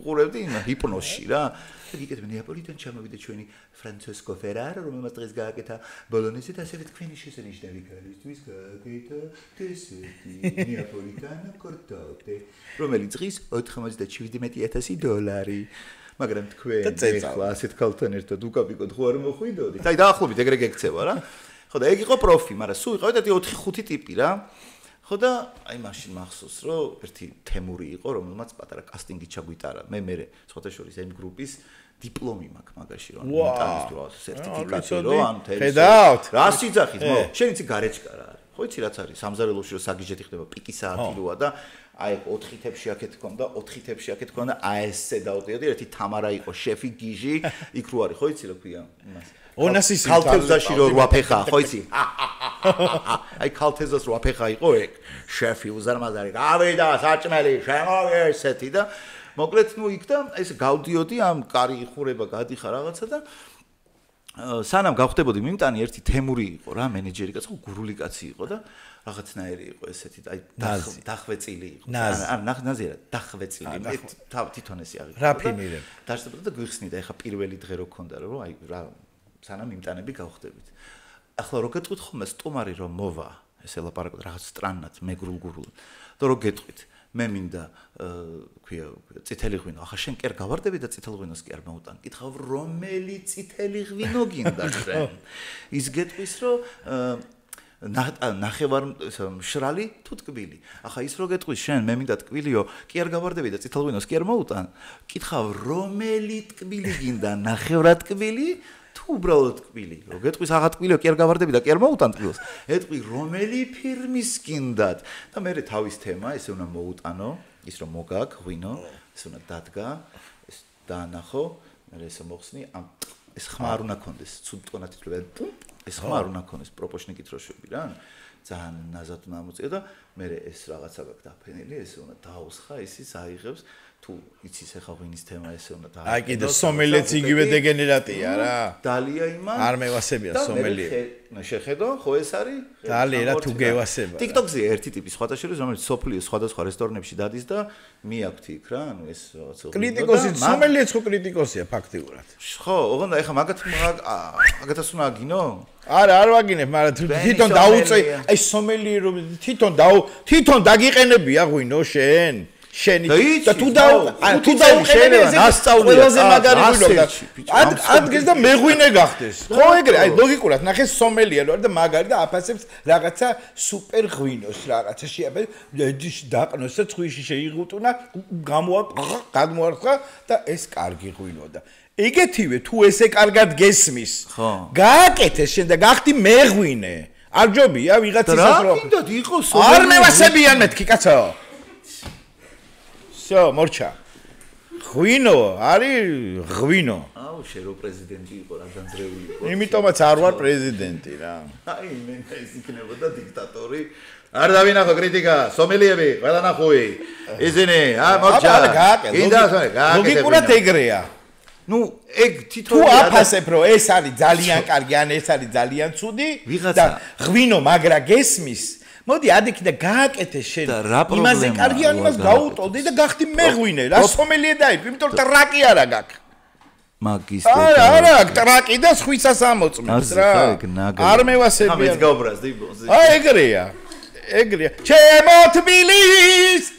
Speaker 2: უყურებდი იმ ჰიპნოზში რა და გიკეთებ ნეაპოლიდან ჩამოვიდა ჩვენი ფრანცესკო ფერარო რომელმაც დღეს გააკეთა ბოლონეზე და ასევე თქვენი შესანიშნავი ქალისთვის გააკეთა დესერტი ნეაპოლიტანა კორტოტე რომელიც დღის $97,000 მაგრამ თქვენ ეხლა ასეთ ქალთან ერთად უკაპიკოდ ხო არ მოხვიდოდით აი დაახლოებით ეგრე გექცევა რა ხო და ეგ იყო პროფი მაგრამ სულ იყავით ერთი 4-5 ტიპი რა ხო და აი მაშინ მახსოვს რომ ერთი თემური იყო რომელმაც პატარა კასტინგი ჩაგვიტარა მე სხვათა შორის ამ გრუპის დიპლომი მაქვს მაგაში რომ ინტერნის დროს სერტიფიკატი რომ ანუ
Speaker 1: ხედავთ
Speaker 2: რა სიძახით მო შენ იცი გარეჭკარა არის ხო იცი რაც არის სამზარეულოში რომ საგიჟეთი ხდება პიკი საათი როა და აი 4 თებში აქეთ ქონდა 4 თებში აქეთ ქონდა ASC დაუტიოდი ერთი თამარა იყო შეფი გიჟი იქ რო არის ხო იცი რა ქვია იმას
Speaker 1: ონასის
Speaker 2: ქალთეზაში რო ვაფეხა ხო იცი აი ქალთეზას რო ვაფეხა იყო ეგ შეფი უზარმაზარი გავიდა საჭმელი შემოვიესეთი და მოკლედ ნუ იქ და ეს გავდიოდი ამ კარი ხურება გადიხარ რაღაცა და სანამ გავხდებოდი მიმტანი ერთი თემური იყო რა მენეჯერი კაცო გურული კაცი იყო და რაღაცნაირი იყო ესეთი აი დახვეწილი იყო არ ნაზი რა დახვეწილი თვითონ ესე აღიქვა
Speaker 1: რაფინირებ
Speaker 2: დაჟდებოდა და გვიხსნიდა ეხა პირველი დღე რო ქონდა რომ აი რა სანამ მიმტანები გავხდებით ახლა რო გეტყვით ხოლმე სტუმარი რომ მოვა ესე ლაპარაკობ რაღაც სტრანად მეგრულ-გურულ და რო გეტყვით მე მინდა ქვია წითელი ღვინო ახლა შენ კი არ გავარდები და წითელ ღვინოს კი არ მოუტან კითხავ რომელი წითელი ღვინო გინდა შენ ის გეტყვის რომ ნახევარ მშრალი თუ ტკბილი. ახლა ის რო გეტყვის შენ მე მინდა ტკბილიო, კი არ გავარდები და წითელ ღვინოს კი არ მოუტან. კითხავ რომელი ტკბილი გინდა, ნახევრად ტკბილი თუ უბრალოდ ტკბილი. რო გეტყვის აღა ტკბილიო, კი არ გავარდები და კი არ მოუტან ტკბილს. ეტყვი რომელი ფირმის გინდათ და მე თავის თემა ესე უნდა მოუტანო, ის რომ მოგაქ ღვინო, ეს უნდა დადგა, ეს დაანახო, მე ესე მოხსნი, ეს ხმა არ უნდა კონდეს, ცუდ ტონად ითვლება. ეს ხმა არ უნდა კონდეს პროპორციონი კითროშვები რა. ძალიან ნაზად უნდა მოწიო და მე ეს რაღაცა გაქვს დაფენილი, ესე უნდა დაუსხა, ისიც აიღებს თუ იცის ახლა ღვინის თემა ესე უნდა და
Speaker 1: აი კიდე სომელიეც იგივე დეგენერატია რა.
Speaker 2: დალია იმან.
Speaker 1: არ მევასებია სომელიე.
Speaker 2: შეხედო, ხო ეს არის?
Speaker 1: დალია რა თუ გევასება.
Speaker 2: TikTok-ზე ერთი ტიპის სხვადასხვა რომელიც სოფლიოს სხვადასხვა რესტორნებში დადის და მიაქვთ იქ რა, ანუ ეს რაღაცა.
Speaker 1: კრიტიკოსი, სომელიეც ხო კრიტიკოსია ფაქტიურად.
Speaker 2: ხო, ოღონდ ახლა მაგათაც უნდა აგინო?
Speaker 1: არა, არ ვაგინებ, მაგრამ თვითონ დაუწე, აი სომელიე რომ თვითონ დაგიყენებია ღვინო შენ. შენი და თუ დაუყენე ეს ყველაზე მაგარი ღვინო ადგეს და მეღვინე გახდეს. ხო ეგრე, აი ლოგიკურად ნახე სომელია რო და მაგარი და აფასებს რაღაცა სუპერ ღვინოს რაღაცა შეაბე დაყნოს და ცხვიში შეიღუტუნა გამოარხა და ეს კარგი ღვინო და ეგეთივე თუ ესე კარგად გესმის გააკეთე შენ და გახდი მეღვინე არ ჯობია ვიღაცისას რო არ მევასებიან მეთქი კაცო всё, მორჩა. ღვინო, არის ღვინო.
Speaker 2: აუ, შენ რო პრეზიდენტი იყო, რა განძრეული იყო.
Speaker 1: იმიტომაც არ ვარ პრეზიდენტი რა.
Speaker 2: აი, მე ეს იქნებოდა დიქტატორი. არ დავინახო კრიტიკა, სომელიები, ყველა ნახუი. ისინი, მორჩა. გინდა, გააკეთე.
Speaker 1: ლოგიკურად ეგრეა.
Speaker 2: ნუ, ეგ თვითონ
Speaker 1: თუ აფასებ რომ ეს არის ძალიან კარგი, ან ეს არის ძალიან ცუდი და ღვინო მაგრა გესმის მოდი ადიქი და გააკეთე შენ იმაზე კარგი ან იმას გაუტოლდი და გახდი მეღვინე რა სომელიე დაიფ იმიტომ რომ ტრაკი არა გაქვს
Speaker 2: მაგის
Speaker 1: არა ტრაკი და სხვისას ამოწმებს რა არ მევასებია
Speaker 2: ამეც გავბრაზდი
Speaker 1: აი ეგრეა ჩემო თბილის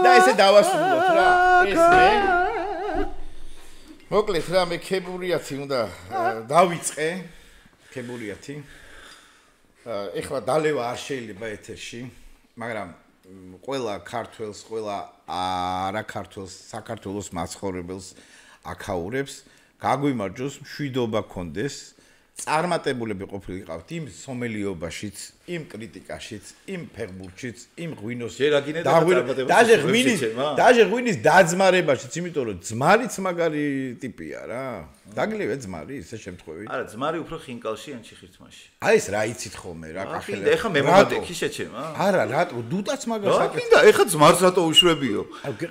Speaker 1: და ესე დავასრულოთ რა ეს მე მოკლედ რა მე ქებურიათი უნდა დავიწყე ქებურიათი ეხლა დალევა არ შეიძლება ეთერში, მაგრამ ყველა ქართველს, ყველა არა ქართველს, საქართველოს მაცხოვრებელს აქაურებს, გაგვიმარჯოს, მშვიდობა გქონდეს, წარმატებულები ყოფილიყავთ იმ სომელიობაშიც, იმ კრიტიკაშიც, იმ ფეხბურთშიც, იმ ღვინოს დაჟე ღვინის დაძმარებაშიც, იმიტომ რომ ძმარიც მაგარი ტიპია რა. დაგლევე ძმარი ისე შემთხვევით.
Speaker 2: არა, ძმარი უფრო ხინკალში ან ჩიხირთმაში.
Speaker 1: აი ეს რა იცით ხოლმე რა კახელა.
Speaker 2: ეხა მე მომდექი შეჩემა?
Speaker 1: არა, რატო დუტაც მაგას აკეთებს.
Speaker 2: გინდა, ეხა ძმარს რატო უშვებიო?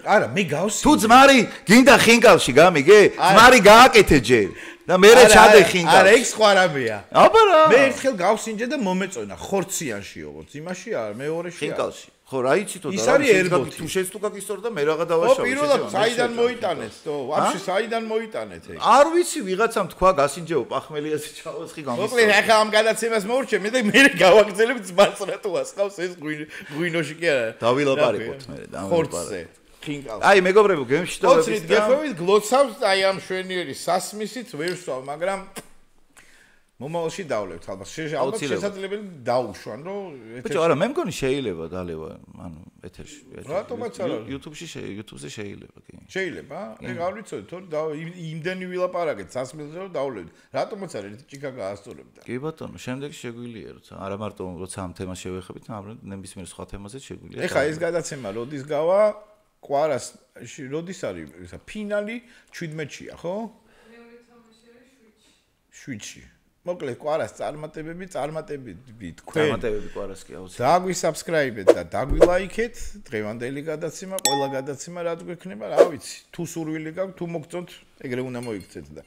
Speaker 1: არა, მე გავსი.
Speaker 2: თუ ძმარი გინდა ხინკალში გამიგე? ძმარი გააკეთე ჯერ. და მე ჩადე ხინკალში.
Speaker 1: არა, ეგ სხვა რამეა.
Speaker 2: აბა რა.
Speaker 1: მე ერთხელ გავსინჯე და მომეწონა ხორციანში ოღონდ. იმაში არა, მეორეში.
Speaker 2: ხინკალში. ხო, რა იცითო და
Speaker 1: ის არის ერბოთი.
Speaker 2: თუ შეც თუ გაკისტორ და მე რაღა დავაშავე.
Speaker 1: ხო, პირველად საიდან მოიტანეთ, თო? ვაფშე საიდან მოიტანეთ ეგ?
Speaker 2: არ ვიცი, ვიღაცამ თქვა გასინჯეო პახმელიაზე ჩავასხი გამოსწორე.
Speaker 1: მოკლედ, ახლა ამ გადაცემას მოურჩე, მე და მე გავაგზელებ ძმას რატო ასყავს ეს ღვინოში კი არა.
Speaker 2: დავილაპარაკოთ მე,
Speaker 1: ხორცზე. ხინკალს.
Speaker 2: აი, მეგობრებო, გემშვიდობებით.
Speaker 1: ოცნით გეხოვით, გლოცავს აი ამ შვენიერი სასმისით ვერ ვსვავ, მაგრამ მომავალში დავლევთ ალბათ. ალბათ შესაძლებელი დაუშვან, რომ
Speaker 2: ბიჭო, არა, მე მგონი შეიძლება დალევა, ანუ ეთერში.
Speaker 1: რატომაც არა?
Speaker 2: YouTube-ზე შეიძლება, კი.
Speaker 1: შეიძლება? ეგ არ ვიცოდი, თორე იმდენი ვილაპარაკეთ სასმისზე, რომ დავლევთ. რატომაც არა, ერთი ჭიქა გაასწორებდა.
Speaker 2: კი ბატონო, შემდეგში შეგვიძლია, როცა არა მარტო როცა ამ თემას შევეხებით, მაგრამ ნებისმიერ სხვა თემაზეც შეგვიძლია.
Speaker 1: ეხა ეს გადაცემა როდის გავა? ყვარას როდის არის ისა ფინალი 17-შია, ხო?
Speaker 3: მეორე თამაში არის
Speaker 1: 7-ში. მოკლედ ყვარას წარმატებები თქვენ.
Speaker 2: წარმატებები ყვარას კი აუცილებლად.
Speaker 1: დაგვისაბსკრაიბეთ და დაგვილაიქეთ. დღევანდელი გადაცემა, ყველა გადაცემა რაც გვექნება, რა ვიცი, თუ სურვილი გაქვთ, თუ მოგწონთ, ეგრე უნდა მოიქცეთ და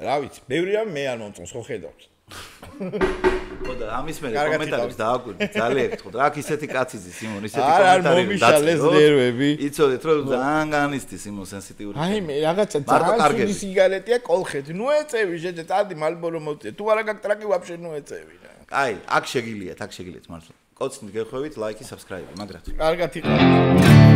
Speaker 1: რა ვიცი, ბევრია მე არ მომწონს, ხო ხედავთ.
Speaker 2: ხო და ამის მე კომენტარებს დააგვირდი ძალიან ერთხელ. რა ისეთი კაციზი სიმონ, ისეთი
Speaker 1: კომენტარი. არ მომიშალეს ნერვები.
Speaker 2: იცოდეთ რომ ძალიან განისთი სიმონ სენსიტიური.
Speaker 1: აი მე რაღაცა ძალიან სიგარეტია კოლხეთი. ნუ ეწევი შეჭე, წადი მალბორო მოწე. თუ არა გაქვს ტრაკი ვაფშე ნუ ეწევი რა.
Speaker 2: აი, აქ შეგიძლიათ მართლა. კოცნით გეხვევით, ლაიქი, საბსკრაიბი, მაგრად.
Speaker 1: კარგად იყავით.